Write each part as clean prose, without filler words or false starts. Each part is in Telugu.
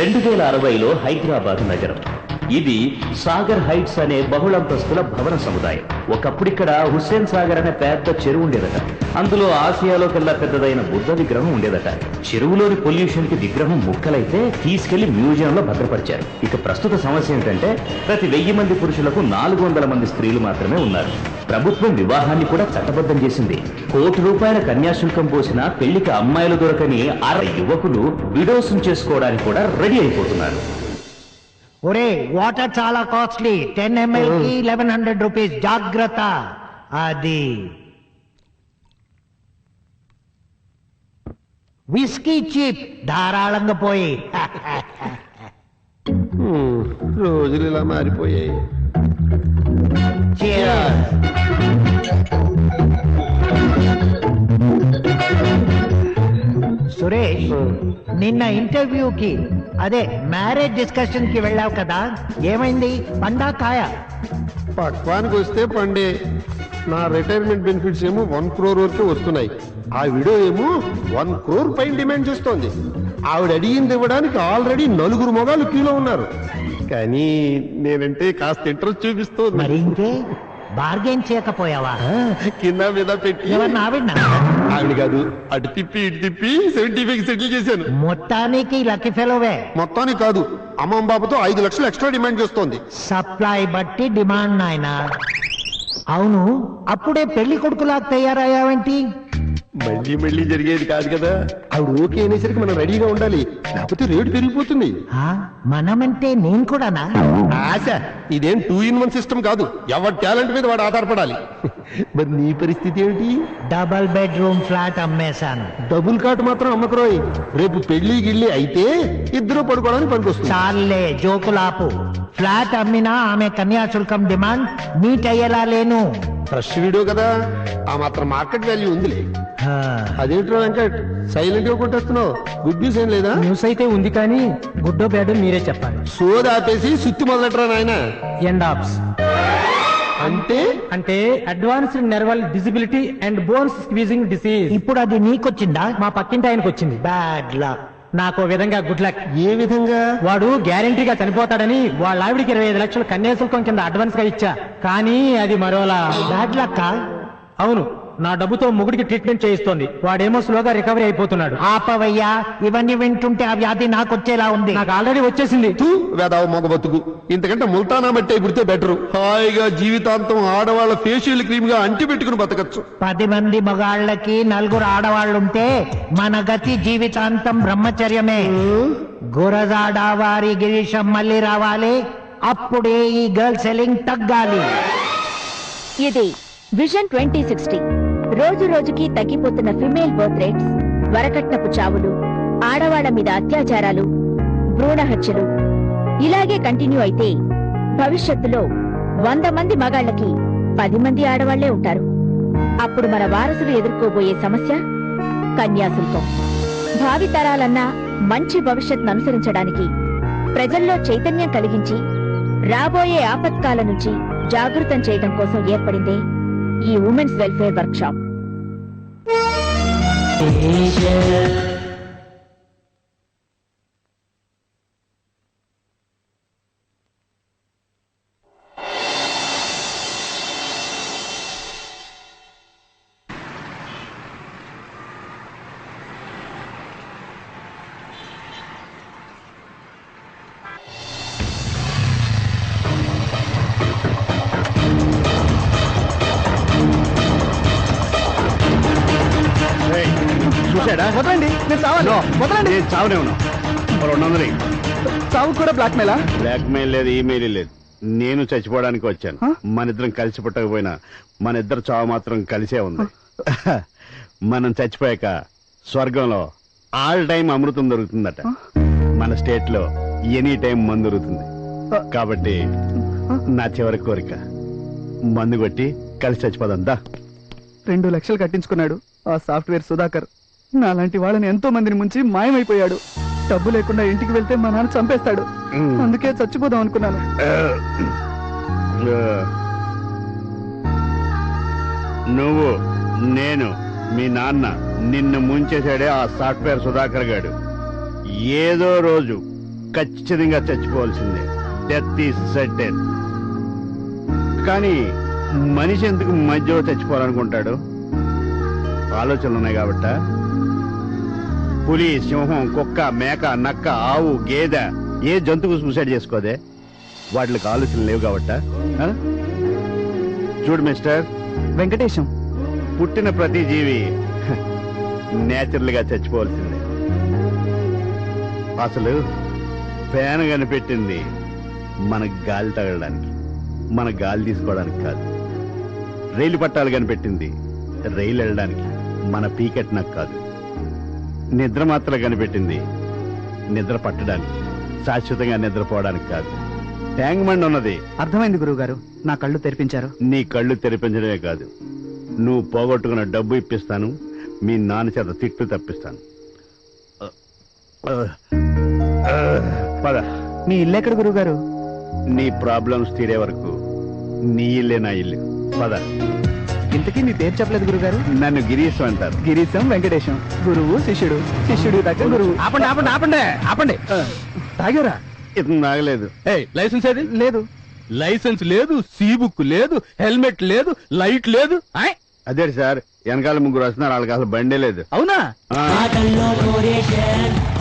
2060లో హైదరాబాద్ నగరం. ఇది సాగర్ హైట్స్ అనే బహుళంతస్తుల భవన సముదాయం. ఒకప్పుడు ఇక్కడ హుస్సేన్ సాగర్ అనే పెద్ద చెరువు ఉండేదట. అందులో ఆసియాలో కల్లా పెద్దదైన బుద్ధ విగ్రహం ఉండేదట. చెరువులోని పొల్యూషన్ కి విగ్రహం ముక్కలైతే తీసుకెళ్లి మ్యూజియంలో భద్రపరిచారు. ఇక ప్రస్తుత సమస్య ఏంటంటే ప్రతి 1000 మంది పురుషులకు 400 మంది స్త్రీలు మాత్రమే ఉన్నారు. ప్రభుత్వం వివాహాన్ని కూడా చట్టబద్ధం చేసింది. ₹1 కోటి కన్యాశుల్కం పోసిన పెళ్లికి అమ్మాయిలు దొరకని 60 యువకులు విడోస్ చేసుకోవడానికి కూడా రెడీ అయిపోతున్నారు. ఒరే వాటర్ చాలా కాస్ట్లీ. 10 ml కి 1100 రూపీస్. జాగ్రత్త. అది విస్కీ చీప్ ధారాళంగా పోయి. రోజులు ఇలా మారిపోయాయి. Cheers. సురేష్, నిన్న ఇంటర్వ్యూకి అదే మ్యారేజ్ డిస్కషన్ కి వెళ్ళావు కదా, ఏమైంది? పండా కాయ? పక్వానికి వస్తే పండే. నా రిటైర్మెంట్ బెనిఫిట్స్ ఏమో 1 crore వరకు వస్తున్నాయి. ఆ వీడియో ఏమో 1 crore పైన డిమాండ్ చేస్తోంది. ఆవిడ అడిగింది ఇవ్వడానికి ఆల్రెడీ 4 మొగాలు క్యూలో ఉన్నారు. కానీ నేనంటే కాస్త ఇంట్రెస్ట్ చూపిస్తోంది. మరి ఇంకే బార్గెన్ చేయకపోయావా? కింద మీద పెట్టి ఎవరిని? ఆవిడ? ఆవిడ కాదు, అటు తిప్పి ఇటు తిప్పి 75 సెటిల్ చేశాను. మొత్తానికి లక్కీ ఫెలోవే. మొత్తానికి కాదు, అమ్మమ్మ బాబుతో 5 లక్షలు ఎక్స్ట్రా డిమాండ్ చేస్తోంది. సప్లై బట్టి డిమాండ్ నాయనా. అవును, అప్పుడే పెళ్లి కొడుకులాగా తయారయ్యావేంటి? మళ్ళీ మళ్ళీ జరిగేది కాదు కదా. ఆవిడ ఓకే అనేసరికి మనం రెడీగా ఉండాలి, లేకపోతే రేటు పెరిగిపోతుంది. మనమంటే నేను కూడానా? ఆశ, ఇదేం 2 in 1 సిస్టమ్ కాదు. ఎవరి టాలెంట్ మీద వాడు ఆధారపడాలి. మరి నీ పరిస్థితి ఏమిటి? డబల్ బెడ్రూమ్ ఫ్లాట్ అమ్మేశాను. డబుల్ కాట్ మాత్రం అమ్మకరోయ్. రేపు పెళ్లి గిళ్ళి అయితే ఇద్దరు పడుకోవడానికి పనికొస్తుంది. చాలే జోకులాపు. ఫ్లాట్ అమ్మినా ఆమె కన్యాశుల్కం డిమాండ్ మీట్ అయ్యేలా లేను. ఫ్రెష్ వీడియో కదా, ఆ మాత్రం మార్కెట్ వాల్యూ ఉందిలే. అదేంట్రో వెంకట్, సైలెంట్ గా కొట్టేస్తున్నావు? గుడ్ న్యూస్ ఏం లేదా? న్యూస్ అయితే ఉంది కానీ గుడ్డో బ్యాడో మీరే చెప్పాలి. సోది ఆపేసి సుత్తి మొదలెట్టరా నాయన. ఎండ్ ఆప్స్ అంటే advanced nerval disability and bones squeezing disease. ఇప్పుడు అది నీకొచ్చిందా? మా పక్కింటి ఆయనకు వచ్చింది. Bad luck. నాకు విధంగా గుడ్ లక్. ఏ విధంగా? వాడు గ్యారంటీగా చనిపోతాడని వాళ్ళ ఆవిడికి 25 లక్షలు కన్యాశుల్కం కింద అడ్వాన్స్ గా ఇచ్చా, కానీ అది మరోలా. Bad luck? అవును, నా డబ్బుతో మొగుడికి ట్రీట్మెంట్ చేయిస్తోంది. వాడేమో స్లోగా రికవరీ అయిపోతున్నాడు. ఆపవయ్యా, ఇవన్నీ వింటుంటే ఆ వ్యాధి నాకొచ్చేలా ఉంది. నాకు ఆల్రెడీ వచ్చేసింది. వేదావ మొగ బతుకు. ఇంతకంటే ముల్తానా మట్టి పుడితే బెటరు. హాయిగా జీవితాంతం ఆడవాళ్ళ ఫేషియల్ క్రీమ్ గా అంటి పెట్టుకుని బతకచ్చు. 10 మంది మగాళ్ళకి 4 ఆడవాళ్ళుంటే మన గతి జీవితాంతం బ్రహ్మచర్యమే. గురజాడ వారి గిరీశం మళ్ళీ రావాలి, అప్పుడే ఈ గర్ల్ సెల్లింగ్ తగ్గాలి. ఇది విజన్ 2060. రోజు రోజుకి తగ్గిపోతున్న ఫిమేల్ బర్త్ రేట్స్, వరకట్నపు చావులు, ఆడవాళ్ల మీద అత్యాచారాలు, భ్రూణ హత్యలు ఇలాగే కంటిన్యూ అయితే భవిష్యత్తులో 100 మంది మగాళ్ళకి 10 మంది ఆడవాళ్లే ఉంటారు. అప్పుడు మన వారసులు ఎదుర్కోబోయే సమస్య కన్యాశుల్కం. భావితరాలన్నా మంచి భవిష్యత్తును అనుసరించడానికి ప్రజల్లో చైతన్యం కలిగించి రాబోయే ఆపత్కాల నుంచి జాగృతం చేయడం కోసం ఏర్పడిందే ఈ ఉమెన్స్ వెల్ఫేర్ వర్క్ షాప్. వదలండి, నేను చావాలి. వదలండి. నేను చావునే ఉన్నా. 200. చావు కూడా బ్లాక్ మెయిలా? బ్లాక్ మెయిల్ లేదు, ఈమెయిల్ లేదు. నేను చచ్చిపోవడానికి వచ్చాను. మన ఇద్దరం కలిసి పుట్టకపోయినా మన ఇద్దరు చావు మాత్రం కలిసే ఉంది. మనం చచ్చిపోయాక స్వర్గంలో ఆల్ టైం అమృతం దొరుకుతుందట. మన స్టేట్ లో ఎనీ టైం మందు దొరుకుతుంది. కాబట్టి నా చివరి కోరిక మందు కొట్టి కలిసి చచ్చిపోదా. 2 లక్షలు కట్టించుకున్నాడు ఆ సాఫ్ట్వేర్ సుధాకర్. నాలాంటి వాళ్ళని ఎంతో మందిని ముంచి మాయమైపోయాడు. డబ్బు లేకుండా ఇంటికి వెళ్తే మా నాన్న చంపేస్తాడు. అందుకే చచ్చిపోదాం అనుకున్నాను. నువ్వు, నేను, మీ నాన్న నిన్ను ముంచేశాడే ఆ సాఫ్ట్వేర్ సుధాకర్ గాడు. ఏదో రోజు ఖచ్చితంగా చచ్చిపోవాల్సిందే. Death is certain. కానీ మనిషి ఎందుకు మధ్యలో చచ్చిపోవాలనుకుంటాడు? ఆలోచనలు ఉన్నాయి కాబట్ట. పులి, సింహం, కుక్క, మేక, నక్క, ఆవు, గేదె ఏ జంతువు సూసైడ్ చేసుకోదే? వాటికి ఆలోచనలు లేవు కాబట్ట. చూడు మిస్టర్ వెంకటేశం, పుట్టిన ప్రతి జీవి నేచురల్ గా చచ్చిపోవాల్సిందే. అసలు ఫ్యాన్ కనిపెట్టింది మన గాలి తగలడానికి, మన గాలి తీసుకోవడానికి కాదు. రైలు పట్టాలు కనిపెట్టింది రైలు వెళ్ళడానికి, మన పీకెట్నకు కాదు. నిద్ర మాత్రం కనిపెట్టింది నిద్ర పట్టడానికి, శాశ్వతంగా నిద్రపోవడానికి కాదు. ట్యాంక్ బండ్ ఉన్నది. అర్థమైంది గురువు గారు, నా కళ్ళు తెరిపించారు. నీ కళ్ళు తెరిపించడమే కాదు, నువ్వు పోగొట్టుకున్న డబ్బు ఇప్పిస్తాను, మీ నాన్న చేత తిట్లు తప్పిస్తాను. పద. మీ ఇల్లెక్కడ గురువు గారు? నీ ప్రాబ్లమ్స్ తీరే వరకు నీ ఇల్లే నా ఇల్లు. పద. ఇంతకీ మీ పేరు చెప్పలేదు గురుగారు. నన్ను గిరీశం అంటారు. గిరీశం వెంకటేశం, గురువు శిష్యుడు, శిష్యుడి దగ్గర గురువు. ఆపండి ఆపండి ఆపండి ఆపండి. తాగారా? ఇతను నాగలేదు. లైసెన్స్ ఏది? లేదు. లైసెన్స్ లేదు, సీ బుక్ లేదు, హెల్మెట్ లేదు, లైట్ లేదు. ఆయ్, అదే సార్, వెనకాల ముగ్గురు వస్తున్నారు, వాళ్ళకి అసలు బండే లేదు. అవునా? ఆ,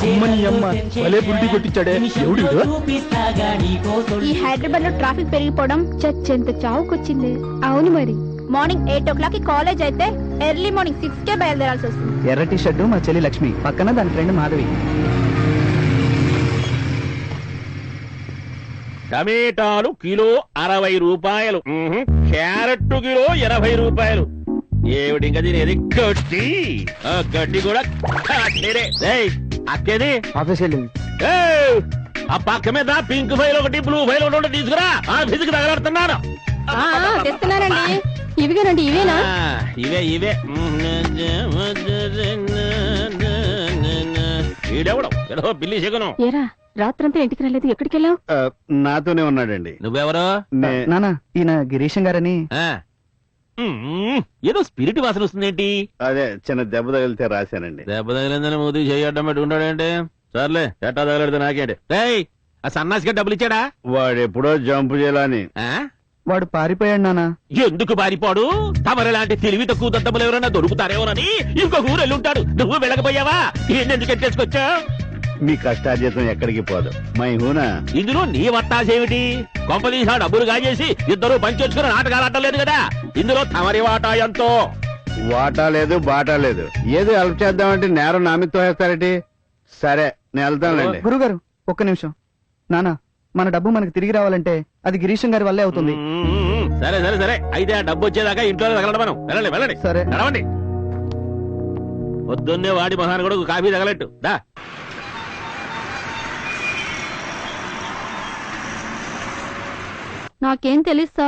అమ్మని అమ్మ, భలే పుల్టి కొట్టించాడే. ఎవడు వీడు? ఈ హైదరాబాద్ లో ట్రాఫిక్ పెరిగిపోవడం చచ్చెంత చావుకొచ్చింది. అవును మరి, మార్నింగ్ 8 o'clock కి కాలేజ్ అయితే ఎర్లీ మార్నింగ్ 6 కే బయలుదేరాల్సి వస్తుంది. ఎర్ర టీ షర్టు మా చెల్లి లక్ష్మి, పక్కన దాని ఫ్రెండ్ మాధవి. టమేటాలు కిలో 60 రూపాయలు. క్యారెట్ కిలో 80 రూపాయలు. ఏమిటి ఇంకా తినేది? గడ్డి. ఆ గడ్డి కూడా కట్టేదే. ఏయ్, అక్కేది ఆఫీస్ వెళ్ళింది. ఏయ్, ఆ పక్క మీద పింక్ ఫైల్ ఒకటి, బ్లూ ఫైల్ ఒకటి తీసుకురా. ఆ ఫిజికి తగలడుతున్నాను. తెస్తున్నానండి. ఇవిగానండి, ఇవేనా? ఇవే ఇవే. ఈడెవడం ఏదో బిల్లి చెగను. ఏరా, రాత్రంతా ఇంటికి రాలేదు, ఎక్కడికి వెళ్ళావు? ఆ, నాతోనే ఉన్నాడండి. నువ్వెవరో? నానా, ఈయన గిరీశం గారని. ఆ, ఏదో స్పిరిట్ వాసన వస్తుందేంటి? అదే చిన్న దెబ్బ తగిలితే రాశానండి. దెబ్బ తగిలిందని మూతి చేయడం పెట్టుకుంటాడేంటి? సర్లే, ఎట్టా తగలడితే నాకేంటి? రేయ్, ఆ సన్నాసిగా డబ్బులు ఇచ్చాడా? వాడు ఎప్పుడో జంపు చేయాలని. ఆ? వాడు పారిపోయాడు నానా. ఎందుకు పారిపోడు? తమరు లాంటి తెలివి తక్కువ దద్దములు ఎవరైనా దొరుకుతారేమోనని ఇంకొక ఊరు వెళ్ళుంటాడు. నువ్వు వెళ్ళకపోయావా? ఎందుకు ఎట్టేసుకొచ్చా? మీ కష్టార్జితం ఎక్కడికి పోదు. మై హూనా. ఇందులో నీ వత్తాసేమిటి? కొంపదీసా డబ్బులు కాజేసి ఇద్దరు పంచొచ్చుకుని నాటకాలు ఆడలేదు కదా. ఇందులో తమరి వాటా ఎంతో? వాటా లేదు, బాటా లేదు. ఏదో హెల్ప్ చేద్దామంటే నేరం నా మీద తోసేస్తారేటి? సరే, నేను వెళ్తానులేండి. గురుగారు, ఒక్క నిమిషం. నానా, మన డబ్బు మనకు తిరిగి రావాలంటే అది గిరీశం గారి వల్లే అవుతుంది. సరే సరే సరే, అయితే ఆ డబ్బు వచ్చేదాకా ఇంట్లో తగలడం. వెళ్ళండి వెళ్ళండి. సరే. నడవండి. పొద్దున్నే వాడి మహాన్ కూడా కాఫీ తగలట్టు. దా. నాకేం తెలుసా?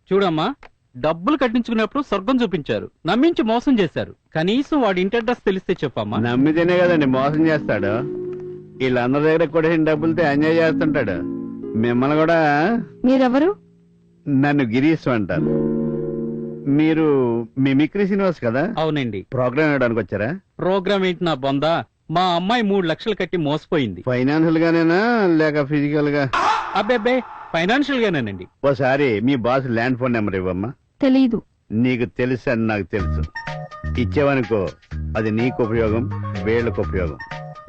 చూడమ్మా, డబ్బులు కట్టించుకున్నప్పుడు స్వర్గం చూపించారు, నమ్మించి మోసం చేశారు. కనీసం వాడి ఇంటి అడ్రస్ తెలిస్తే చెప్పమ్మా. నమ్మితేనే కదండి మోసం చేస్తాడు. వీళ్ళందరి దగ్గర కూడా డబ్బులతో ఎంజాయ్ చేస్తుంటాడు. మిమ్మల్ని కూడా. మీరెవరు? నన్ను గిరీశ్ అంటారు. మీరు మిమిక్రీ శ్రీనివాస్ కదా? అవునండి. ప్రోగ్రామ్ ఇవ్వడానికి వచ్చారా? ప్రోగ్రామ్ ఏంటి నా బొందా? మా అమ్మాయి 3 లక్షలు కట్టి మోసపోయింది. ఫైనాన్షియల్ గానేనా లేక ఫిజికల్ గా? అబ్బే, ఫైనాన్షియల్ గానేనండి. ఓసారి మీ బాస్ ల్యాండ్ ఫోన్ నెంబర్ ఇవ్వమ్మా. తెలీదు. నీకు తెలుసు అని నాకు తెలుసు. ఇచ్చేవనుకో అది నీకు ఉపయోగం, వీళ్ళకు ఉపయోగం.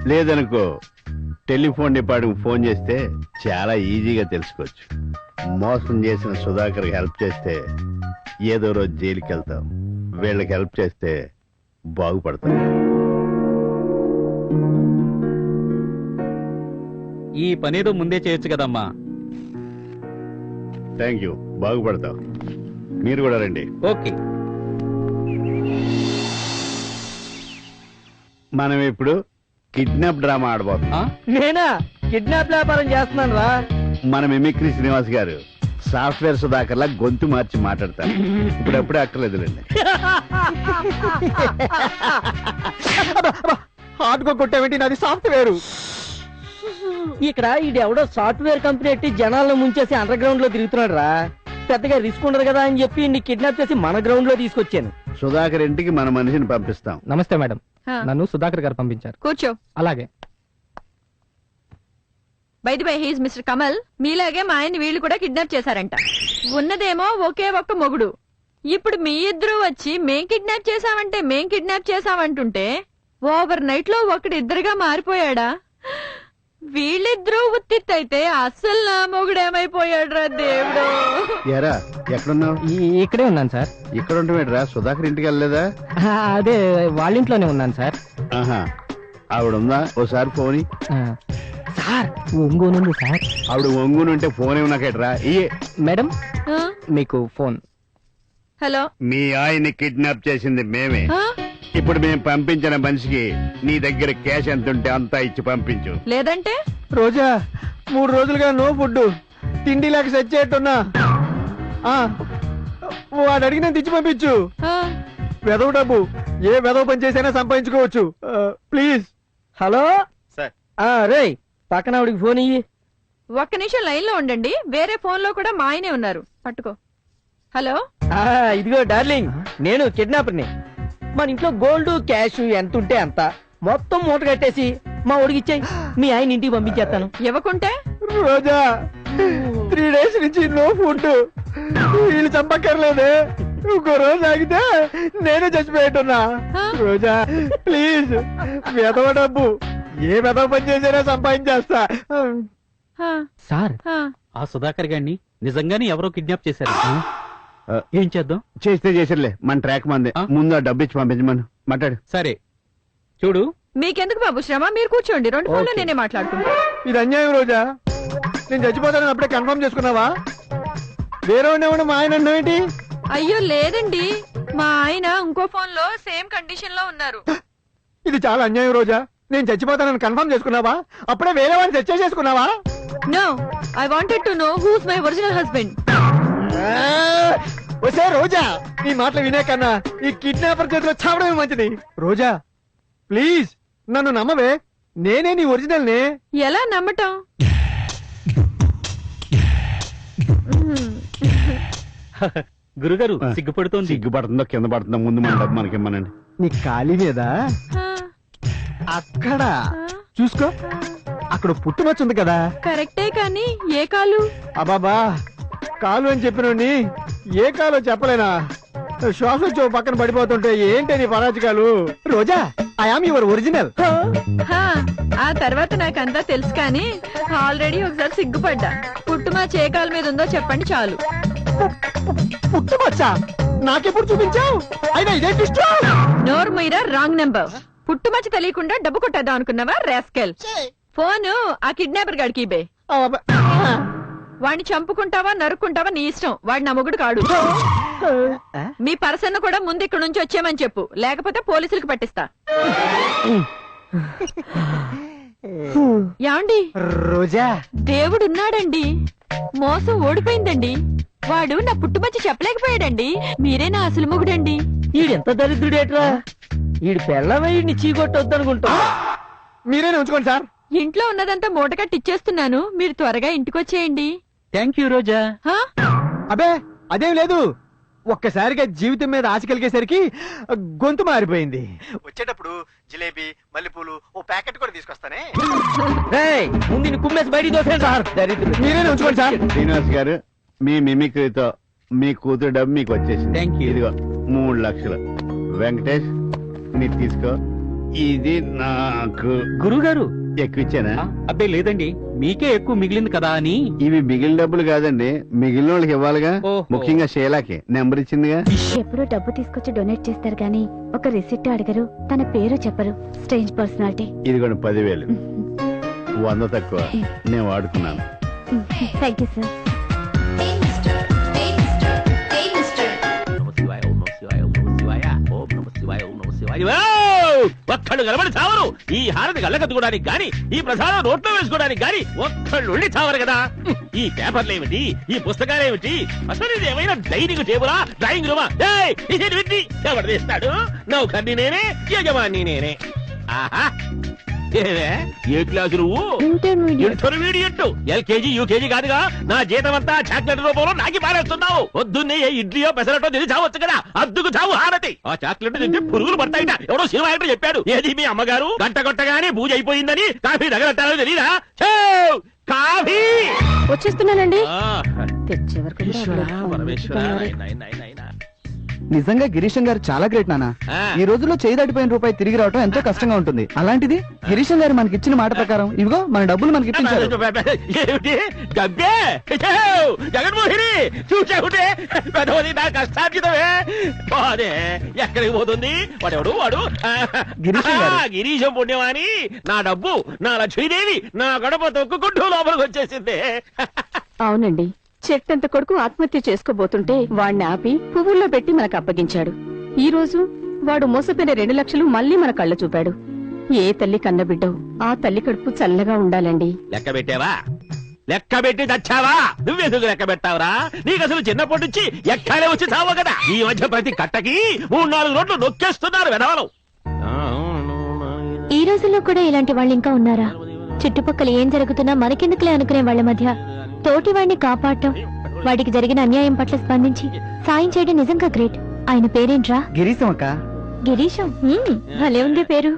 లేదనుకో టెలిఫోన్ డిపార్ట్మెంట్ ఫోన్ చేస్తే చాలా ఈజీగా తెలుసుకోవచ్చు. మోసం చేసిన సుధాకర్ హెల్ప్ చేస్తే ఏదో రోజు జైలుకి వెళ్తాం. వీళ్ళకి హెల్ప్ చేస్తే బాగుపడతాం. ఈ పనేదో ముందే చేయొచ్చు కదమ్మా. థ్యాంక్ యూ, బాగుపడతాం. మీరు కూడా రండి. ఓకే. మనం ఇప్పుడు కిడ్నాప్ డ్రామా ఆడబోతున్నాం. నేనా కిడ్నాప్ వ్యాపారం చేస్తున్నాను రా. మన మిమిక్రీ శ్రీనివాస్ గారు సాఫ్ట్వేర్ సుధాకర్ లా గొంతు మార్చి మాట్లాడతారు. ఇప్పుడప్పుడే అక్కర్లేదులేండి. హార్డ్గా కొట్టావేంటి? నాది సాఫ్ట్వేర్. ఇక్కడ ఈడెవడో సాఫ్ట్వేర్ కంపెనీ ఎట్టి జనాలను ముంచేసి అండర్ గ్రౌండ్ లో తిరుగుతున్నాడు రా. పెద్దగా రిస్క్ ఉండదు కదా అని చెప్పి నీ కిడ్నాప్ చేసి మన గ్రౌండ్ లో తీసుకొచ్చాను. సుధాకర్ ఇంటికి మన మనిషిని పంపిస్తాం. నమస్తే మేడం, నన్ను సుధాకర్ గారు పంపించారు. కూర్చో. అలాగే. By the by he's mister Kamal. మీలాగే మా ఆయన్ని వీళ్ళు కూడా కిడ్నాప్ చేశారంట. ఉన్నదేమో ఒకే ఒక్క మొగుడు. ఇప్పుడు మీ ఇద్దరు వచ్చి మేం కిడ్నాప్ చేశామంటుంటే ఓవర్ నైట్ లో ఒకడిద్దరుగా మారిపోయాడా? వీళ్ళిద్దరూ ఉత్తిత్తైతే అస్సలు నా మొగుడేమైపోయాడు రా దేవుడు. ఎరా ఎక్కడున్నావు? ఇక్కడే ఉన్నాను సార్. ఇక్కడ ఉంటావేట్రా? సుధాకర్ ఇంటికి వెళ్ళలేదా? అదే వాళ్ళ ఇంట్లోనే ఉన్నాను సార్. ఆహా, ఆవిడ ఉందా? ఓసారి ఫోన్ సార్ ఒంగోనుంది సార్. ఆవిడ ఒంగుని ఉంటే ఫోన్ ఏమన్నాకేట్రా? మేడం ఆ? మీకు ఫోన్. హలో. మీ ఆయన్ని కిడ్నాప్ చేసింది మేమే. ఇప్పుడు మేము పంపించిన మనిషికి నీ దగ్గర క్యాష్ ఎంత ఉంటే అంతా ఇచ్చి పంపించు. లేదంటే రోజా 3 రోజులుగా నో ఫుడ్, తిండి లేక సచ్చేట్టున్నా. వాడు అడిగిన తెచ్చి పంపించు. వెదవ డబ్బు ఏ వెదవ పని చేసైనా సంపాదించుకోవచ్చు. ప్లీజ్. Hello sir. రే పక్కన ఆవిడికి ఫోన్ ఇయ్యి. ఒక్క నిమిషం లైన్ లో ఉండండి. వేరే ఫోన్ లో కూడా మా ఆయనే ఉన్నారు. పట్టుకో. హలో. ఇదిగో డార్లింగ్, నేను కిడ్నాపర్ని. మన ఇంట్లో గోల్డ్ క్యాష్ ఎంత ఉంటే అంత మొత్తం మూట కట్టేసి మా ఒడికి ఇచ్చాయి. మీ ఆయన ఇంటికి పంపించేస్తాను. ఇవ్వకుంటే రోజా 3 days నుంచి నో ఫుడ్. వీళ్ళు చంపక్కర్లేదే. ఇంకో రోజు ఆగితే నేనే చచ్చిపోయేట్టున్నా. రోజా ప్లీజ్, వెదవ డబ్బు ఏ వెదవ పని చేసేనా సంపాదించేస్తా. సార్, ఆ సుధాకర్ గారిని నిజంగానే ఎవరో కిడ్నాప్ చేశారు. ఏం చేద్దాం? చేస్తే చేసిర్లే, మన ట్రాక్ మందే. ముందు ఆ డబ్బు ఇచ్చి పంపించమను. మాట్లాడు. సరే చూడు. మీకెందుకు బాబు శ్రమ? మీరు కూర్చోండి. 2 ఫోన్లు నేనే మాట్లాడుకుంటా. ఇది అన్యాయం రోజా. నేను చచ్చిపోతానని అప్పుడే కన్ఫర్మ్ చేసుకున్నావా? వేరే ఉండేవాడు మా ఆయన అన్నావేంటి? అయ్యో లేదండి, మా ఆయన ఇంకో ఫోన్ లో సేమ్ కండిషన్ లో ఉన్నారు. ఇది చాలా అన్యాయం రోజా. నేను చచ్చిపోతానని కన్ఫర్మ్ చేసుకున్నావా? అప్పుడే వేరే వాడిని చర్చ చేసుకున్నావా? No, I wanted to know whose my original husband. వసే రోజా, నీ మాటలు వినే కన్నా ఈ కిడ్నాపర్ చేతిలో చావడమే మంచిది. రోజా ప్లీజ్ నన్ను నమ్మవే, నేనే నీ ఒరిజినల్ నే. ఎలా నమ్మటం? గురుగారు సిగ్గుపడుతోంది. సిగ్గుపడుతుందో కింద పడుతుందో ముందు మన డబ్బు మనకి ఇమ్మనండి. నీ ఖాళీ మీద అక్కడ చూసుకో, అక్కడ పుట్టుమచ్చుంది కదా. కరెక్టే, కానీ ఏ కాలు? అబాబా, కాలు అని చెప్పినోడిని ఏ కాలో చెప్పలేనా? శ్వాస వచ్చి పక్కన పడిపోతుంటే ఏంటి నీ పరాజకాలు? రోజా, ఐ ఆమ్ యువర్ ఒరిజినల్. ఆ తర్వాత నాకంతా తెలుసు, కానీ ఆల్రెడీ ఒకసారి సిగ్గుపడ్డా. పుట్టుమా ఏ కాలు మీద ఉందో చెప్పండి చాలు. పుట్టుమచ్చా నాకెప్పుడు చూపించావు? అయినా ఇదే ట్విస్ట్. నోరు మీరా, రాంగ్ నెంబర్. పుట్టుమచ్చ తెలియకుండా డబ్బు కొట్టేద్దాం అనుకున్నావా రాస్కెల్? ఫోను ఆ కిడ్నాపర్ గాడికి ఇబే. వాడిని చంపుకుంటావా నరుక్కుంటావా నీ ఇష్టం. వాడు నా మొగుడు కాడు. మీ పర్సన్ కూడా ముందు ఇక్కడ నుంచి వచ్చేయమని చెప్పు, లేకపోతే పోలీసులకు పట్టిస్తా. యాండి రోజా, దేవుడున్నాడండి. మోసం ఓడిపోయిందండి. వాడు నా పుట్టుమచ్చి చెప్పలేకపోయాడండి. మీరే నా అసలు మొగుడండి. ఈడెంత దరిద్రుడేట్రా. ఈడు పెళ్ళమై చీకొట్టొద్దనుకుంటా. మీరేనే ఉంచుకోండి సార్. ఇంట్లో ఉన్నదంతా మూట కట్టిచ్చేస్తున్నాను. మీరు త్వరగా ఇంటికొచ్చేయండి. థ్యాంక్ యూ రోజా. అబే అదేం లేదు, ఒక్కసారిగా జీవితం మీద ఆశ కలిగేసరికి గొంతు మారిపోయింది. వచ్చేటప్పుడు జిలేబీ, మల్లెపూలు ఓ ప్యాకెట్ కూడా తీసుకొస్తానే. ముందు కుమ్మేసి బయటికి దోసేయండి సార్. మీరేనే ఉంచుకోండి సార్. శ్రీనివాస్ గారు, మీ మిమిక్రీతో మీ కూతురు డబ్బు మీకు వచ్చేసింది. Thank you. ఇదిగో 3 లక్షలు. వెంకటేష్ మీరు తీసుకో. ఇది నాకు. గురుగారు ఎక్కువ ఇచ్చానా? అబ్బే లేదండి, మీకే ఎక్కువ మిగిలింది కదా అని. ఇవి మిగిలిన డబ్బులు కాదండి, మిగిలిన వాళ్ళకి ఇవ్వాలిగా. ఓహో. ముఖ్యంగా షేలాకి నెంబర్ ఇచ్చిందిగా. ఎప్పుడు డబ్బు తీసుకొచ్చి డొనేట్ చేస్తారు గానీ ఒక రిసిప్ట్ అడగరు, తన పేరు చెప్పరు. Strange personality. ఇదిగోండి 10,000. 100 తక్కువ నేను వాడుకున్నాను. Thank you sir. ఒక్కళ్ళు కలబడి చావరు. ఈ హారతి కళ్ళకద్దుకోవడానికి గాని, ఈ ప్రసాదం నోట్లో వేసుకోవడానికి గాని ఒక్కళ్ళు ఉండి చావరు కదా. ఈ పేపర్లు ఏమిటి, ఈ పుస్తకాలు ఏమిటి, అసలు ఇది ఏమైనా డైనింగ్ టేబులా, డ్రాయింగ్ రూమా? ఎవరు తీస్తాడు? నౌకర్ని నేనే, యజమాని నేనే. ఆహా, ఏవే ఏ క్లాసు నువ్వు? ఇంటర్మీడియట్. ఎల్కేజీ యూకేజీ కాదుగా. నా జీతం అంతా చాక్లెట్ రూపంలో నాకి పారేస్తున్నావు. పొద్దున్నే ఏ ఇడ్లీయో పెసరటో తిని చావచ్చు కదా. అద్దుకు చావు హారతి. ఆ చాక్లెట్ తింటే పురుగులు పడతాయిట. ఎవడో సినిమా యాక్టర్ చెప్పాడు. ఏది మీ అమ్మగారు గంట కొట్టగానే పూజ అయిపోయిందని కాఫీ దగ్గర తెలీదా? కాఫీ వచ్చేస్తున్నానండి. తెచ్చే వరకు నిజంగా గిరీశం గారు చాలా గ్రేట్ నాన్న. ఈ రోజుల్లో చేయి దాటిపోయిన రూపాయి తిరిగి రావడం ఎంతో కష్టంగా ఉంటుంది. అలాంటిది గిరీశం గారు మనకి ఇచ్చిన మాట ప్రకారం ఇవిగో మన డబ్బులు మనకి ఇప్పించారు. ఏమిటి గబ్బే? జగన్మోహిని చూసావుంటే పెద్దది నా కష్టార్జితమే. అదే ఎక్కడికి పోతుంది? వాడు గిరీశం పుణ్యమాని నా డబ్బు, నా లక్ష్మీదేవి నా గడప తొక్కుకుంటూ లోపలికి వచ్చేసింది. అవునండి, చెట్టంత కొడుకు ఆత్మహత్య చేసుకోబోతుంటే వాణ్ణి ఆపి పువ్వుల్లో పెట్టి మనకు అప్పగించాడు. ఈ రోజు వాడు మోసపోయిన 2 లక్షలు మళ్ళీ మన కళ్ళ చూపాడు. ఏ తల్లి కన్నబిడ్డో ఆ తల్లి కడుపు చల్లగా ఉండాలండి. లెక్క పెట్టావా? లెక్క పెట్టి చచ్చావా? నువ్వెందుకు లెక్క పెట్టావురా? నీకు అసలు చిన్నప్పటి నుంచి ఎక్కాలే వచ్చి చావు కదా. ఈ మధ్య ప్రతి కట్టకి 3-4 రోడ్లు నొక్కేస్తున్నారు వెధవలు. ఈ రోజుల్లో కూడా ఇలాంటి వాళ్ళు ఇంకా ఉన్నారా? చుట్టుపక్కల ఏం జరుగుతున్నా మనకెందుకులే అనుకునే వాళ్ళ మధ్య తోటి వాడిని కాపాడటం, వాడికి జరిగిన అన్యాయం పట్ల స్పందించి సాయం చేయడం నిజంగా గ్రేట్. ఆయన పేరేంట్రా? గిరీశం అక్క. గిరీశం. భలే ఉంది పేరు.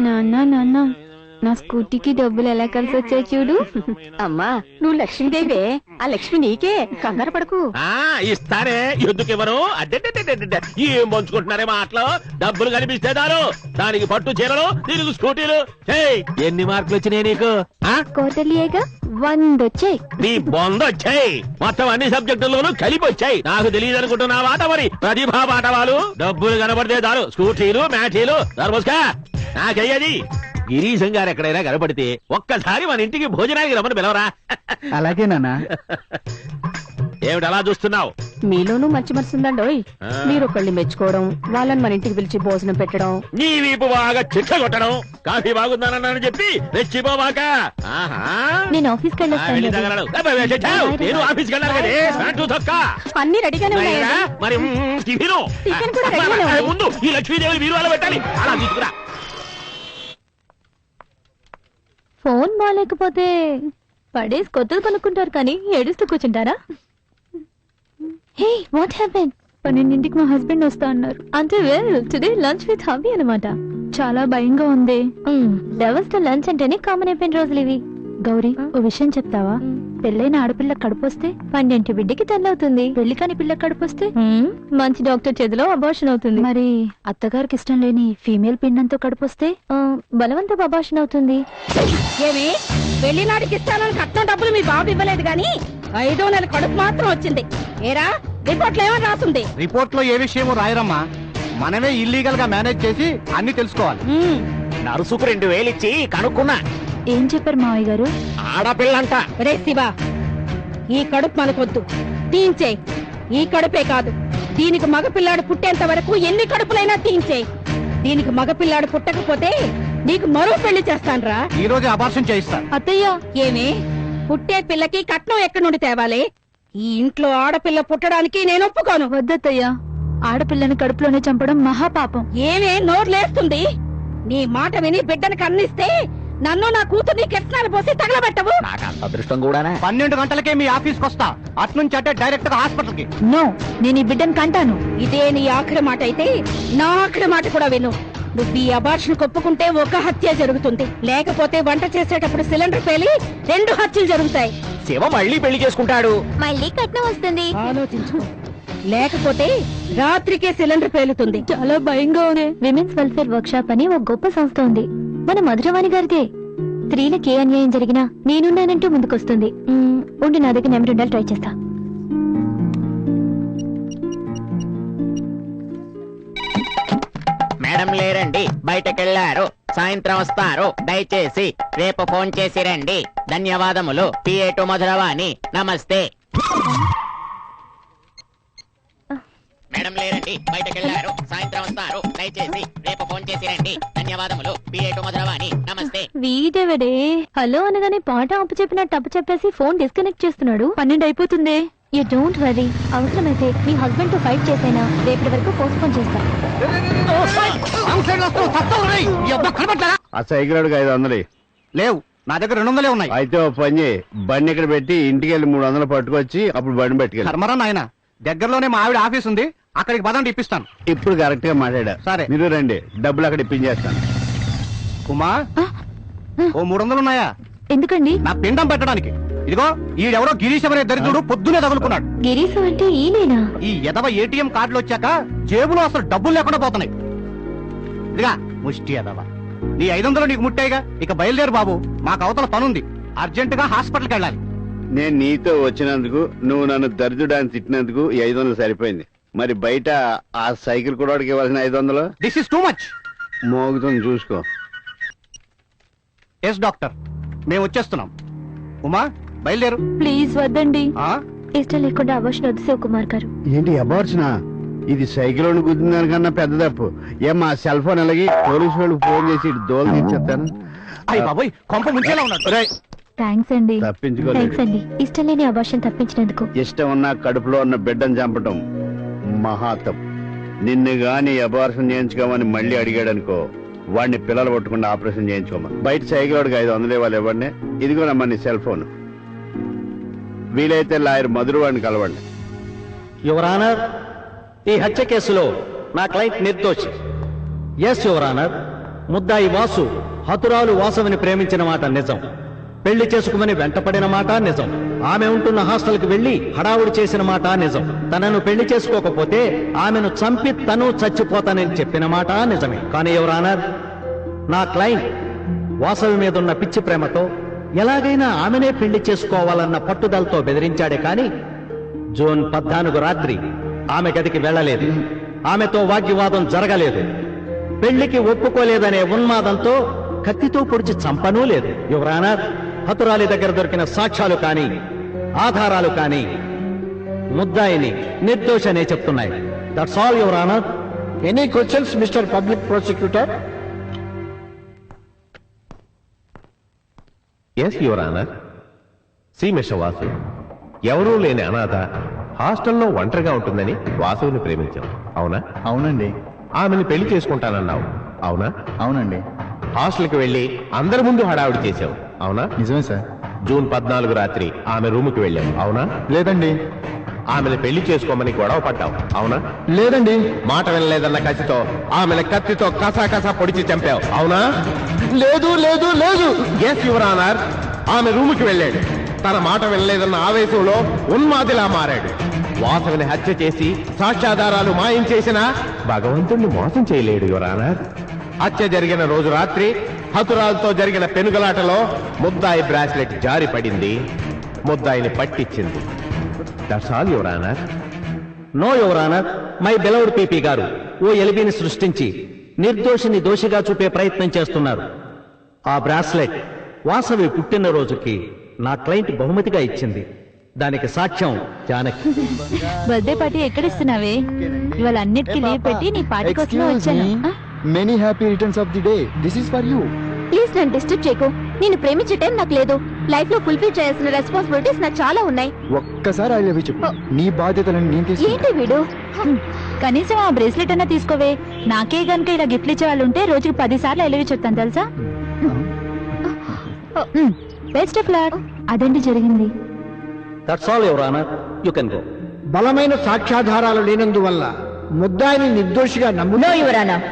నాన్న నా స్కూటీకి డబ్బులు ఎలా కలిసి వచ్చాయి చూడు. అమ్మా, నువ్వు లక్ష్మీదేవే. ఆ లక్ష్మి నీకే, కంగారు పడకు. ఇస్తారే, ఎందుకు ఇవ్వరు? అడ్డే ఏం పంచుకుంటున్నారే మాటలు. డబ్బులు కనిపిస్తే దారు దానికి పట్టు చీరలు, దీనికి స్కూటీలు. ఎన్ని మార్కులు వచ్చినాయి నీకు? కోటలియేగా 100 వచ్చాయి. నీ బొందొచ్చాయి. మొత్తం అన్ని సబ్జెక్టుల్లోనూ కలిపి వచ్చాయి. నాకు తెలియదు అనుకుంటున్నావాట మరి? ప్రతిభా పాఠవాలు. డబ్బులు కనబడితే దారు స్కూటీలు మ్యాచీలు. దర్మోస్కా నాకయ్యది. గిరీశం గారు ఎక్కడైనా కనపడితే ఒక్కసారి మన ఇంటికి భోజనానికి రమ్మని పిలవరా? అలాగే నాన్న. ఏమిటి అలా చూస్తున్నావు? మీలోనూ మంచి మనసు ఉందండోయ్. మీరు ఒకళ్ళని మెచ్చుకోవడం, వాళ్ళని మన ఇంటికి పిలిచి భోజనం పెట్టడం, నీ వీపు బాగా చిట్ట కొట్టడం, కాఫీ బాగుందనని చెప్పి రెచ్చిపోవాక. నేను ఆఫీస్కి నేను ఆఫీస్కి వెళ్ళాలి కదే. ప్యాంటు చొక్కా అన్ని రెడీగానే ఉన్నాయా? మరి టిఫిను ముందు ఈ లక్ష్మీదేవి మీరు అలా పెట్టాలి. అలా తీసుకురా. ఫోన్ బాగాలేకపోతే పడేసి కొత్తది కొనుక్కుంటారు కానీ ఏడుస్తూ కూర్చుంటారా? హే, వాట్ హ్యాపెన్? 12ంటికి మా హస్బెండ్ వస్తా అన్నారు. అంటే well today lunch with hubby అన్నమాట. చాలా భయంగా ఉంది. లవర్స్ తో లంచ్ అంటేనే కామన్ అయిపోయిన రోజులు ఇవి. గౌరీ, ఓ విషయం చెప్తావా? పెళ్ళైన ఆడపిల్ల కడుపొస్తే 12 బిడ్డకి తల్లవుతుంది. పెళ్లి కాని పిల్ల కడుపొస్తే మంచి డాక్టర్ చేతిలో అబార్షన్ అవుతుంది. మరి అత్తగారికి ఇష్టం లేని ఫీమేల్ పిండంతో కడుపొస్తే బలవంత అబార్షన్ అవుతుంది. ఏమి పెళ్లినాటికి ఇస్తానని కట్నం డబ్బులు మీ బాబు ఇవ్వలేదు గాని 5వ నెల కడుపు మాత్రం వచ్చింది. ఏరా రిపోర్ట్ లో ఏమని రాస్తుంది? రిపోర్ట్ లో ఏ విషయమో రాయరమ్మా. మనమే ఇల్లీగల్ గా మేనేజ్ చేసి అన్ని తెలుసుకోవాలి. నరుసుకు 2000 ఇచ్చి కనుక్కున్నా. ఏం చెప్పారు మావయ్య గారు? ఆడపిల్లంట. రే శివా, ఈ కడుపు మనకొద్దు, తీయించే. ఈ కడుపే కాదు, దీనికి మగపిల్లాడు పుట్టేంత వరకు ఎన్ని కడుపులైనా తీయించే. దీనికి మగపిల్లాడు పుట్టకపోతే నీకు మరో పెళ్లి చేస్తాన్రా. ఈ రోజు అబార్షన్ చేయిస్తా. అత్తయ్య, ఏమి పుట్టే పిల్లకి కట్నం ఎక్కడి నుండి తేవాలి? ఈ ఇంట్లో ఆడపిల్ల పుట్టడానికి నేను ఒప్పుకోను. వద్దత్తయ్య, ఆడపిల్లని కడుపులోనే చంపడం మహాపాపం. ఏమే నోర్లేస్తుంది? నీ మాట విని బిడ్డను కన్నిస్తే నన్ను నా కూతుర్ని కెట్నాలు పోసి తగలబెట్టవు. నాకు అంత అదృష్టం కూడానే. 12 గంటలకే మీ ఆఫీస్కి వస్తా. అట్నుంచి అంటే డైరెక్ట్ గా హాస్పిటల్ కి. నో, నేను ఈ బిడ్డను కంటాను. ఇదే నీ ఆఖరి మాట అయితే నా ఆఖరి మాట కూడా విను. నువ్వు ఈ అబార్షన్ ఒప్పుకుంటే ఒక హత్య జరుగుతుంది, లేకపోతే వంట చేసేటప్పుడు సిలిండర్ పేలి 2 హత్యలు జరుగుతాయి. శివ మళ్ళీ పెళ్లి చేసుకుంటాడు. మళ్ళీ కట్నం వస్తుంది. ఆలోచించు, లేకపోతే రాత్రికే సిలిండర్ పేలుతుంది. చాలా భయంగా ఉంది. విమెన్స్ వెల్ఫేర్ వర్క్ షాప్ అని ఒక గొప్ప సంస్థ ఉంది, మన మధురవాణి గారిదే. స్త్రీలకు ఏ అన్యాయం జరిగినా నేనున్నానంటూ ముందుకొస్తుంది. ఉండి నా దగ్గర నెంబర్ ఉండాలి, ట్రై చేస్తా. మేడం లేరండి, బయటకెళ్లారు. సాయంత్రం వస్తారు. దయచేసి రేపు ఫోన్ చేసి రండి. ధన్యవాదములు. పిఏటు మధురవాణి. నమస్తే. మేడం లేరండి, బయటకెళ్లారు. సాయంత్రం వస్తారు. దయచేసి రేపు ఫోన్ చేసి రండి. ధన్యవాదములు. పిఏటు మధురవాణి. నమస్తే. వీడెవడే హలో అనగానే పాట అప్పు చెప్పినట్టు అప్పు చెప్పేసి ఫోన్ డిస్కనెక్ట్ చేస్తున్నాడు. 12 అయిపోతుంది. యూ డోంట్ వరీ, అవసరమైతే మీ హస్బెండ్ తో ఫైట్ చేసైనా రేపటి వరకు పోస్ట్పోన్ చేస్తాను. ఆ సైకిల్ అడుగు 500 లేవు, నా దగ్గర 200 ఉన్నాయి. అయితే ఓ పని చేయి, బండి ఇక్కడ పెట్టి ఇంటికి వెళ్ళి 300 పట్టుకొచ్చి అప్పుడు బండి పెట్టుకెళ్ళి. కర్మరా నాయన, దగ్గరలోనే మా ఆవిడ ఆఫీస్ ఉంది, అక్కడికి పదండి ఇప్పిస్తాను. ఇప్పుడు కరెక్ట్ గా మాట్లాడా. సరే. మీరు రండి, డబ్బులు అక్కడ ఇప్పించేస్తాను. ఉమా, ఓ 300 ఉన్నాయా? ఎందుకండి? నా పిండం పెట్టడానికి. ఇదిగో ఈడెవరో గిరీశ్ అనే దరిద్రుడు పొద్దునే తగులుకున్నాడు. గిరీశ్ అంటే ఈయనేనా? ఈ ఎదవ ఏటీఎం కార్డులు వచ్చాక జేబులో అసలు డబ్బులు లేకుండా పోతున్నాయి. ఇదిగా ముష్టి ఎదవ, నీ 500 నీకు ముట్టాయిగా, ఇక బయలుదేరు బాబు, మాకు అవతల పనుంది, అర్జెంట్ గా హాస్పిటల్కి వెళ్ళాలి. నేను నీతో వచ్చినందుకు, నువ్వు నన్ను దరిద్రుడాన్ని తిట్టినందుకు ఈ 500 సరిపోయింది. మరి బయట ఆ సైకిల్ కూడా ఇవ్వాల్సిన 500 దిస్ ఇస్ టూ మచ్. మోగుతుంది చూసుకో. ఎస్ డాక్టర్, మేము వచ్చేస్తున్నాం. ఉమా బయలుదేరు. ప్లీజ్ వద్దండి, ఆ? ఇష్టం లేకుండా అవర్షన్ వద్దు శివకుమార్ గారు. ఏంటి అబార్చునా? ఇది సైకిల్ గుద్దిన దానికన్నా పెద్ద తప్పు. మా సెల్ ఫోన్ అలాగే పోలీసు వాళ్ళకి ఫోన్ చేసి దోలు తీర్చేస్తాను. అయ్య బాబోయ్, కొంప ముంచేలా ఉన్నాడు. థ్యాంక్స్ అండి. తప్పించుకోలేదు. థ్యాంక్స్ అండి, ఇష్టం లేని అవర్షన్ తప్పించినందుకు. ఇష్టం ఉన్న కడుపులో ఉన్న బిడ్డను చంపటం మహాతం. నిన్ను గాని అబార్షన్ చేయించుకోమని మళ్ళీ అడిగాడనుకో, వాడిని పిల్లలు పట్టుకుండా ఆపరేషన్ చేయించుకోమని. బయట సైకిల్ వాడికి 500 ఇవ్వాలి. ఇవ్వండి. ఇదిగోనమ్మా నీ సెల్ ఫోన్. వీలైతే లాయర్ మధురు వాడిని కలవండి. యువర్ ఆనర్, ఈ హత్య కేసులో నా క్లయింట్ నిర్దోషి. ఎస్ యువర్ ఆనర్, ముద్దాయి వాసు హతురాలు వాసవిని ప్రేమించిన మాట నిజం. పెళ్లి చేసుకుమని వెంటపడిన మాట నిజం. ఆమె ఉంటున్న హాస్టల్కి వెళ్లి హడావుడి చేసిన మాట నిజం. తనను పెళ్లి చేసుకోకపోతే ఆమెను చంపి తను చచ్చిపోతానని చెప్పిన మాట నిజమే. కానీ యువర్ ఆనర్, నా క్లయింట్ వాసవి మీదున్న పిచ్చి ప్రేమతో ఎలాగైనా ఆమెనే పెళ్లి చేసుకోవాలన్న పట్టుదలతో బెదిరించాడే కానీ జూన్ 14 రాత్రి ఆమె గదికి వెళ్ళలేదు. ఆమెతో వాగ్వివాదం జరగలేదు. పెళ్లికి ఒప్పుకోలేదనే ఉన్మాదంతో కత్తితో పొడిచి చంపనూ లేదు. యువర్ ఆనర్, హతురాలి దగ్గర దొరికిన సాక్ష్యాలు కానీ ఆధారాలు కానీ ముద్దాయిని నిర్దోషనే చెప్తున్నాయి. That's all your honour. Any questions mister public prosecutor? Yes your honour. See mister Vasu, ఎవరూ లేని అనాథ హాస్టల్లో ఒంటరిగా ఉంటుందని వాసుని ప్రేమించాం, అవునా? అవునండి. ఆమెను పెళ్లి చేసుకుంటానన్నావు, అవునా? అవునండి. హాస్టల్కి వెళ్ళి అందరి ముందు హడావిడి చేశావు, అవునా? నిజమే సార్. జూన్ 14 రాత్రి ఆమె రూముకి వెళ్ళావు, అవునా? లేదండి. ఆమెను పెళ్లి చేసుకోమని గొడవ పడ్డావు, అవునా? లేదండి. మాట వినలేదన్న కసితో ఆమెను కత్తితో కసా పొడిచి చంపావు, అవునా? లేదు లేదు లేదు. ఎస్ యువర్ ఆనర్, ఆమె రూముకి వెళ్ళాడు. తన మాట వినలేదన్న ఆవేశంలో ఉన్మాదిలా మారాడు. వాసవిని హత్య చేసి సాక్ష్యాధారాలు మాయం చేసినా భగవంతుణ్ణి మోసం చేయలేడు యువర్ ఆనర్. హత్య జరిగిన రోజు రాత్రి హతురాలతో జరిగిన పెనుగలాటలో ముద్దాయి బ్రాస్లెట్ జారి పడింది, ముద్దాయిని పట్టించింది. That's all your honour. No your honour, my beloved PP గారు ఓ ఎలిబిని సృష్టించి నిర్దోషిని దోషిగా చూపే ప్రయత్నం చేస్తున్నారు. ఆ బ్రాస్లెట్ వాసవి పుట్టినరోజుకి నా క్లయింట్ బహుమతిగా ఇచ్చింది. దానికి సాక్ష్యం జానకి. బర్త్డే పార్టీ ఎక్కడ ఇస్తున్నావే? ఇవాళ అన్నిటికీ లీవ్ పెట్టి నీ పార్టీ కోసమే వచ్చాను. Many happy returns of the day. This is for you. Please నన్ను డిస్టర్బ్ చేయకు. నేను ప్రేమించే టైం నాకు లేదు. లైఫ్ లో ఫుల్ఫిల్ చేయాల్సిన రెస్పాన్సిబిలిటీస్ నాకు చాలా ఉన్నాయి. ఒక్కసారి ఐ లవ్ యూ చెప్పు. నీ బాధ్యతలను నేను తీసుకుంటా. ఏంటి వీడు? కనీసం ఆ బ్రేస్లెట్ అన్నా తీసుకోవే. నాకే గనుక ఇలా గిఫ్ట్లు ఇచ్చే వాళ్ళు ఉంటే రోజుకి 10 సార్లు ఐ లవ్ యూ చెప్తాను తెలుసా. Best of luck. అదండి జరిగింది. That's all your honour, you can go. బలమైన సాక్ష్యాధారాలు లేనందువల్ల ముద్దాయిని నిర్దోషిగా నో యువర్ ఆనర్.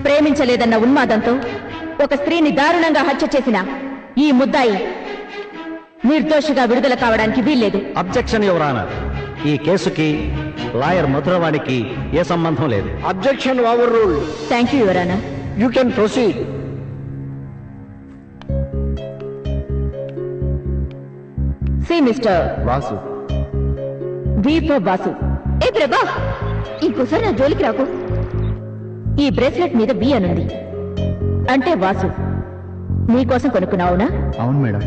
ప్రేమించలేదన్న ఉన్మాదంతో ఒక స్త్రీని దారుణంగా హత్య చేసిన ఈ ముద్దాయి నిర్దోషిగా విడుదల కావడానికి వీల్లేదు. Objection your honour. ఈ కేసుకి లాయర్ మధురవాణికి ఏ సంబంధం లేదు. Objection overruled. Thank you your honour. You can proceed. C mister Vasu. V for Vasu. ఏ ప్రభా, ఇంకోసారి నా జోలికి రాకు. ఈ బ్రేస్లెట్ మీద బి అనుంది అంటే వాసు నీకోసం కొనుక్కున్నావునా? అవును madam.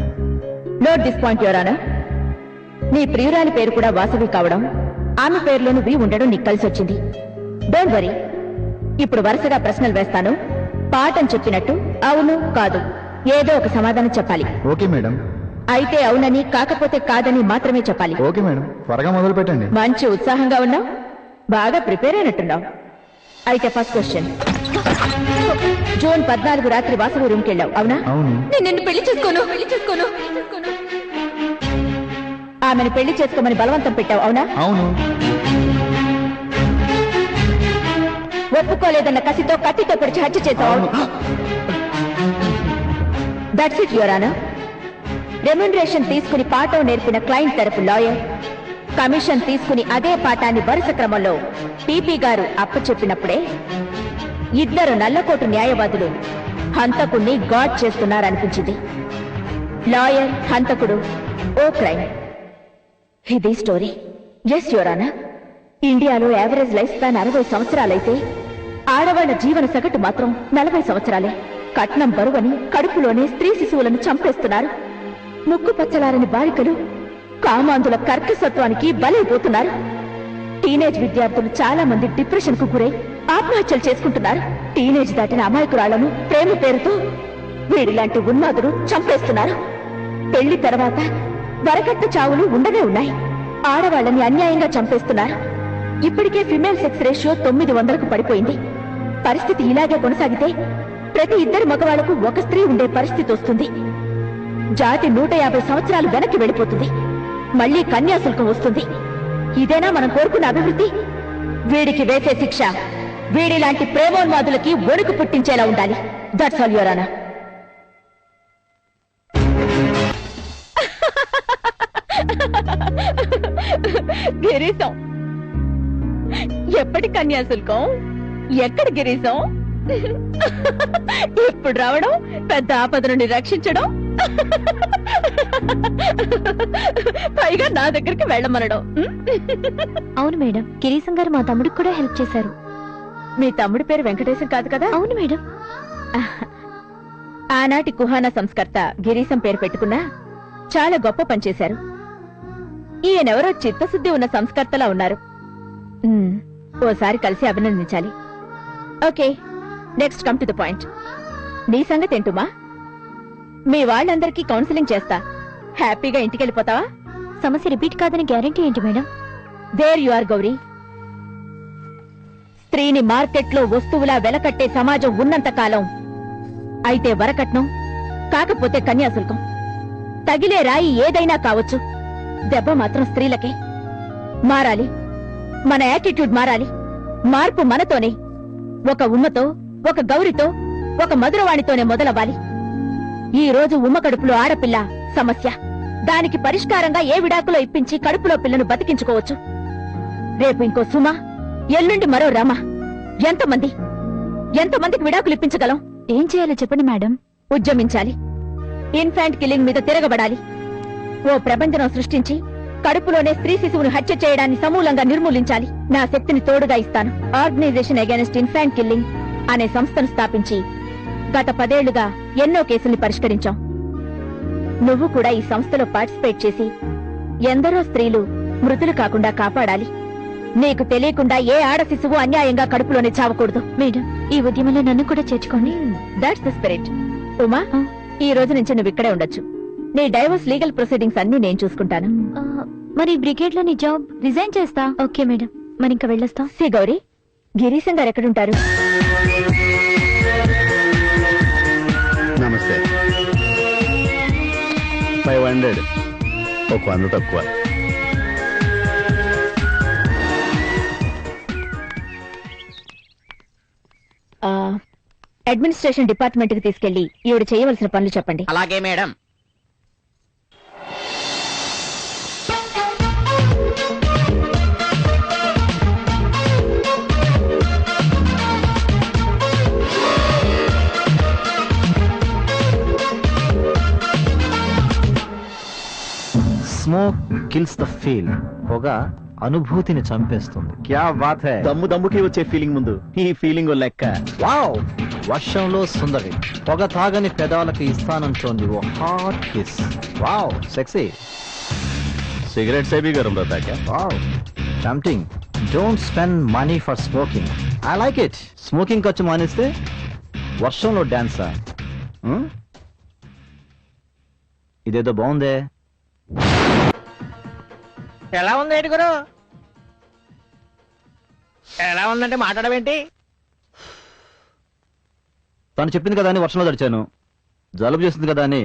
Note this point your honour. నీ ప్రియురాలి పేరు కూడా వాసవి కావడం, ఆమె పేరులోను వి ఉండడం నీకు కలిసి వచ్చింది. Don't worry. ఇప్పుడు వరుసగా ప్రశ్నలు వేస్తాను. పాఠం చెప్పినట్టు అవును కాదు ఏదో ఒక సమాధానం చెప్పాలి. Okay madam. అయితే అవునని కాకపోతే కాదని మాత్రమే చెప్పాలి. ఓకే మేడం, త్వరగా మొదలు పెట్టండి. మంచి ఉత్సాహంగా ఉన్నావు, బాగా ప్రిపేర్ అయినట్టున్నావు. అయితే ఫస్ట్ క్వశ్చన్, జూన్ 14 రాత్రి వాసవి రూమ్కి వెళ్ళావు, అవునా? అవును. నేను నిన్ను పెళ్లి చేసుకోను. ఆమెను పెళ్లి చేసుకోమని బలవంతం పెట్టావు, అవునా? అవును. ఒప్పుకోలేదన్న కసితో కత్తితో పొడిచి హత్య చేశావు. That's it your honour. Remuneration తీసుకుని పాఠం నేర్పిన క్లయింట్ తరపు లాయర్ కమిషన్ తీసుకుని అదే పాఠాన్ని వరుస క్రమంలో పీపీ గారు అప్పచెప్పినప్పుడే ఇద్దరు నల్లకోటు న్యాయవాదులు హంతకుణ్ణి గాడ్ చేస్తున్నారనిపించింది. లాయర్, హంతకుడు, ఓ క్రైమ్. ఇది స్టోరీ. Yes your honour. ఇండియాలో యావరేజ్ లైఫ్ స్పాన్ 60 సంవత్సరాలైతే ఆడవాళ్ల జీవన సగటు మాత్రం 40 సంవత్సరాలే. కట్నం బరువని కడుపులోనే స్త్రీ శిశువులను చంపేస్తున్నారు. ముక్కు పచ్చలారని బాలికలు కామాంధుల కర్కసత్వానికి బలైపోతున్నారు. టీనేజ్ విద్యార్థులు చాలా మంది డిప్రెషన్ కు గురై ఆత్మహత్యలు చేసుకుంటున్నారు. టీనేజ్ దాటిన అమాయకురాళ్లను ప్రేమ పేరుతో వీడిలాంటి ఉన్మాదులు చంపేస్తున్నారు. పెళ్లి తర్వాత వరకట్న చావులు ఉండనే ఉన్నాయి. ఆడవాళ్లని అన్యాయంగా చంపేస్తున్నారు. ఇప్పటికే ఫిమేల్ సెక్స్ రేషియో 900కు పడిపోయింది. పరిస్థితి ఇలాగే కొనసాగితే ప్రతి ఇద్దరు మగవాళ్లకు ఒక స్త్రీ ఉండే పరిస్థితి వస్తుంది. జాతి 150 సంవత్సరాలు వెనక్కి వెళ్ళిపోతుంది. మళ్లీ కన్యాశుల్కం వస్తుంది. ఇదేనా మనం కోరుకున్న అభివృద్ధి? వీడికి వేసే శిక్ష వీడిలాంటి ప్రేమోన్మాదులకి వణుకు పుట్టించేలా ఉండాలి. That's all your honour. Girisam ఎప్పటి కన్యాశుల్కం, ఎక్కడ గిరీశం? ఇప్పుడు రావడం, పెద్ద ఆపద నుండి రక్షించడం, పైగా నా దగ్గరికి వెళ్ళమనడం. అవును మేడం, గిరీశం గారు మా తమ్ముడికి కూడా హెల్ప్ చేశారు. మీ తమ్ముడి పేరు వెంకటేశం కాదు కదా? అవును మేడం. ఆనాటి కుహానా సంస్కర్త గిరీశం పేరు పెట్టుకున్నా చాలా గొప్ప పనిచేశారు. ఈయనెవరో చిత్తశుద్ధి ఉన్న సంస్కర్తలా ఉన్నారు. ఓసారి కలిసి అభినందించాలి. Okay, next come to the point. నీ సంగతి ఏంటుమా? మీ వాళ్ళందరికీ కౌన్సిలింగ్ చేస్తా. హ్యాపీగా ఇంటికెళ్ళిపోతావా? సమస్య రిపీట్ కాదని గ్యారంటీ ఏంటి madam? There you are Gauri. స్త్రీని మార్కెట్లో వస్తువులా వెలకట్టే సమాజం ఉన్నంత కాలం అయితే వరకట్నం, కాకపోతే కన్యాశుల్కం. తగిలే రాయి ఏదైనా కావచ్చు, దెబ్బ మాత్రం స్త్రీలకే. మారాలి, మన యాటిట్యూడ్ మారాలి. మార్పు మనతోనే, ఒక ఉమ్మతో, ఒక గౌరితో, ఒక మధురవాణితోనే మొదలవ్వాలి. ఈ రోజు ఉమ్మ కడుపులో ఆడపిల్ల సమస్య. దానికి పరిష్కారంగా ఏ విడాకులో ఇప్పించి కడుపులో పిల్లను బతికించుకోవచ్చు. రేపు ఇంకో సుమ, ఎల్లుండి మరో రమ. ఎంతమందికి విడాకులు ఇప్పించగలం? ఏం చేయాలో చెప్పండి మేడం. ఉద్యమించాలి. ఇన్ఫాంట్ కిల్లింగ్ మీద తిరగబడాలి. ఓ ప్రపంచం సృష్టించి కడుపులోనే స్త్రీ శిశువును హత్య చేయడాన్ని సమూలంగా నిర్మూలించాలి. నా శక్తిని తోడుగా ఇస్తాను. ఆర్గనైజేషన్ అగైనెస్ట్ ఇన్ఫాంట్ కిల్లింగ్ అనే సంస్థను స్థాపించి గత 10 ఏళ్లుగా ఎన్నో కేసుల్ని పరిష్కరించాం. నువ్వు కూడా ఈ సంస్థలో పార్టిసిపేట్ చేసి ఎందరో స్త్రీలు మృతులు కాకుండా కాపాడాలి. నీకు తెలియకుండా ఏ ఆడ శిశువు అన్యాయంగా కడుపులోనే చావకూడదు. మేడం, ఈ ఉద్యమంలో నన్ను కూడా చేర్చుకోండి. That's the spirit. ఉమా, ఈ రోజు నుంచి నువ్వు ఇక్కడే ఉండొచ్చు. నీ డైవర్స్ లీగల్ ప్రొసీడింగ్స్ అన్ని నేను చూసుకుంటాను. మరి బ్రిగేడ్ లో నీ జాబ్ రిజైన్ చేస్తా. ఓకే మేడం, మరి ఇంకా వెళ్ళొస్తా. సి గౌరీ, గిరీశం గారు ఎక్కడుంటారు? నమస్తే. 500, ఒక 100 తక్కువ. అడ్మినిస్ట్రేషన్ డిపార్ట్మెంట్ కి తీసుకెళ్లి ఈవిడ చేయవలసిన పనులు చెప్పండి. అలాగే madam. Smoke kills the feel. పొగ అనుభూతిని చంపేస్తుంది. క్యా బాత్ హై. దమ్ముకి వచ్చే ఫీలింగ్ ముందు ఈ ఫీలింగ్ లెక్క. వావ్, వర్షంలో సుందరి పొగ తాగని పెదాలకు ఇస్తానంటోంది ఓ hot kiss. Wow, sexy. Cigarette సేబీ గరం रहता क्या? Wow, tempting. Don't spend money for smoking. I like it. Smoking ఖర్చు మానేస్తే వర్షంలో డాన్సా? ఇదేదో బాగుందే. ఎలా ఉంది ఏంటి గురు? ఎలా ఉందంటే మాట్లాడవేంటి? తను చెప్పింది కదా అని వర్షంలో తడిచాను, జలుబు చేసింది కదా అని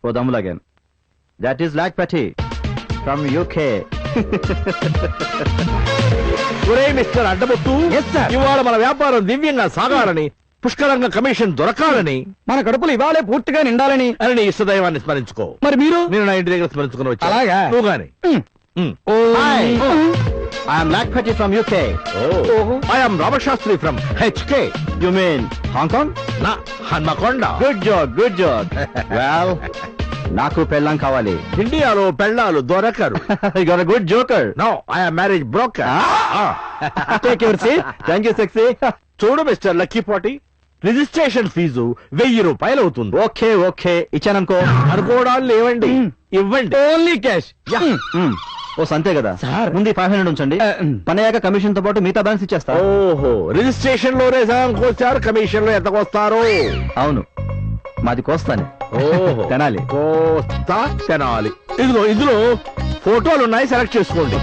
ఓ దమ్ము లాగాను. దాట్ ఈస్ లాక్ పటి ఫ్రమ్ యూకే. మిస్టర్ అడ్డబొట్టు, ఇవాళ మన వ్యాపారం దివ్యంగా సాగాలని, పుష్కలంగా కమిషన్ దొరకాలని, మన కడుపులు ఇవాళే పూర్తిగా నిండాలని అని నీ ఇష్టదైవాన్ని స్మరించుకో. మరి మీరు? నేను నా ఇంటి దగ్గర స్మరించుకుని వచ్చా. అలాగా? నువ్వు గాని. I am Lak Pati from UK. I am Robert Shastri from HK. You mean Hong Kong? నా హన్మకొండ. Good job. Well, నాకు పెళ్ళాం కావాలి. ఇండియాలో పెళ్ళాలు దొరకరు. You got a good joker. No, I am marriage broker. Take your seat. Thank you, sexy. చూడు మిస్టర్ లక్కీపాటి, రిజిస్ట్రేషన్ ఫీజు 1000 రూపాయలు అవుతుంది. ఓకే ఇచ్చాననుకో. అనుకోవడాలు లేవండి, ఇవ్వండి. Only cash. ఓ సంతే కదా ముందు 500 ఉంచండి, పని అయ్యాక కమిషన్ తో పాటు మిగతా బ్యాలెన్స్ ఇచ్చేస్తా. ఓహో, రిజిస్ట్రేషన్ లోనే సగంకి వచ్చారు, కమిషన్ లో ఎంతకొస్తారు? అవును, మాది కోస్తానే. ఓహో, తెనాలి. కోస్తా తెనాలి. ఇందులో ఫోటోలు ఉన్నాయి, సెలెక్ట్ చేసుకోండి.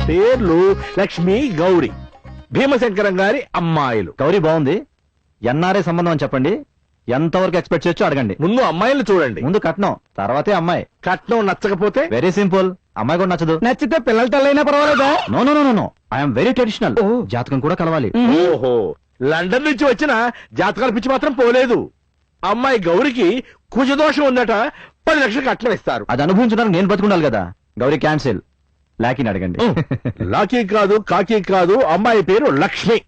పేర్లు లక్ష్మి, గౌరీ, భీమశంకరం గారి అమ్మాయిలు. గౌరీ బాగుంది. ఎన్ఆర్ఐ సంబంధం అని చెప్పండి. ఎంతవరకు ఎక్స్పెక్ట్ చేయొచ్చు అడగండి. ముందు అమ్మాయిలు చూడండి. ముందు కట్నం, తర్వాతే అమ్మాయి. కట్నం నచ్చకపోతే? వెరీ సింపుల్, అమ్మాయి కూడా నచ్చదు. నచ్చితే పిల్లల తల్లైనా పర్వాలేదా? No no no no, I'm very traditional. జాతకం కూడా కలవాలి. ఓహో, లండన్ నుంచి వచ్చిన జాతకాల పిచ్చి మాత్రం పోలేదు. అమ్మాయి గౌరికి కుజదోషం ఉందట, 10 లక్షలు కట్నం ఇస్తారు. అది అనుభవించడానికి నేను బతుకుండాలి కదా. గౌరీ క్యాన్సిల్, లాకీని అడగండి. లాకీ కాదు, కాకి కాదు, అమ్మాయి పేరు లక్ష్మి.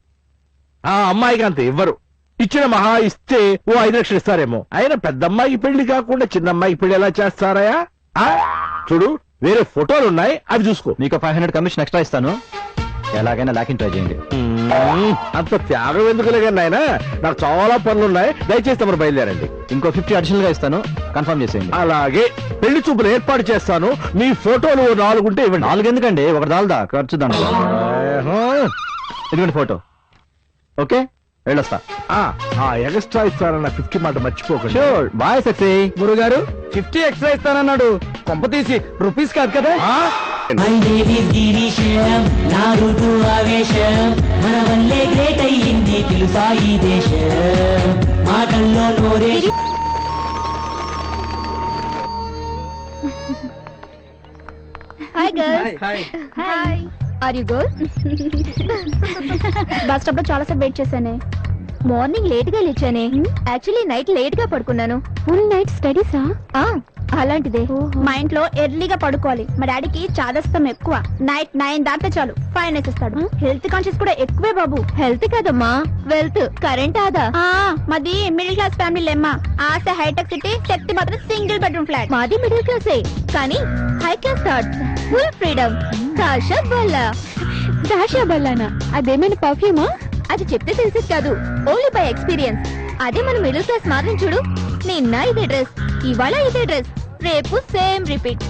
ఆ అమ్మాయికి అంత ఇవ్వరు. ఇచ్చిన మహా ఇస్తే ఓ 5 లక్షలు ఇస్తారేమో. అయినా పెద్ద అమ్మాయికి పెళ్లి కాకుండా చిన్న అమ్మాయికి పెళ్లి ఎలా చేస్తారయా? చూడు, వేరే ఫోటోలు ఉన్నాయి, అవి చూసుకో. మీకు 500 కమిషన్ ఎక్స్ట్రా ఇస్తాను, ఎలాగైనా లాకిన్ ట్రై చేయండి. అంత త్యాగం ఎందుకు లేదండి ఆయన, నాకు చాలా పనులు ఉన్నాయి, దయచేసి తమరు బయలుదేరండి. ఇంకో 50 అడిషనల్ గా ఇస్తాను, కన్ఫర్మ్ చేసేయండి. అలాగే, పెళ్లి చూపులు ఏర్పాటు చేస్తాను. మీ ఫోటోలు 4 ఉంటే ఇవ్వండి. 4 ఎందుకండి, ఒకటి దాల్దా ఖర్చు దాంట్లో. ఇదిగోండి ఫోటో. ఓకే, వెళ్ళొస్తా. ఎక్స్ట్రా ఇస్తానన్న 50 మాట మర్చిపోకండి. Sure, boy sexy. గురుగారు 50 ఎక్స్ట్రా ఇస్తానన్నాడు, కొంప తీసి రూపీస్ కాదు కదా? మన వల్లే గ్రేట్ అయ్యింది తెలుసా ఈ దేశం, మాటల్లో నోరే. Hi girls. Hi. Are you good? Bus stop లో చాలా సేపు వెయిట్ చేశానే. మార్నింగ్ లేట్ గా లేచానే. యాక్చువల్లీ నైట్ లేట్ గా పడుకున్నాను. ఫుల్ నైట్ స్టడీసా? అలాంటిదే. మా ఇంట్లో ఎర్లీగా పడుకోవాలి. మా డాడీకి చాదస్తం ఎక్కువ. నైట్ 9 దాటితే చాలు ఫైన్ వేసేస్తాడు. హెల్త్ కాన్షియస్ కూడా ఎక్కువే బాబు. హెల్త్ కాదమ్మా, వెల్త్, కరెంట్ ఆదా. మాది మిడిల్ క్లాస్ ఫ్యామిలీ లేమ్మా. ఆశ హైటెక్ సిటీ, శక్తి మాత్రం సింగిల్ బెడ్రూమ్ ఫ్లాట్. మాది మిడిల్ క్లాసే కానీ high class thoughts, full freedom. దాషా బల్లా. దాషా బల్లానా? అదేమైనా పర్ఫ్యూమా? అది చెప్తే తెలిసేది కాదు, ఓన్లీ బై ఎక్స్పీరియన్స్. అదే మన మిడిల్ క్లాస్ మాత్రం చూడు, నిన్న ఇదే డ్రెస్, ఇవాళ ఇదే డ్రెస్, రేపు సేమ్ రిపీట్.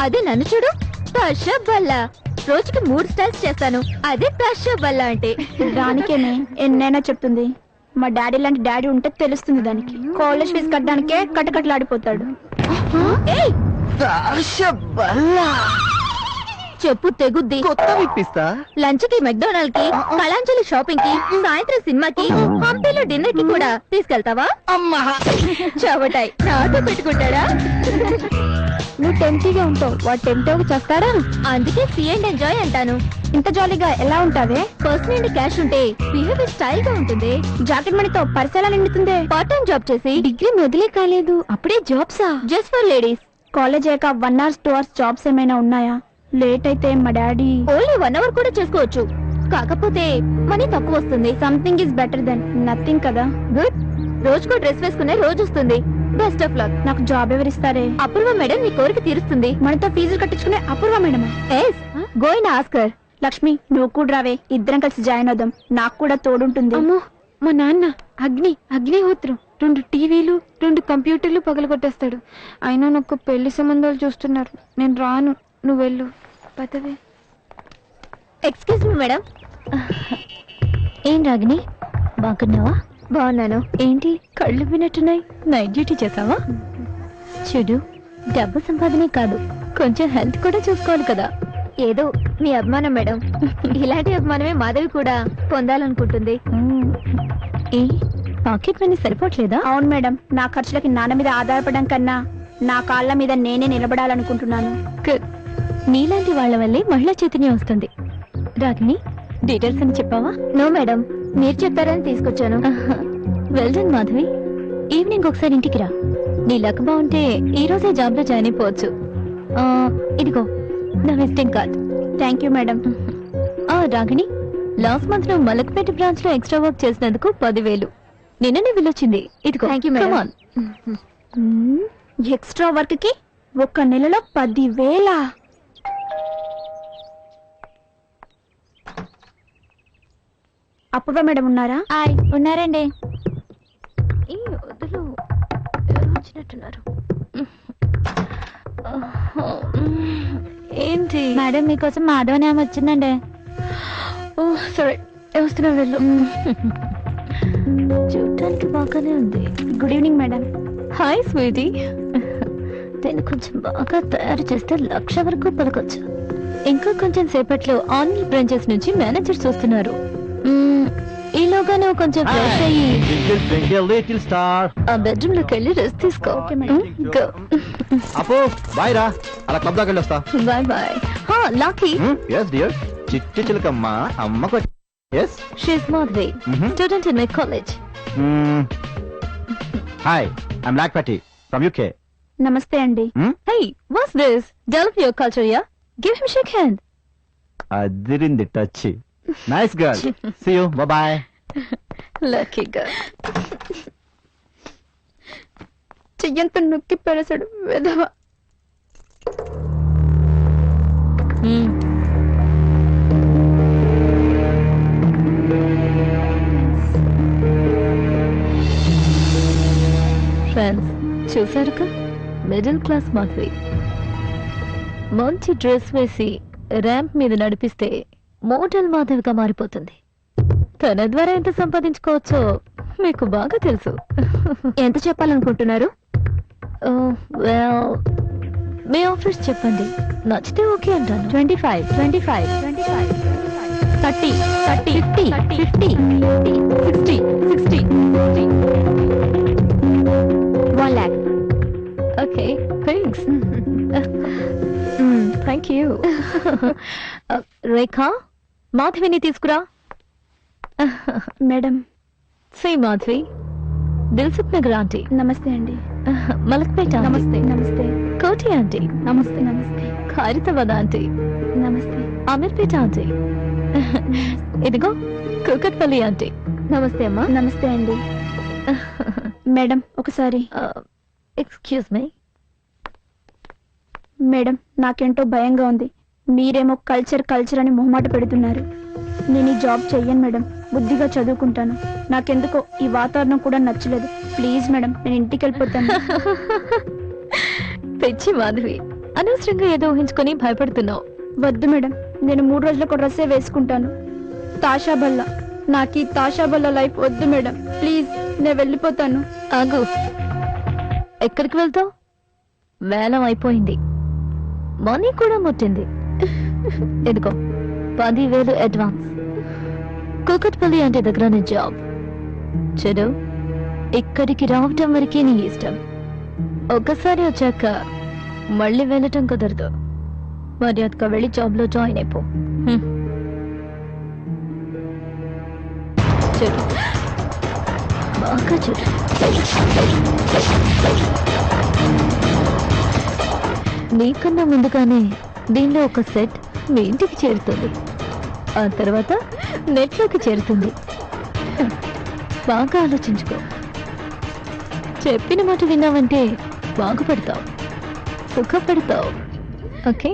అదే నన్ను చూడు, దాషా బల్లా. రోజుకి 3 స్టైల్స్ చేస్తాను, అదే దాషా బల్లా అంటే. దానికేనే ఎన్నైనా చెప్తుంది. మా డాడీ లాంటి డాడీ ఉంటే తెలుస్తుంది దానికి. కాలేజ్ ఫీజు కట్టడానికే కటకట్లాడిపోతాడు. చెప్పు తెగుద్ది. కొత్త విప్పిస్తా. లంచ్ కి మెక్డొనాల్డ్ కి, కళాంజలి షాపింగ్ కి, సాయంత్రం సినిమాకి, హంపీలో డిన్నర్ కి కూడా తీసుకెళ్తావా? అమ్మా చవటాయి నాతో పెట్టుకుంటాడా? నువ్వు టెంప్టీగా ఉంటావు, వాడు టెంప్టీగా చేస్తాడా? అందుకే సీ అండ్ ఎంజాయ్ అంటాను. ఇంత జాలీగా ఎలా ఉంటావే? పర్స్ నుండి క్యాష్ ఉంటే బిహేవియర్ స్టైల్ గా ఉంటుంది. జాకెట్ మనీతో పరిసరాలు నిండుతుంది. పార్ట్ టైం జాబ్ చేసి డిగ్రీ మొదలే కాలేదు, అప్పుడే జాబ్సా? Just for ladies. కాలేజ్ అయ్యాక 1 hour 2 hours జాబ్స్ ఏమైనా ఉన్నాయా? లేట్ అయితే మా డాడీ ఓన్లీ 1 hour కూడా చేసుకోవచ్చు, కాకపోతే మనీ తక్కువ వస్తుంది. Something is better than nothing కదా. గుడ్. రోజుకో డ్రెస్ వేసుకునే రోజు వస్తుంది. Best of luck. నాకు జాబ్ ఎవరిస్తారే? అపూర్వ మేడం నీ కోరిక తీరుస్తుంది. మనతో ఫీజులు కట్టించుకునే Apoorva madam. Go and ask her. Lakshmi, నువ్వు కూడా రావే, ఇద్దరం కలిసి జాయిన్ అవుదాం, నాకు కూడా తోడుంటుంది. అమ్మో, మా నాన్న అగ్నిహోత్రం 2 టీవీలు 2 కంప్యూటర్లు పగలగొట్టేస్తాడు. అయినా నాకు పెళ్లి సంబంధాలు చూస్తున్నారు, నేను రాను, నువ్వు వెళ్ళు. పదవే. Excuse me madam. ఏం రాగిని, బాగున్నావా? బాగున్నాను. ఏంటి కళ్ళు వినట్టున్నాయి? నైట్ డ్యూటీ చేసావా? చూడు, డబ్బు సంపాదనే కాదు, కొంచెం హెల్త్ కూడా చూసుకోవాలి కదా. ఏదో మీ అభిమానం మేడం. ఇలాంటి అభిమానమే మాధవి కూడా పొందాలనుకుంటుంది. ఏ పాకెట్ మనీ సరిపోవట్లేదా? అవును మేడం, నా ఖర్చులకి నాన్న మీద ఆధారపడడం కన్నా నా కాళ్ళ మీద నేనే నిలబడాలనుకుంటున్నాను. నీలాంటి వాళ్ళ వల్లే మహిళా చైతన్యం వస్తుంది. రాగిని, డీటెయిల్స్ అని చెప్పావా? నో మేడం, మీరు చెప్పారని తీసుకొచ్చాను. Well done Madhavi. ఈవినింగ్ ఒకసారి ఇంటికి రా. నీ లక్ బాగుంటే ఈ రోజే జాబ్ లో జాయిన్ అయిపోవచ్చు. ఇదిగో నా visiting card. Thank you madam. Ragini, last month నువ్వు మలక్పేట బ్రాంచ్ లో ఎక్స్ట్రా వర్క్ చేసినందుకు 10,000 నిన్ననే వెళ్ళొచ్చింది. ఇదిగో. Thank you madam. Extra work కి 1 నెలలో 10,000? అప్పుగా మేడం ఉన్నారా? ఉన్నారండి. ఈ వదులు వచ్చినట్టున్నారు. ఏంటి మేడం, మీకోసం మాధవని ఆమె వచ్చిందండి. ఓ సరే, వస్తున్నా వెళ్ళు. చూడటానికి బాగానే ఉంది. Good evening madam. Hi sweetie. నేను కొంచెం బాగా తయారు చేస్తే 1,00,000 వరకు పలకొచ్చు. ఇంకా కొంచెం సేపట్లో ఆన్లైన్ బ్రాంచెస్ నుంచి మేనేజర్స్ వస్తున్నారు. ఈలోగా నువ్వు కొంచెం ఫ్రెష్ అయ్యి ఆ బెడ్రూమ్ లోకి వెళ్ళి రెస్ట్ తీసుకో. అపో బాయ్ రా, అలా క్లబ్ దాకా వెళ్ళి వస్తా. Bye bye. Lucky. Yes dear. చిట్టి చిలకమ్మ అమ్మకు. Yes, she is Madhavi, student in my college. Hi, I'm Lakpati from UK. నమస్తే అండి. Hey, what's this? Develop your culture ya. Give him shake hand. అదిరింది touch. Nice girl. See you. Bye bye. Lucky girl. చెయ్యంత నొక్కి పెరసాడు వెధవ. ఫ్రెండ్స్, చూసారుగా మిడిల్ క్లాస్ మాధవి. మంచి డ్రెస్ వేసి ర్యాంప్ మీద నడిపిస్తే మోడల్ మాధవిగా మారిపోతుంది. తన ద్వారా ఎంత సంపాదించుకోవచ్చో మీకు బాగా తెలుసు. ఎంత చెప్పాలనుకుంటున్నారు? మీ ఆఫర్స్ చెప్పండి, నచ్చితే ఓకే అంటాను. 25, 25, 25, 30, 30, 50, 50, 60, 60, 1 lakh. Okay, thanks. Thank you. Rekha, మాధవిని తీసుకురా. Madam. Say Madhavi. Dilsukhnagar aunty. నమస్తే అండి. మలక్పేట. నమస్తే. నమస్తే. కోటి ఆంటీ. నమస్తే. నమస్తే. ఖైరతాబాద్ ఆంటీ. నమస్తే. అమీర్పేట ఆంటీ. ఇదిగో కూకట్పల్లి ఆంటీ. నమస్తే అమ్మా. నమస్తే అండి. మేడం ఒకసారి. Excuse me. మేడం, నాకేంటో భయంగా ఉంది. మీరేమో కల్చర్ కల్చర్ అని మొహమాట పెడుతున్నారు. నేను ఈ జాబ్ చెయ్యను మేడం, బుద్ధిగా చదువుకుంటాను. నాకెందుకో ఈ వాతావరణం కూడా నచ్చలేదు. ప్లీజ్ మేడం, నేను ఇంటికి వెళ్ళిపోతాను. పిచ్చి మాధవి, అనవసరంగా ఏదో ఊహించుకొని భయపడుతున్నావు. వద్దు మేడం, నేను 3 రోజులకు డ్రెస్సే వేసుకుంటాను. తాషాబల్లా, నాకు ఈ తాషాబల్లా లైఫ్ వద్దు మేడం. ప్లీజ్, నేను వెళ్ళిపోతాను. ఆగు. ఎక్కడికి వెళ్తావు? వేలం అయిపోయింది, మనీ కూడా ముట్టింది. ఎదుకో 10,000 అడ్వాన్స్. కూకట్పల్లి అంటే దగ్గర నీ జాబ్. చెడు, ఇక్కడికి రావటం వరకే నీ ఇష్టం. ఒక్కసారి వచ్చాక మళ్ళీ వెళ్ళటం కుదరదు. మర్యాదగా వెళ్ళి జాబ్ లో జాయిన్ అయిపో. చెడు, బాగా చెడు. నీకన్నా ముందుగానే దీనిలో ఒక సెట్ మీ ఇంటికి చేరుతుంది. ఆ తర్వాత నెట్లోకి చేరుతుంది. బాగా ఆలోచించుకో. చెప్పిన మాట విన్నావంటే బాగుపడతావు, సుఖపడతావు. ఓకే?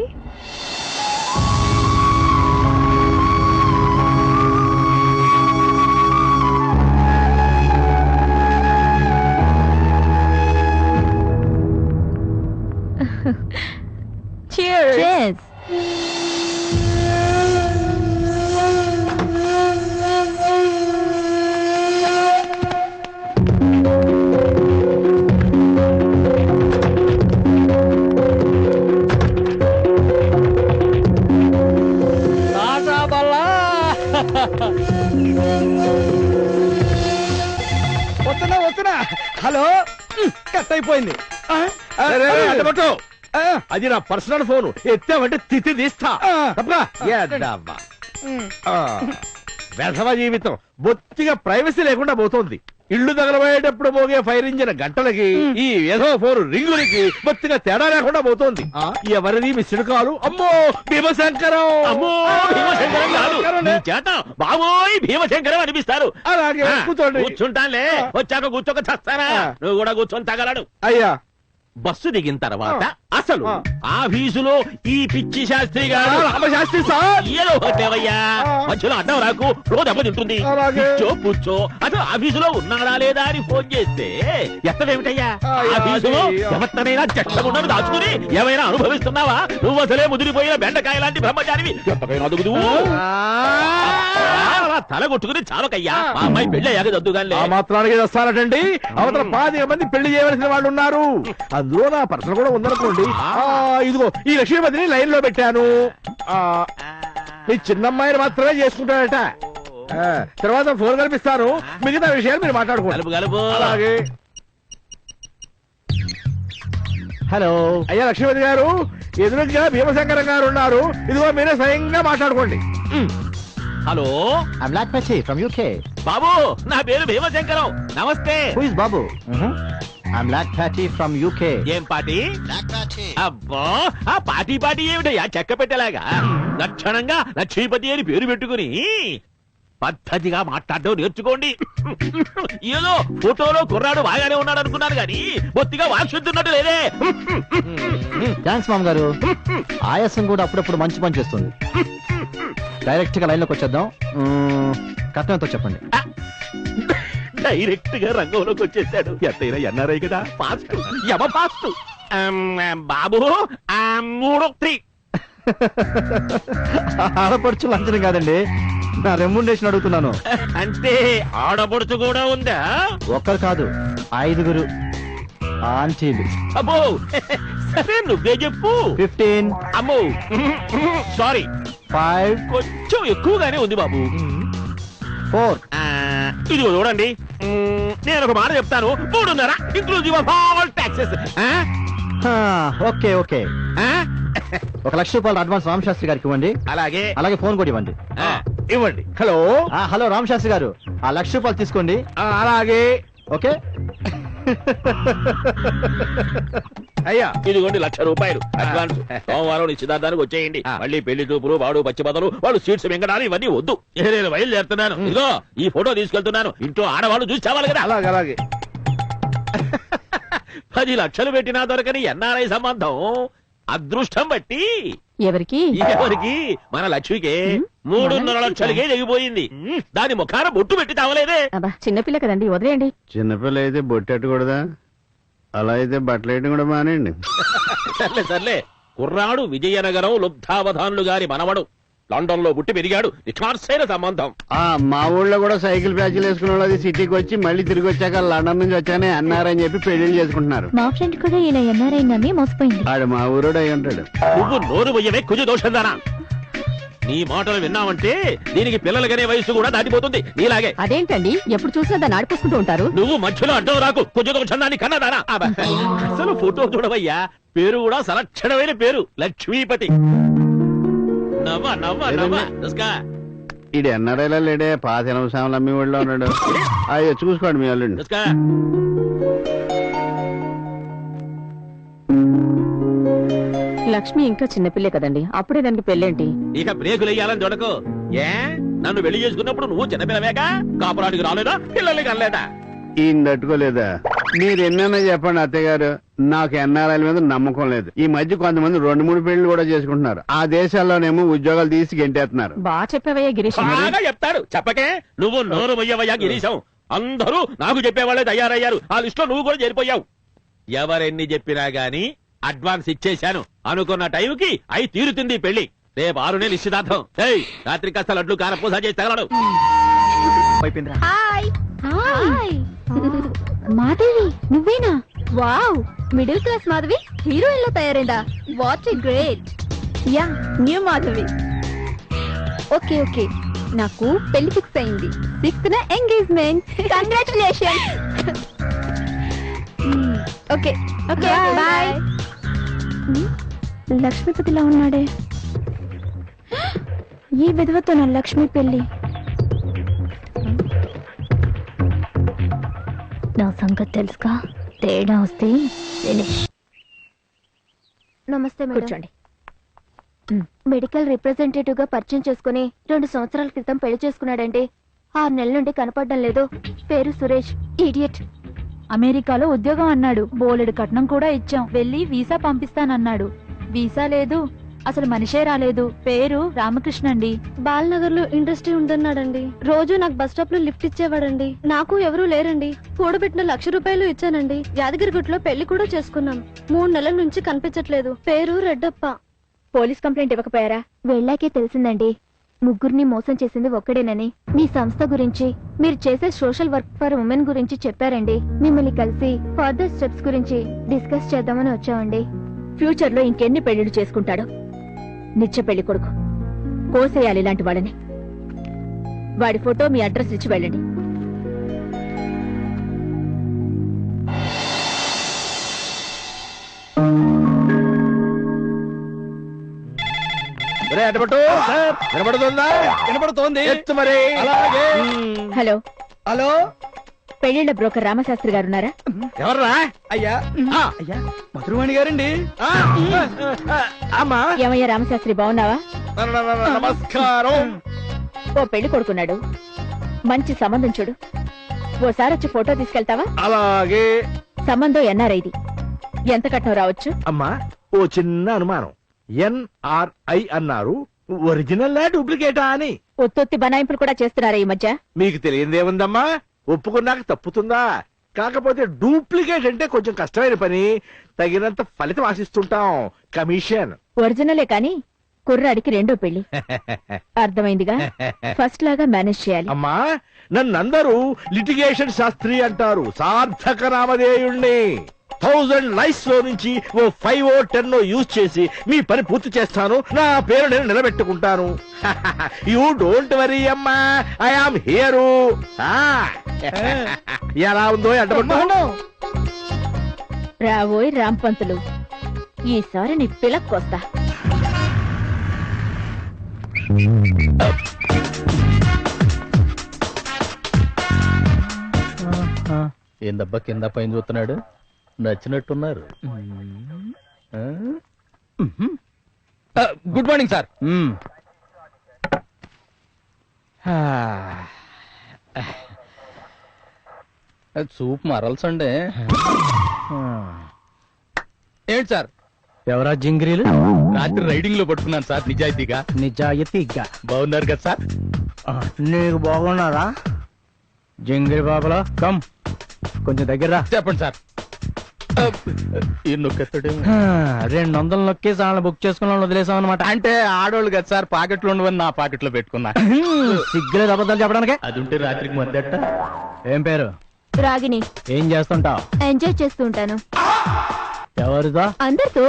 Cheers. Cheers. వస్తున్నా. హలో, కట్ అయిపోయింది. అది నా పర్సనల్ ఫోన్, ఎత్తామంటే తిథి తీస్తా. వెధవ జీవితం బొత్తిగా ప్రైవసీ లేకుండా పోతోంది. ఇల్లు తగలబోయేటప్పుడు మోగే ఫైర్ ఇంజిన్ గంటలకి ఈ ఏదో ఫోన్ రింగులకి బొత్తిగా తేడా లేకుండా పోతోంది. ఎవరిది మిస్డ్ కాలు? అమ్మో భీమశంకరం! అమ్మో భీమశంకరం కాదు, నీ చేత బాబోయ్ భీమశంకరం అనిపిస్తారు. అలాగే కూర్చోండి. కూర్చుంటానులే, వచ్చాక కూర్చోక చస్తారా? నువ్వు కూడా కూర్చొని తగలడు. అయ్యా, బస్సు దిగిన తర్వాత అసలు ఆఫీసులో ఈ పిచ్చి శాస్త్రి గారు రామశాస్త్రి సార్ ఏదో ఒకటేవయ్యా, మధ్యలో అడ్డం రాకు, రోజు దెబ్బతింటుంది. కూర్చో కూర్చో, అసలు ఆఫీసులో ఉన్నాడా లేదా అని ఫోన్ చేస్తే ఎత్తవేమిటయ్యా? ఆఫీసులో ఎవరినైనా చెట్టగుండను దాచుకుని ఏమైనా అనుభవిస్తున్నావా? నువ్వు అసలే ముదిరిపోయిన బెండకాయ లాంటి బ్రహ్మచారివి. ఎంతకైనా అదుగుదు తల కొట్టుకుని చావకయ్యా. మా అమ్మాయి పెళ్లి అయ్యాక దద్దుగానే ఆ మాత్రానికి వస్తారటండి. అవతల 10 మంది పెళ్లి చేయవలసిన వాళ్ళు ఉన్నారు. అందులో నా పర్సన్ కూడా ఉందనుకోండి. ఇదిగో ఈ లక్ష్మీపతిని లైన్ లో పెట్టాను. మీ చిన్నమ్మాయిని మాత్రమే చేసుకుంటాడట. తర్వాత ఫోన్ కల్పిస్తాను, మిగతా విషయాలు మీరు మాట్లాడుకోండి. అలాగే. హలో అయ్యా లక్ష్మీపతి గారు, ఎదురుగా భీమశంకరం గారు ఉన్నారు. ఇదిగో మీరే స్వయంగా మాట్లాడుకోండి. హలో, ఐ బ్లాక్ పచ్చి ఫ్రమ్ యూకే. బాబు నా పేరు భీమశంకరం. నమస్తే. Who is Babu? I'm Black Patty from UK. ఏం పార్టీ? అబ్బో, ఆ పార్టీ ఏమిటయ్యా చెక్క పెట్టేలాగా? లక్షణంగా లక్ష్మీపతి అని పేరు పెట్టుకుని పద్ధతిగా మాట్లాడడం నేర్చుకోండి. ఏదో ఫోటోలో కుర్రాడు బాగానే ఉన్నాడు అనుకున్నాను గాని బొత్తిగా వాక్శుద్ధున్నట్టు లేదే. థ్యాంక్స్ మామ్ గారు. ఆయాసం కూడా అప్పుడప్పుడు మంచి పని చేస్తుంది. డైరెక్ట్ గా లైన్ లోకి వచ్చేద్దాం. కట్నంతో చెప్పండి. డైరెక్ట్ గా రంగంలోకి వచ్చేసాడు. ఎంతైనా ఎన్ఆర్ఐ కదా, ఫాస్ట్ యమ ఫాస్ట్. బాబు 3 ఆడపడుచు లంచనం కాదండి, నా రెమ్యునరేషన్ అడుగుతున్నాను. అంటే ఆడపడుచు కూడా ఉందా? ఒక్కరు కాదు, 5 ఆంటీలు. అబ్బో సరే నువ్వే చెప్పు. 15. అమ్మో సారీ, 5. కొంచెం ఎక్కువగానే ఉంది బాబు. 4. ఇదిగో చూడండి, నేను ఒక మాట చెప్తాను. 3.5 inclusive of all taxes. Okay okay. 1 లక్ష రూపాయలు అడ్వాన్స్ రామశాస్త్రి గారికి ఇవ్వండి. అలాగే అలాగే ఫోన్ కూడా ఇవ్వండి. ఇవ్వండి. హలో హలో రామశాస్త్రి గారు, ఆ 1 లక్ష రూపాయలు తీసుకోండి. అలాగే. ఓకే. అయ్యా ఇదిగోండి 1 లక్ష రూపాయలు అడ్వాన్స్. సోమవారం నిశ్చితార్థానికి వచ్చేయండి. మళ్ళీ పెళ్లి చూపులు, వాడు పచ్చి బదులు, వాళ్ళు సీట్స్ మింగడాలు ఇవన్నీ వద్దు. నేను బయలుదేరుతున్నాను. ఇదిగో ఈ ఫోటో తీసుకెళ్తున్నాను. ఇంట్లో ఆడవాళ్ళు చూసి చావాలి కదా. అలాగే అలాగే. 10 లక్షలు పెట్టినా దొరకని ఎన్ఆర్ఐ సంబంధం అదృష్టం బట్టి ఎవరికి మన లక్ష్మికే 3.5 లక్షలకే దిగిపోయింది. దాని ముఖాన బొట్టు పెట్టి తావలేదే. చిన్నపిల్ల కదండి, వదిలేయండి. చిన్నపిల్ల అయితే బొట్టెట్టకూడదా? అలా అయితే బట్టలు వేయడం కూడా మానేయండి. సర్లే కుర్రాడు విజయనగరం లుబ్ధావధానులు గారి మనవడు. లండన్ లో పుట్టి పెరిగాడు. నిఖార్సైన సంబంధం. మా ఊళ్ళో కూడా సైకిల్ ప్యాచ్లు వేసుకున్న వాళ్ళు సిటీకి వచ్చి మళ్ళీ తిరిగి వచ్చాక లండన్ నుంచి వచ్చానే ఎన్ఆర్ఐ అని చెప్పి పెళ్లి చేసుకుంటున్నారు. మా ఫ్రెండ్ కూడా ఇలా ఎన్ఆర్ఐ నమ్మి మోసపోయింది. ఆడు మా ఊరోడు అయి ఉంటాడు. నువ్వు నోరు పోయవే కుజు దోషందానా? నీ మాటలు విన్నావంటే దీనికి పిల్లలకనే వయసు కూడా దాటిపోతుంది. నీలాగే. అదేంటండి, ఎప్పుడు చూసినా దాన్ని ఆడిపోసుకుంటూ ఉంటారు. నువ్వు మధ్యలో అడ్డం రాకు. కుజ దోషందాన్ని కన్నదానా? అసలు ఫోటో చూడవయ్యా, పేరు కూడా సలక్షణమైన పేరు, లక్ష్మీపతి. నవ్వ నవ్వ నవ్వ. ఈడు ఎన్ఆర్ఐలో లేడే, పాత సామాన్లు అమ్మి ఊళ్ళో ఉన్నాడు. అయ్యో చూసుకోండి మీ వాళ్ళు. లక్ష్మి ఇంకా చిన్నపిల్లే కదండి, అప్పుడే దానికి పెళ్ళేంటి? ఇక బ్రేకులు వేయాలని చూడకు. ఏ నన్ను పెళ్లి చేసుకున్నప్పుడు నువ్వు చిన్నపిల్లవేగా? కాపురానికి రాలేదా? పిల్లల్ని కనలేదా? ఈయన తట్టుకోలేదా? మీరు ఎన్నైనా చెప్పండి అత్తయ్య గారు, నాకు ఎన్ఆర్ఐల మీద నమ్మకం లేదు. ఈ మధ్య కొంతమంది 2-3 పెళ్లి కూడా చేసుకుంటున్నారు. ఆ దేశాల్లోనేమో ఉద్యోగాలు తీసి గెంటేస్తున్నారు. బాగా చెప్పావయ్యా గిరీష్. బాగా చెప్తాడు. చెప్పకే నువ్వు నోరు మొయ్యవయ్యా గిరీశం. అందరూ నాకు చెప్పేవాళ్ళే తయారయ్యారు. ఆ లిస్ట్ లో నువ్వు కూడా చేరిపోయావు. ఎవరెన్ని చెప్పినా గాని అడ్వాన్స్ ఇచ్చేశాను. అనుకున్న టైంకి అయి తీరుతుంది పెళ్లి. రేపు 6 నిశ్చితార్థం. రాత్రి కాస్త లడ్లు కారపూస చేసి తగలడు. హాయ్ మాధవి, నువ్వేనా? Wow, middle class Madhavi heroine లో తయారైందా? What a great. Ya, new Madhavi. Okay okay, నాకు పెళ్లి ఫిక్స్ అయింది. 6th engagement. Congratulation. Okay okay bye. లక్ష్మీపతిలా ఉన్నాడే. ఈ విధవతో నా లక్ష్మి పెళ్లి. నా సంగతి తెలుసుగా, తేడా వస్తే ఫినిష్. నమస్తే మేడం. కూర్చోండి. మెడికల్ రిప్రజెంటేటివ్ గా పరిచయం చేసుకుని 2 సంవత్సరాల క్రితం పెళ్లి చేసుకున్నాడండి. 6 నెలల నుండి కనపడడం లేదు. పేరు సురేష్. ఇడియట్. అమెరికాలో ఉద్యోగం అన్నాడు. బోలెడు కట్నం కూడా ఇచ్చాం. వెళ్ళి వీసా పంపిస్తానన్నాడు. వీసా లేదు, అసలు మనిషే రాలేదు. పేరు రామకృష్ణ అండి. బాలనగర్ లో ఇండస్ట్రీ ఉందన్నాడండి. రోజు నాకు బస్ స్టాప్ లో లిఫ్ట్ ఇచ్చేవాడండి. నాకు ఎవరూ లేరండి. కూడబెట్టిన ₹1,00,000 ఇచ్చానండి. యాదగిరిగుట్లో పెళ్లి కూడా చేసుకున్నాం. 3 నెలల నుంచి కనిపించట్లేదు. పేరు రెడ్డప్ప. పోలీస్ కంప్లైంట్ ఇవ్వకపోయారా? వెళ్ళాకే తెలిసిందండి, ముగ్గురిని మోసం చేసింది ఒక్కడేనని. మీ సంస్థ గురించి, మీరు చేసే సోషల్ వర్క్ ఫర్ ఉమెన్ గురించి చెప్పారండి. మిమ్మల్ని కలిసి ఫర్దర్ స్టెప్స్ గురించి డిస్కస్ చేద్దామని వచ్చామండి. ఫ్యూచర్ లో ఇంకెన్ని పెళ్లిళ్ళు చేసుకుంటాడు? నిత్య పెళ్లి కొడుకు. కోసేయాలి ఇలాంటి వాళ్ళని. వాడి ఫోటో, మీ అడ్రస్ ఇచ్చి వెళ్ళండి. వినపడుతోంది. హలో హలో, పెళ్లిళ్ల బ్రోకర్ రామశాస్త్రి గారు ఉన్నారా? ఎవర్రా? అయ్యా అయ్యా మధురవాణి గారండి. అమ్మా. ఏమయ్యా రామశాస్త్రి, బాగున్నావా? నమస్కారం. ఓ పెళ్లి కొడుకున్నాడు, మంచి సంబంధం చూడు. ఓసారి వచ్చి ఫోటో తీసుకెళ్తావా? అలాగే. సంబంధం ఎన్ఆర్ఐది. ఎంత కట్నం రావచ్చు? అమ్మా, ఓ చిన్న అనుమానం. NRI అన్నారు, ఒరిజినల్ డూప్లికేటా అని. ఒత్తొత్తి బనాయింపులు కూడా చేస్తున్నారా ఈ మధ్య? మీకు తెలియదేముందమ్మా, ఒప్పుకున్నాక తప్పుతుందా? కాకపోతే డూప్లికేట్ అంటే కొంచెం కష్టమైన పని, తగినంత ఫలితం ఆశిస్తుంటాం. కమిషన్. ఒరిజినలే కాని కుర్రాడికి రెండో పెళ్లి. అర్థమైందిగా, ఫస్ట్ లాగా మేనేజ్ చేయాలి. అమ్మా, నన్నందరూ లిటిగేషన్ శాస్త్రి అంటారు. సార్థక నామధేయుణ్ణి. 1000 లైఫ్స్ లో నుంచి ఓ 5 or 10 యూజ్ చేసి మీ పని పూర్తి చేస్తాను. నా పేరు నేను నిలబెట్టుకుంటాను. యూ డోంట్ వరీ అమ్మా, ఐ ఆమ్ హియరు. ఎలా ఉందో అడ్డపడ్డా? రావోయ్ రాంపంతులు, ఈసారి నీ పిలక్కొస్తా. ఏందబ్బా కింద పైన చూస్తున్నాడు? నచ్చినట్టున్నారు. Good morning sir. సూప్ మరల్సండే. ఏంటి సార్? ఎవరా జింగిరీలు? రాత్రి రైడింగ్ లో పట్టుకున్నాను సార్. నిజాయితీగా. నిజాయితీగా బాగున్నారు కదా సార్? నీకు బాగున్నారా జింగిరి బాబులా? కమ్ కొంచెం దగ్గర. చెప్పండి సార్. నొక్కెత్తాడు. 200 నొక్కేసి వాళ్ళని బుక్ చేసుకున్న వదిలేసాం అనమాట. అంటే ఆడోళ్ళు కదా సార్, పాకెట్లో ఉండవని నా పాకెట్లో పెట్టుకున్నా. సిగ్గులేదు అబద్ధాలు చెప్పడానికి. అది ఉంటే రాత్రికి మద్దట. ఏం పేరు? రాగిని. ఏం చేస్తుంటావు? ఎంజాయ్ చేస్తూ ఉంటాను. ఎవరితో? అందరితో.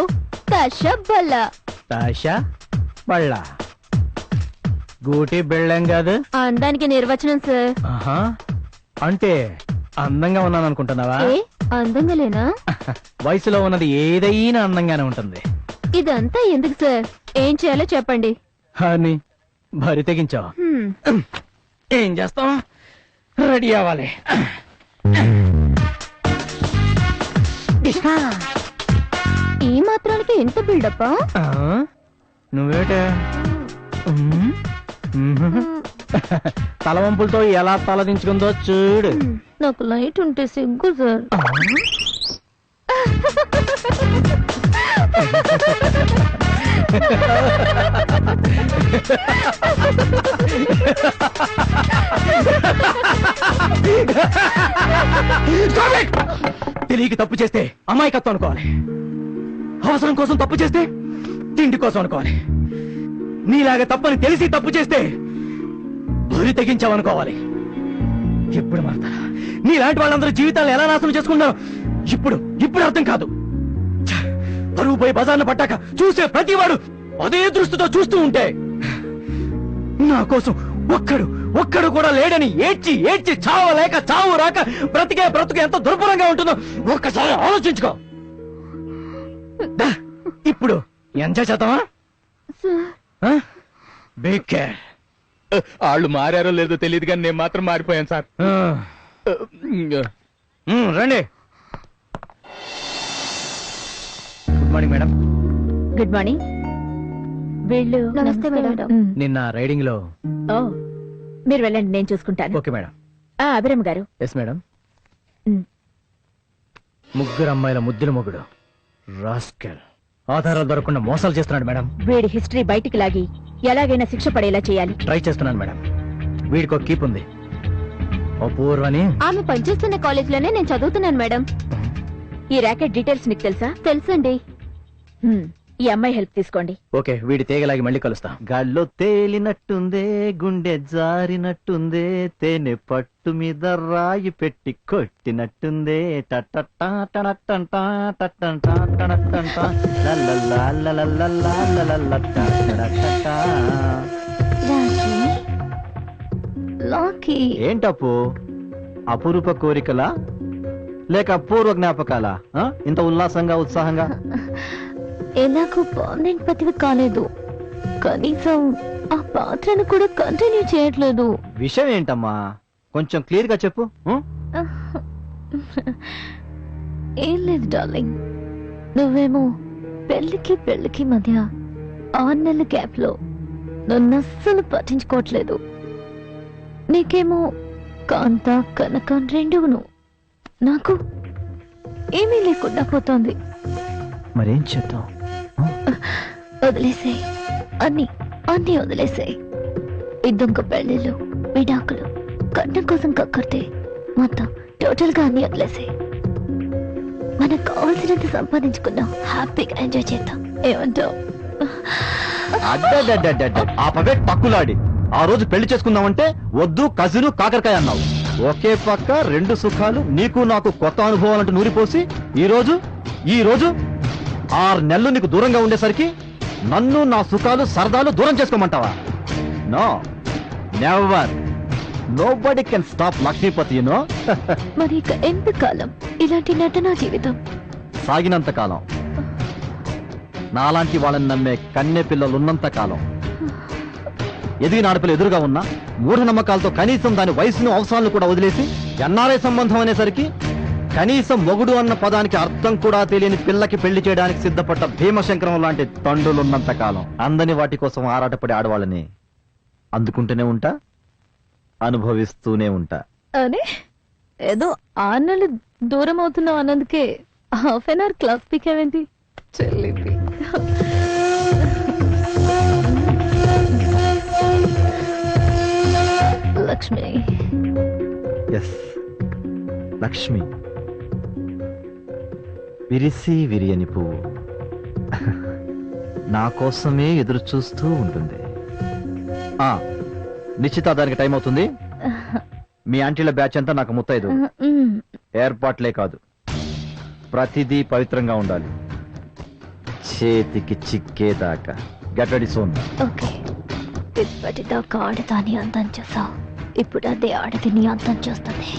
తషబ్బల్ల. తాషా బళ్ళ. గూటి బిళ్ళం కాదు. అందానికి నిర్వచనం సార్. ఆహా, అంటే అందంగా ఉన్నాను అనుకుంటున్నావా? అందంగా లేనా? వయసులో ఉన్నది ఏదైనా అందంగానే ఉంటుంది. ఇదంతా ఎందుకు సార్? ఏం చేయాలో చెప్పండి. అని భరి తెగించావు. ఏం చేస్తాం? రెడీ అవ్వాలి. ఈ మాత్రానికి ఎంత బిల్డప్? నువ్వేటే తలవంపులతో ఎలా తలదించుకుందో చూడు. నాకు లైట్ ఉంటే సిగ్గు సార్. తెలియక తప్పు చేస్తే అమాయకత్వం అనుకోవాలి. అవసరం కోసం తప్పు చేస్తే తిండి కోసం అనుకోవాలి. నీలాగా తప్పని తెలిసి తప్పు చేస్తే బరి తెగించావనుకోవాలి. ఎప్పుడు మారుతారా? నీలాంటి వాళ్ళందరూ జీవితాలను ఎలా నాశనం చేసుకున్నారు ఇప్పుడు అర్థం కాదు. పరువు పోయి బజార్ను పట్టాక చూసే ప్రతివాడు అదే దృష్టితో చూస్తూ ఉంటే నా కోసం ఒక్కడు కూడా లేడని ఏడ్చి ఏడ్చి చావలేక చావు రాక బ్రతుకు ఎంత దుర్భరంగా ఉంటుందో ఒక్కసారి ఆలోచించుకో. ఇప్పుడు ఎంజాయ్ చేద్దామా? బేక్ కేర్. వాళ్ళు మారారో లేదో తెలియదు కానీ నేను మాత్రం మారిపోయాను సార్. రండి. Good morning madam. Good morning. వీళ్ళు నమస్తే మేడం. నిన్న రైడింగ్ లో. ఓ, మీరు వెళ్ళండి, నేను చూసుకుంటాను. Okay madam. అభిరామ్ గారు. Yes madam. ముగ్గురు అమ్మాయిల ముద్దుల మొగుడు రాస్కెల్ ఆధారాలు దొరకకుండా మోసాలు చేస్తున్నాడు మేడం. వీడి హిస్టరీ బయటికి లాగి ఎలాగైనా శిక్ష పడేలా చేయాలి. ట్రై చేస్తున్నాను మేడం. వీడికి ఒక కీప్ ఉంది, అపూర్వని. ఆమె పనిచేస్తున్న కాలేజ్ లోనే నేను చదువుతున్నాను మేడం. ఈ ర్యాకెట్ డీటెయిల్స్ నీకు తెలుసా? తెలుసండి. ఈ అమ్మాయి హెల్ప్ తీసుకోండి. ఓకే, వీడి తేగలాగి మళ్ళీ కలుస్తా. గాల్లో తేలినట్టుందే, గుండె జారినట్టుందే, తేనె పట్టు మీద రాయి పెట్టి కొట్టినట్టుందే. ఏంటప్పు, అపురూప కోరికలా లేక అపూర్వ జ్ఞాపకాలా ఇంత ఉల్లాసంగా ఉత్సాహంగా? ఎలాగో పర్మనెంట్ పతివి కాలేదు, కనీసం ఆ పాత్రను కూడా కంటిన్యూ చేయట్లేదు. విషయం ఏంటమ్మా, కొంచెం క్లియర్ గా చెప్పు. ఏం లేదు డార్లింగ్, నువ్వేమో పెళ్లికి మధ్య 6 నెలల గ్యాప్ లో నన్ను అస్సలు పట్టించుకోవట్లేదు. నీకేమో కాంత కనకం రెండును, నాకు ఏమీ లేకుండా పోతోంది. మరేం చేద్దాం? వదిలేసే అన్ని వదిలేసే. ఇద్దొంక పెళ్లిళ్ళు, విడాకులు, కట్నం కోసం కక్కడితే మొత్తం టోటల్ గా అన్ని వదిలేసే. మనకు కావాల్సినంత సంపాదించుకున్నాం, హ్యాపీగా ఎంజాయ్ చేద్దాం. ఏమంటావు? ఆపవే పక్కులాడి. ఆ రోజు పెళ్లి చేసుకుందామంటే వద్దు కజిను కాకరకాయ అన్నావు. ఒకే పక్క రెండు సుఖాలు, నీకు నాకు కొత్త అనుభవాలంటూ నూరిపోసి ఈ రోజు 6 నెలలు నీకు దూరంగా ఉండేసరికి నన్ను నా సుఖాలు సరదాలు దూరం చేసుకోమంటావా? No, never. Nobody can stop Lakshmipati, you know. మరి ఇక ఎంతకాలం ఇలాంటి నటనా జీవితం? సాగినంత కాలం. నాలాంటి వాళ్ళని నమ్మే కన్నె పిల్లలున్నంత కాలం. ఎదిగిన ఆడపిల్ల ఎదురుగా ఉన్నా మూఢనమ్మకాలతో కనీసం దాని వయసును అవసరాలను కూడా వదిలేసి ఎన్ఆర్ఐ సంబంధం అనేసరికి కనీసం మొగుడు అన్న పదానికి అర్థం కూడా తెలియని పిల్లకి పెళ్లి చేయడానికి సిద్ధపడ్డ భీమశంకరం లాంటి తండ్రులున్నంత కాలం అందని వాటి కోసం ఆరాటపడే ఆడవాళ్ళని అందుకుంటూనే ఉంటా, అనుభవిస్తూనే ఉంటా. అరే, ఏదో 6 నెలలు దూరం అవుతున్నావు అన్నందుకే హాఫ్ అన్ అవర్ క్లాస్ పీకేవేంటి చెల్లిపి? లక్ష్మి. ఎస్, లక్ష్మి. విరిసి విరియని పువ్వు నా కోసమే ఎదురు చూస్తూ ఉంటుంది. నిశ్చితార్థానికి టైం అవుతుంది. మీ ఆంటీల బ్యాచ్ అంతా నాకు ముత్తైదు. ఏర్పాట్లే కాదు, ప్రతిదీ పవిత్రంగా ఉండాలి, చేతికి చిక్కేదాకా. Get ready soon. ఓకే, ఇప్పటిదాకా ఆడదాన్ని అంతం చేసావు, ఇప్పుడు అదే ఆడది నీ అంతం చేస్తుంది.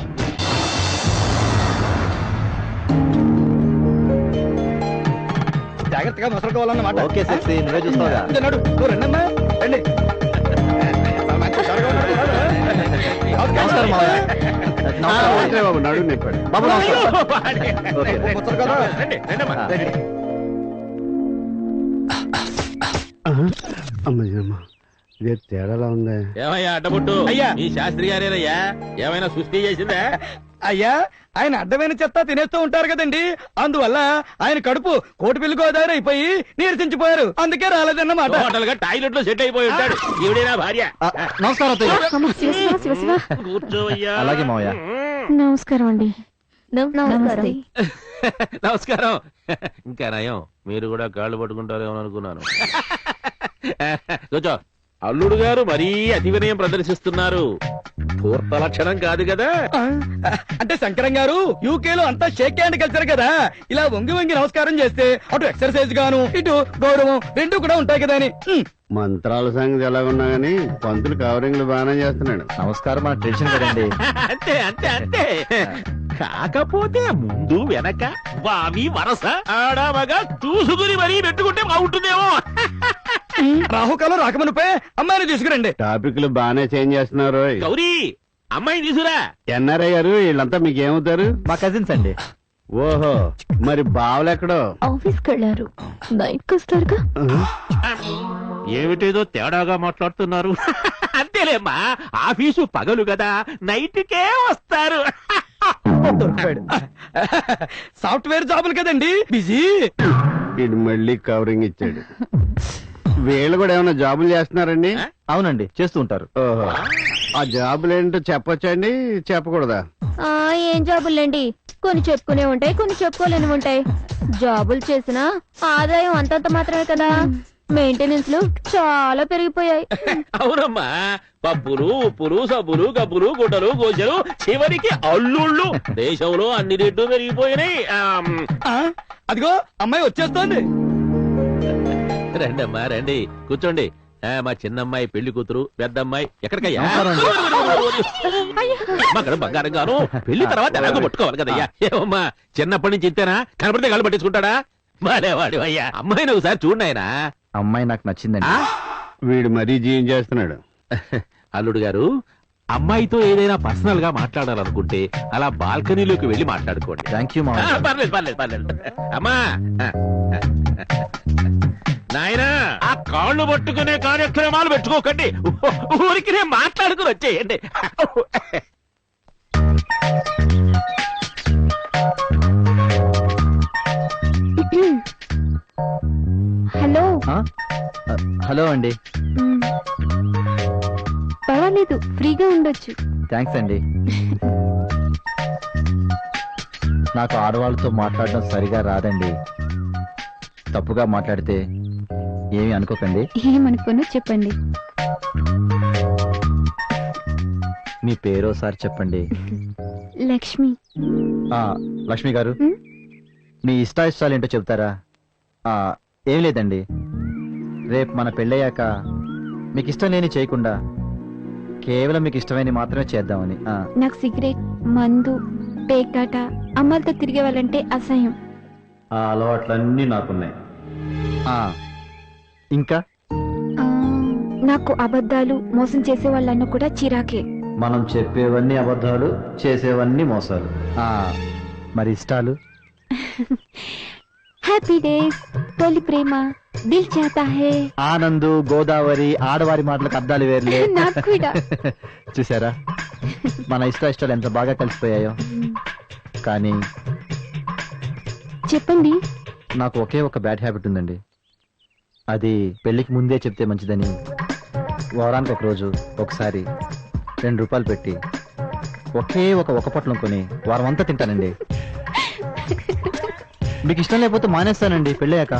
జాగ్రత్తగా మసలుకోవాలన్నమాట. ఓకే సెక్సీ, నువ్వే చూస్తావుగా. రండి. నమస్కారం బాబు, నడు నింపాడు. బాబు అమ్మా, ఇదే తేడాలా ఉందా? ఏమయ్యా అడ్డబుట్టు? అయ్యా, ఈ శాస్త్రి గారేనయ్యా, ఏమైనా సృష్టి చేసిందా? అయ్యా, ఆయన అడ్డమైన చెత్త తినేస్తూ ఉంటారు కదండి, అందువల్ల ఆయన కడుపు కోటిపిల్లి గోదావరి అయిపోయి నీరసించిపోయారు, అందుకే రాలేదన్నమాట. హోటల్ గా టాయిలెట్ లో సెట్ అయిపోయి ఉంటాడు. ఈవిడేనా భార్య? నమస్కారం కూర్చోవయ్యా. అలాగే మావయ్య. నమస్కారం అండి. నమస్తే. నమస్కారం. ఇంకా నయం, మీరు కూడా కాళ్ళు పట్టుకుంటారేమో అనుకున్నాను. కూర్చో. అల్లుడు గారు మరీ అతి వినయం ప్రదర్శిస్తున్నారు. పూర్త లక్షణం కాదు కదా. అంటే శంకరం గారు యూకేలో అంతా షేక్ హ్యాండ్ కల్చర్ కదా, ఇలా వంగి వంగి నమస్కారం చేస్తే అటు ఎక్సర్సైజ్ గాను ఇటు గౌరవం రెండు కూడా ఉంటాయి కదా అని. మంత్రాల సంగతి ఎలా ఉన్నా గానీ పంతులు కవరింగ్లు బాగానే చేస్తున్నాడు. నమస్కారం, మన ట్రెడిషన్ కదండి. అంతే అంతే అంతే. కాకపోతే ముందు వెనక వామి వరస ఆడమగా చూసుకుని మరీ పెట్టుకుంటే బాగుంటుందేమో. రాహుకాలం రాకమనిపై అమ్మాయిని తీసుకురండి. టాపిక్లు బాగానే చేంజ్ చేస్తున్నారు. గౌరీ అమ్మాయిని తీసురా. ఎన్ఆర్ఐ గారు వీళ్ళంతా మీకేమవుతారు? మా కజిన్స్ అండి. ఓహో, మరి బావలెక్కడో? ఆఫీస్కి వెళ్ళారు, నైట్కి వస్తారుగా. ఏమిటేదో తేడాగా మాట్లాడుతున్నారు. అంతేలేమ్మా, ఆఫీసు పగలు కదా, నైట్కే వస్తారు. సాఫ్ట్వేర్ జాబులు కదండి, బిజీ. ఇది మళ్ళీ కవరింగ్ ఇచ్చాడు. వీళ్ళు కూడా ఏమైనా జాబులు చేస్తున్నారండి? అవునండి, చేస్తూ ఉంటారు. ఓహో, ఆ జాబులు ఏంటో చెప్పొచ్చండి, చెప్పకూడదా? ఏం జాబులండి, కొన్ని చెప్పుకునే ఉంటాయి, కొన్ని చెప్పుకోలేని ఉంటాయి. జాబులు చేసినా ఆదాయం అంతంత మాత్రమే కదా, మెయింటెనెన్స్ లు చాలా పెరిగిపోయాయి. అవునమ్మా, పప్పులు ఉప్పులు సబ్బులు గబ్బులు గుడ్డలు గోజలు చివరికి అల్లుళ్ళు. దేశంలో అన్ని రేట్లు పెరిగిపోయినాయి. అదిగో అమ్మాయి వచ్చేస్తోంది. రండి అమ్మా రండి, కూర్చోండి. మా చిన్నమ్మాయి పెళ్లి కూతురు, పెద్దమ్మాయి ఎక్కడికయ్యా? బంగారం గాను పెళ్లి తర్వాత ఎలాగో పట్టుకోవాలి కదయ్యా. ఏమమ్మా చిన్నప్పటి నుంచి ఇంతేనా? కనపడితే కళ్ళు పట్టించుకుంటాడా? బాలేవాడు అయ్యా. అమ్మాయిని ఒకసారి చూడనాయనా. అమ్మాయి నాకు నచ్చిందండి. వీడు మరీ జీవం చేస్తున్నాడు. అల్లుడు గారు, అమ్మాయితో ఏదైనా పర్సనల్ గా మాట్లాడాలనుకుంటే అలా బాల్కనీలోకి వెళ్ళి మాట్లాడుకోండి. Thank you. పర్లేదు పర్లేదు పర్లేదు. అమ్మా నాయనా, ఆ కాళ్ళు పట్టుకునే కార్యక్రమాలు పెట్టుకోకండి, ఊరికి నేను మాట్లాడుకుని వచ్చేయండి. హలో. హలో అండి. పర్వాలేదు, ఫ్రీగా ఉండొచ్చు. థ్యాంక్స్ అండి. నాకు ఆడవాళ్ళతో మాట్లాడడం సరిగా రాదండి. తప్పుగా మాట్లాడితే ఏమి అనుకోకండి. ఏమనుకోను, చెప్పండి. మీ పేరోసారి చెప్పండి. లక్ష్మి. లక్ష్మి గారు, మీ ఇష్టాయిష్టాలు ఏంటో చెప్తారా? ఏం లేదండి, రేపు మన పెళ్ళయ్యాక మీకు ఇష్టం లేని చేయకుండా కేవలం మీకు ఇష్టమైన మాత్రమే చేద్దామని. నాకు సిగరెట్, మందు, పేకాట, అమ్మాయిలతో తిరిగే వాళ్ళంటే అసహ్యం. ఆ అలవాట్లన్నీ నాకున్నాయి. ఇంకా నాకు అబద్ధాలు, మోసం చేసే వాళ్ళన్న కూడా చిరాకే. మనం చెప్పేవన్నీ అబద్ధాలు, చేసేవన్నీ మోసాలు. మరి ఇష్టాలు? హ్యాపీ డేస్, తొలి ప్రేమ, దిల్ చాతా హే, ఆనందు, గోదావరి, ఆడవారి మాటలకు అర్థాలు వేర్లే. నాకు కూడా. చూసారా మన ఇష్టాలు ఎంత బాగా కలిసిపోయాయో. కానీ చెప్పండి. నాకు ఒకే ఒక బ్యాడ్ హ్యాబిట్ ఉందండి. అది పెళ్లికి ముందే చెప్తే మంచిదని వారానికి ఒక రోజు ఒకసారి 2 రూపాయలు పెట్టి ఒకే ఒక పొట్లం కొని వారం అంతా తింటానండి. మీకు ఇష్టం లేకపోతే మానేస్తానండి పెళ్ళయ్యాక.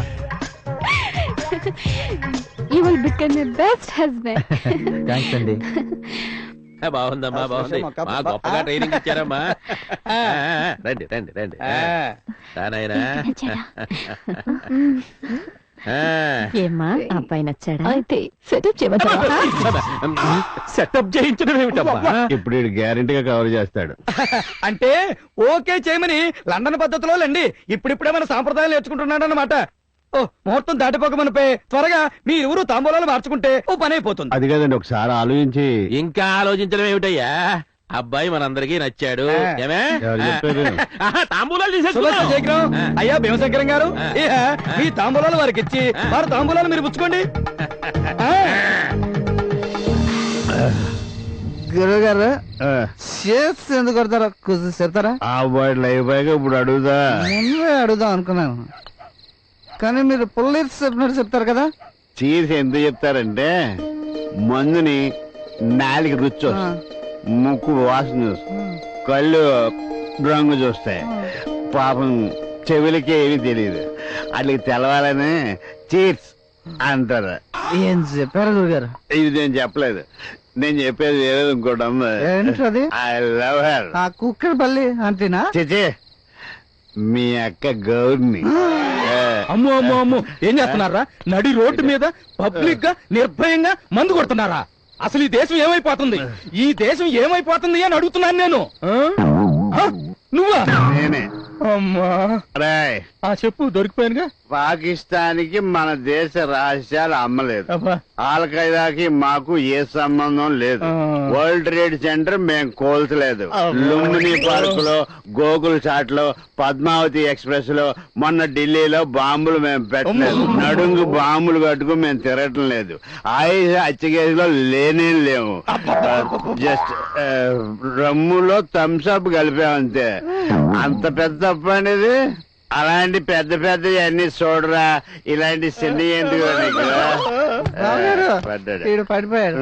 You will become the best husband. Thanks అండి. బాగుందమ్మా, బాగుంది. మా గొప్పగా ట్రైనింగ్ ఇచ్చారమ్మా. రండి రండి రండి. నాయనా, ఏమ్మా అబ్బాయి నచ్చాడా? అయితే సెటప్ చేయమంటారా? సెటప్ చేయించడం ఏమిటమ్మా? ఇప్పుడు వీడు గ్యారెంటీగా కవర్ చేస్తాడు. అంటే ఓకే చేయమని లండన్ పద్ధతిలో లేండి, ఇప్పుడిప్పుడే మన సాంప్రదాయాలు నేర్చుకుంటున్నాడు అన్నమాట. ఓ ముహూర్తం దాటిపోకమనిపై త్వరగా మీ ఊరు తాంబూలాలు మార్చుకుంటే ఓ పని అయిపోతుంది. అది కదండి, ఒకసారి ఆలోచించి. ఇంకా ఆలోచించడం ఏమిటయ్యా? అబ్బాయి మనందరికీ నచ్చాడు. ఏమే తాంబూలాలు శేఖరం, అయ్యా భీమశంకరం గారు, మీ తాంబూలాలు వారికి ఇచ్చి వారి తాంబూలాలు మీరు పుచ్చుకోండి. గురువు గారు షేప్స్ ఎందుకు కొడతారా? కొంచెం చెప్తారా? లైవ్ బాయ్గా ఇప్పుడు అడుగుదా? ముందే అడుగుదాం అనుకున్నాను, కానీ మీరు పుల్లీర్స్ చెప్పినట్టు చెప్తారు కదా. చీర్స్ ఎందుకు చెప్తారంటే మందుని నాలుగు రుచి, ముక్కు వాసన చూస్తాయి, కళ్ళు రంగు చూస్తాయి, పాపం చెవులకి ఏమీ తెలియదు, అట్లకి తెలవాలని చీర్స్ అంటారు. ఏం చెప్పారు గురుగారు? ఇది నేను చెప్పలేదు, నేను చెప్పేది వేరేది ఇంకోటి ఉంది. ఏంటది? I love her. ఆ కుక్కర్ బల్లి అంతేనా? చిచి మీ అక్క గౌర్ని. అమ్మో అమ్మో అమ్మో ఏం చేస్తున్నారా? నడి రోడ్డు మీద పబ్లిక్ గా నిర్భయంగా మందు కొడుతున్నారా? అసలు ఈ దేశం ఏమైపోతుంది? ఈ దేశం ఏమైపోతుంది అని అడుగుతున్నాను నేను. నువ్వా? నేనే. అమ్మా రాయ్ చెప్పు, దొరికిపోయానుగా. పాకిస్తాన్కి మన దేశ రహస్యాలు అమ్మలేదు. ఆల్-ఖైదాకి మాకు ఏ సంబంధం లేదు. వరల్డ్ ట్రేడ్ సెంటర్ మేము కోల్చలేదు. లుంబిని పార్క్ లో, గోకుల్ చాట్ లో, పద్మావతి ఎక్స్ప్రెస్ లో, మొన్న ఢిల్లీలో బాంబులు మేము పెట్టలేదు. నడుంగు బాంబులు కట్టుకు మేము తిరగటం లేదు. ఆయుష హత్యకేసులో లేనే లేవు. జస్ట్ రమ్ములో థమ్స్అప్ కలిపామంతే. అంత పెద్ద తప్పు అనేది. అలాంటి పెద్ద పెద్ద అన్ని చూడరా, ఇలాంటి చిన్న పడ్డాడు. పడిపోయాడు.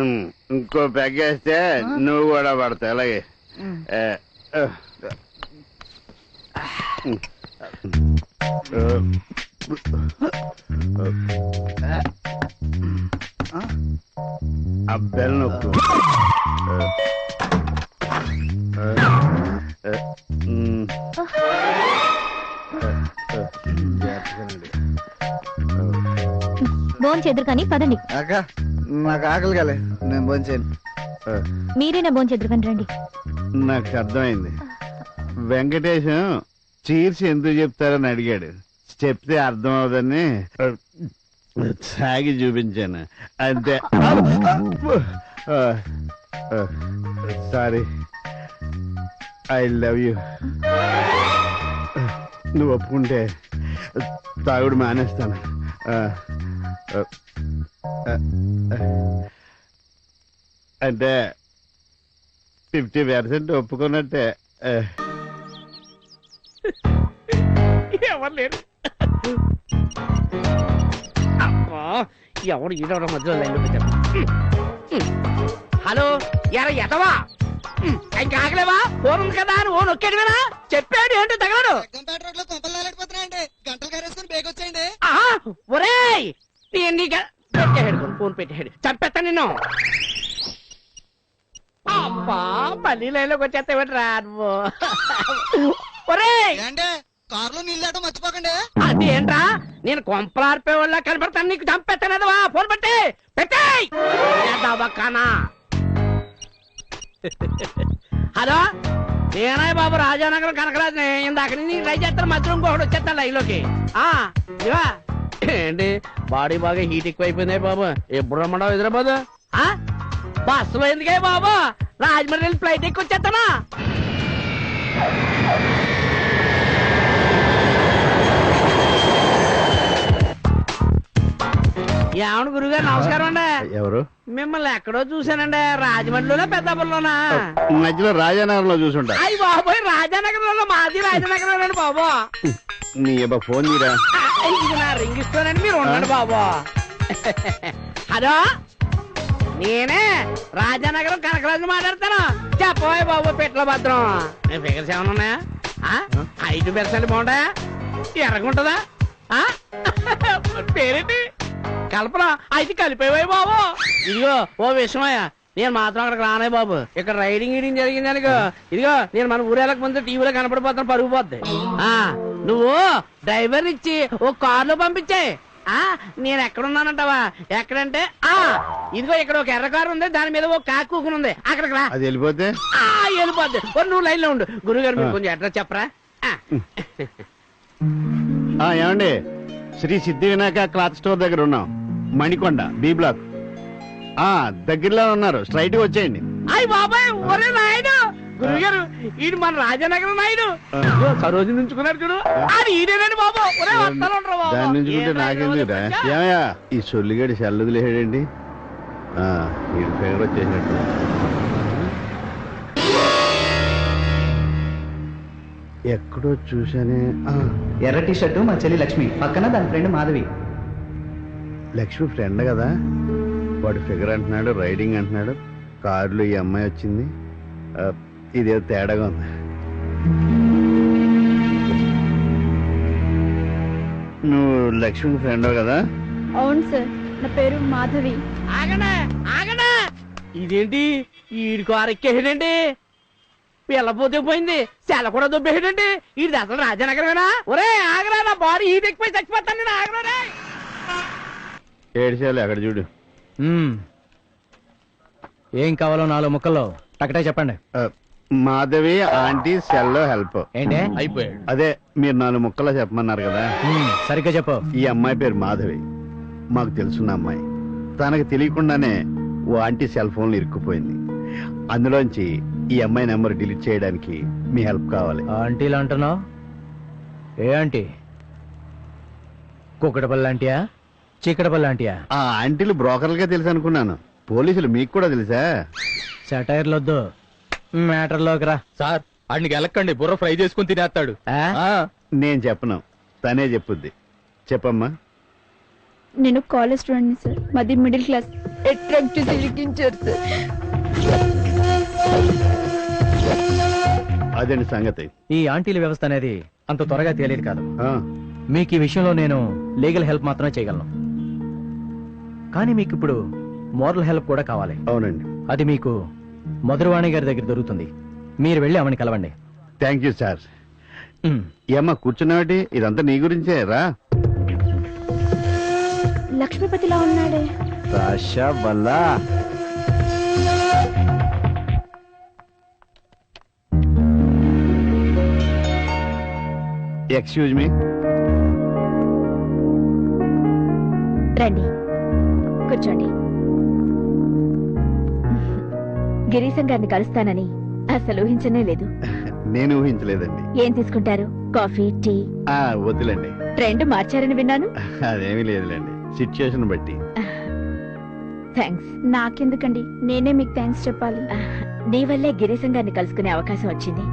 ఇంకో పెగ్గేస్తే నువ్వు కూడా పడతావు. అలాగే అబ్బెల్ నొక్కు. భోజనం చేద్దరు కానీ పదండి. అక్క నాకు ఆకలి కాలే, నేను భోంచేయను. మీరేనా భోజనం చేద్దరు కానీ రండి. నాకు అర్థమైంది. వెంకటేశం చీర్చి ఎందుకు చెప్తారని అడిగాడు. చెప్తే అర్థం అవదని సాగి చూపించాను అంతే. Sorry, I love you. నువ్వు ఒప్పుకుంటే తాగుడు మానేస్తాను. అంటే 50% ఒప్పుకున్నట్టే. ఎవరు లేరు. అమ్మా, ఎవడు ఈడవడం మధ్యలో లైన్లో పెట్టారు. హలో, ఎదవా ఇంకా ఆగలేవా? ఫోన్ ఉంది కదా అని ఓ నొక్కేడు కదా. చెప్పాడు ఏంటో తగలడు. ఒరేయ్ పెట్టాడు, ఫోన్ పెట్టాడు. చంపేస్తా నిన్ను. అబ్బా, మళ్ళీ లైన్లోకి వచ్చేస్తావేంటి రా నువ్వు? ఒరేయ్ కారులో నీళ్ళు మర్చిపోకండి. అది ఏంట్రా, నేను కొంపలార్పే వాళ్ళ కనపడతాను. నీకు చంపేస్తానదవా? ఫోన్ పెట్టేయ్. హలో, నేనే బాబు రాజానగరం కనకరాజుని. ఇందాక నుంచి ట్రై చేస్తాను, మధ్యలో ఇంకొకటి వచ్చేస్తాను లైన్లోకి. ఏంటి బాడీ బాగా హీట్ ఎక్కువైపోయింది బాబు. ఎప్పుడు రమ్మడావు హైదరాబాద్? బస్సులో ఎందుకే బాబు? రాజమండ్రి ఫ్లైట్ ఎక్కి వచ్చేస్తానా? ఏమను గురుగారు, నమస్కారం అండి. ఎవరు? మిమ్మల్ని ఎక్కడో చూశానండి. రాజమండ్రిలోనా పెద్దాపురంలోనా? మధ్యలో రాజానగరంలో చూసుంటా. అయ్యి బాబోయ్, రాజానగరంలో మాది రాజానగరం బాబు. నీ ఫోన్ తీరా. నా రింగ్ ఇస్తానండి, మీరు ఉండండి బాబు. హలో, నేనే రాజానగరం కనకరాజు మాట్లాడతాను. చెప్పబోయ్ బాబు, పెట్ల భద్రం. ఫిగర్స్ ఏమన్నా ఉన్నాయా? 5% బాగుంటాయా? ఎర్రగుంటుందా? పేరేంటి? కల్పన. అయితే కలిపేవాయి బాబు. ఇదిగో ఓ విషయమయ్యా, నేను మాత్రం అక్కడికి రానే బాబు. ఇక్కడ రైడింగ్ గీడింగ్ జరిగింది అనుకో, ఇదిగో నేను మన ఊరేళ్ళకి ముందు టీవీలో కనపడిపోతాను, పరుగు పోద్ది. నువ్వు డ్రైవర్ ఇచ్చి ఓ కారులో పంపించాయి. నేను ఎక్కడున్నానంటావా? ఎక్కడంటే ఇదిగో ఇక్కడ ఒక ఎర్ర కారు ఉంది, దాని మీద ఓ కాకు కూకుని ఉంది. అక్కడికి రా. అది వెళ్ళిపోతే వెళ్ళిపోద్ది. నువ్వు లైన్ లో ఉండు. గురుగారు మీరు కొంచెం అడ్రస్ చెప్పరా? ఏమండి, శ్రీ సిద్ధి వినాయక క్లాత్ స్టోర్ దగ్గర ఉన్నాం. Manikonda B block. దగ్గరలో ఉన్నారు, స్ట్రైట్ వచ్చేయండి. అయ్యి బాబాయ్, ఒరే నాయుడు. గురుగారు, ఈడు మన రాజానగరం నాయుడు. సరోజు నుంచుకున్నాడు చూడు, అది ఈడేనండి బాబు. ఒరే వస్తాను బాబు. దాని నుంచుకుంటే నాకెందుకురా? ఏమయ్యా, ఈ సొల్లిగడి చల్లుదిలేడండి. వీడి ఫేవర్ వచ్చేసినట్టు. ఎక్కడో చూసానే. ఎర్ర టీ షర్టు మా చెల్లి లక్ష్మి, పక్కన దాని ఫ్రెండ్ మాధవి. లక్ష్మి ఫ్రెండ్ కదా? వాడు ఫిగర్ అంటున్నాడు, రైడింగ్ అంటున్నాడు. కారులో ఈ అమ్మాయి వచ్చింది. ఇదేదో తేడాగా ఉంది. నువ్వు లక్ష్మి ఫ్రెండ్ కదా? అవును సార్, నా పేరు మాధవి. ఆగనా ఆగనా, ఇదేంటి ఈడి కారు ఎక్కేసాడండి పిల్లపోతే పోయింది సెల కూడా దొబ్బేసాడండి ఇది అసలు రాజనగరమేనా ఒరే ఆగరా నా బాడీ ఈది ఎక్కిపోయి చచ్చిపోతాను నేను ఆగరా ఏడిసేయాలి అక్కడ చూడు. ఏం కావాలో 4 ముక్కల్లో టకటే చెప్పండి. మాధవి ఆంటీ సెల్లో హెల్ప్ ఏంటే అయిపోయాడు. అదే మీరు 4 ముక్కల్లో చెప్పమన్నారు కదా. సరిగ్గా చెప్పు. ఈ అమ్మాయి పేరు మాధవి, మాకు తెలుసున్న అమ్మాయి. తనకు తెలియకుండానే ఓ ఆంటీ సెల్ ఫోన్ ఇరుక్కుపోయింది. అందులోంచి ఈ అమ్మాయి నెంబర్ డిలీట్ చేయడానికి మీ హెల్ప్ కావాలి. ఆంటీలు అంటున్నావు? ఏ ఆంటీ? కుక్కడపల్లి ఆంటీయా, చీకటపల్లి ఆంటీయా? ఆ ఆంటీలు బ్రోకర్లుగా తెలుసు అనుకున్నాను. పోలీసులు మీకు కూడా తెలుసా? సెటైర్లొద్దు, మ్యాటర్లోకి రా. సార్ అడికి వెళ్ళకండి, బుర్ర ఫ్రై చేసుకుని తినేస్తాడు. నేను చెప్పను, తనే చెప్పుద్ది. చెప్పమ్మా. నేను కాలేజ్ స్టూడెంట్ సార్, మాది మిడిల్ క్లాస్. అట్రాక్ట్ చేసి ఇరికించారు సార్. అదేంటి సంగతి? ఈ ఆంటీల వ్యవస్థ అనేది అంత త్వరగా తేలేదు కాదు. మీకు ఈ విషయంలో నేను లీగల్ హెల్ప్ మాత్రమే చేయగలను, కానీ మీకు ఇప్పుడు మోరల్ హెల్ప్ కూడా కావాలి. అవునండి. అది మీకు మధురవాణి గారి దగ్గర దొరుకుతుంది. మీరు వెళ్ళి ఆమెను కలవండి. Thank you sir. ఏమ్మా కూర్చున్నావాటి? ఇదంతా నీ గురించే రా. లక్ష్మీపతిలా ఉన్నాడే. రాషా వల్లా. Excuse me. రండి కూర్చోండి. గిరీశం గారిని కలుస్తానని అసలు ఊహించనే లేదు. నేను ఊహించలేదండి. ఏం తీసుకుంటారు? Coffee, tea? వద్దులేండి. ట్రెండ్ మార్చారని విన్నాను. అదేమీ లేదులేండి, సిచ్యుయేషన్ బట్టి. థ్యాంక్స్. నాకెందుకండి, నేనే మీకు థ్యాంక్స్ చెప్పాలి. నీ వల్లే గిరీశం గారిని కలుసుకునే అవకాశం వచ్చింది.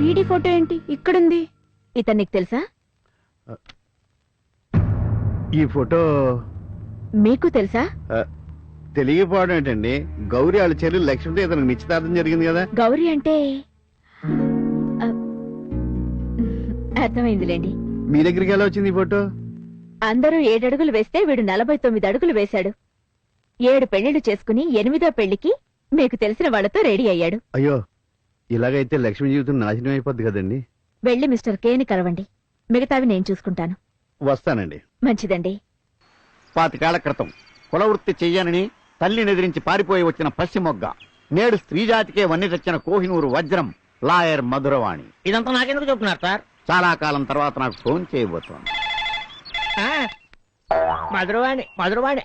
వీడి ఫోటో ఏంటి ఇక్కడుంది? ఇతను నీకు తెలుసా? ఈ ఫోటో మీకు తెలుసా? తెలియకపోవడం ఏంటండి? గౌరీ వాళ్ళ చెల్లి లక్ష్మితో ఇతనికి నిశ్చితార్థం జరిగింది కదా. గౌరీ అంటే అర్థమైందిలేండి. మీ దగ్గరికి ఎలా వచ్చింది ఈ ఫోటో? అందరూ 7 అడుగులు వేస్తే వీడు 49 అడుగులు వేశాడు. 7 పెళ్లిళ్లు చేసుకుని 8వ పెళ్లికి మీకు తెలిసిన వాళ్లతో రెడీ అయ్యాడు. అయ్యో, ఇలాగైతే లక్ష్మి జీవితం నాశనం అయిపోద్ది కదండి. వెళ్ళి మిస్టర్ కేని కలవండి, మిగతావి నేను చూసుకుంటాను. వస్తానండి. మంచిదండి. 25 ఏళ్ల క్రితం కులవృత్తి చెయ్యనని తల్లిని ఎదిరించి పారిపోయి వచ్చిన పశ్చిమొగ్గ, నేడు స్త్రీ జాతికే వన్ని తెచ్చిన కోహినూరు వజ్రం లాయర్ మధురవాణి. ఇదంతా నాకెందుకు చెప్తున్నారు సార్? చాలా కాలం తర్వాత నాకు ఫోన్ చేయబోతోంది. మధురవాణి మధురవాణి.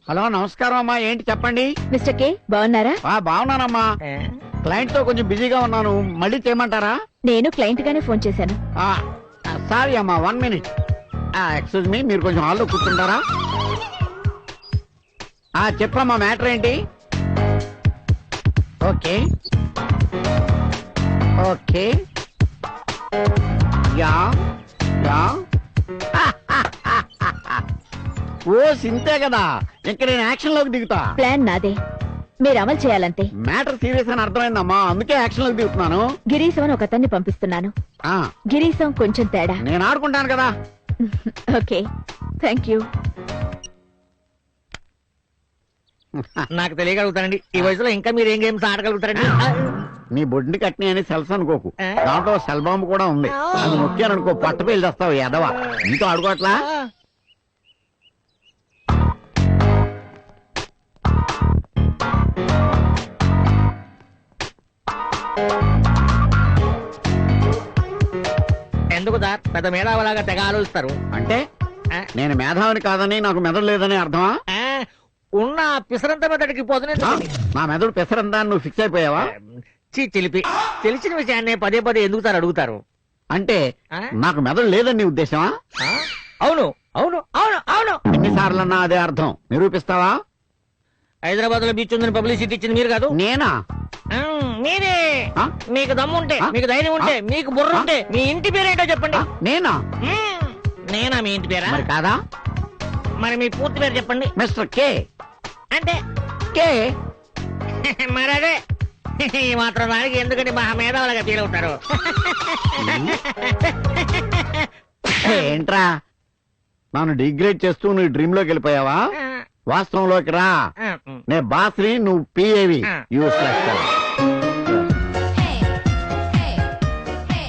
హలో, నమస్కారం అమ్మా. ఏంటి చెప్పండి. మిస్టర్ కే, బాగున్నారా? బాగున్నానమ్మా. క్లయింట్ తో కొంచెం బిజీగా ఉన్నాను, మళ్ళీ చేయమంటారా? నేను క్లయింట్ గానే ఫోన్ చేశాను. సారీ అమ్మా, 1 మినిట్. ఎక్స్క్యూజ్ మీ, మీరు కొంచెం హాల్లో కూర్చుంటారా? చెప్పమ్మా, మ్యాటర్ ఏంటి? Okay okay. Ya ya. ఓ సింతే కదా, ఇంక నేను యాక్షన్ లోకి దిగుతా. ప్లాన్ నాదే, మీరు అమలు చేయాలంతే. మ్యాటర్ సీరియస్ అని అర్థమైందమ్మా, అందుకే యాక్షన్ లోకి దిగుతున్నాను. గిరీశం అని ఒక అతన్ని పంపిస్తున్నాను. గిరీశం కొంచెం తేడా. నేను ఆడుకుంటాను కదా. Okay, thank you. నాకు తెలియగలుగుతానండి, ఈ వయసులో ఇంకా మీరు ఏం గేమ్స్ ఆడగలుగుతారండి? నీ బొడ్డుని కట్టిన అని సెల్స్ అనుకోకు, దాంట్లో సెల్ బాంబు కూడా ఉంది. అది నొక్కాననుకో పట్ట పేలు చేస్తావు ఎదవా. నీతో ఆడుకోవట్లా? ఎందుకు సార్ పెద్ద మేధావలాగా తెగ ఆలోచిస్తారు? అంటే నేను మేధావిని కాదని నాకు మెదడు లేదని అర్థమా? ఉన్న పిసరంత మెదడికి పోతుంది. నా మెదడు పిసరంతా నువ్వు ఫిక్స్ అయిపోయావా? చిలిపి తెలిసిన విషయాన్ని పదే పదే ఎందుకు సార్ అడుగుతారు? అంటే నాకు మెదడు లేదని నీ ఉద్దేశమా? అవును అవును అవును అవును. ఎన్నిసార్లన్నా అదే అర్థం. నిరూపిస్తావా? హైదరాబాద్ లో బీచ్ ఉందని పబ్లిసిటీ ఇచ్చింది మీరు కాదు? నేనా? మీరే. మీకు దమ్ము ఉంటే, మీకు ధైర్యం ఉంటే, మీకు బుర్ర ఉంటే మీ ఇంటి పేరేంటో చెప్పండి. నేనా? నేనా మీ ఇంటి పేరా? మరి కాదా? మరి మీ పూర్తి పేరు చెప్పండి. Mister K. అంటే కే. మరి అదే, ఈ మాత్రం దానికి ఎందుకని మహా మేధావులుగా ఫీల్ అవుతారు? ఏంట్రా నన్ను డిగ్రేడ్ చేస్తూ నువ్వు డ్రీమ్ లోకి వెళ్ళిపోయావా? వాస్తవంలోకి రా. నే బాస్ని, నువ్వు పిఏవి.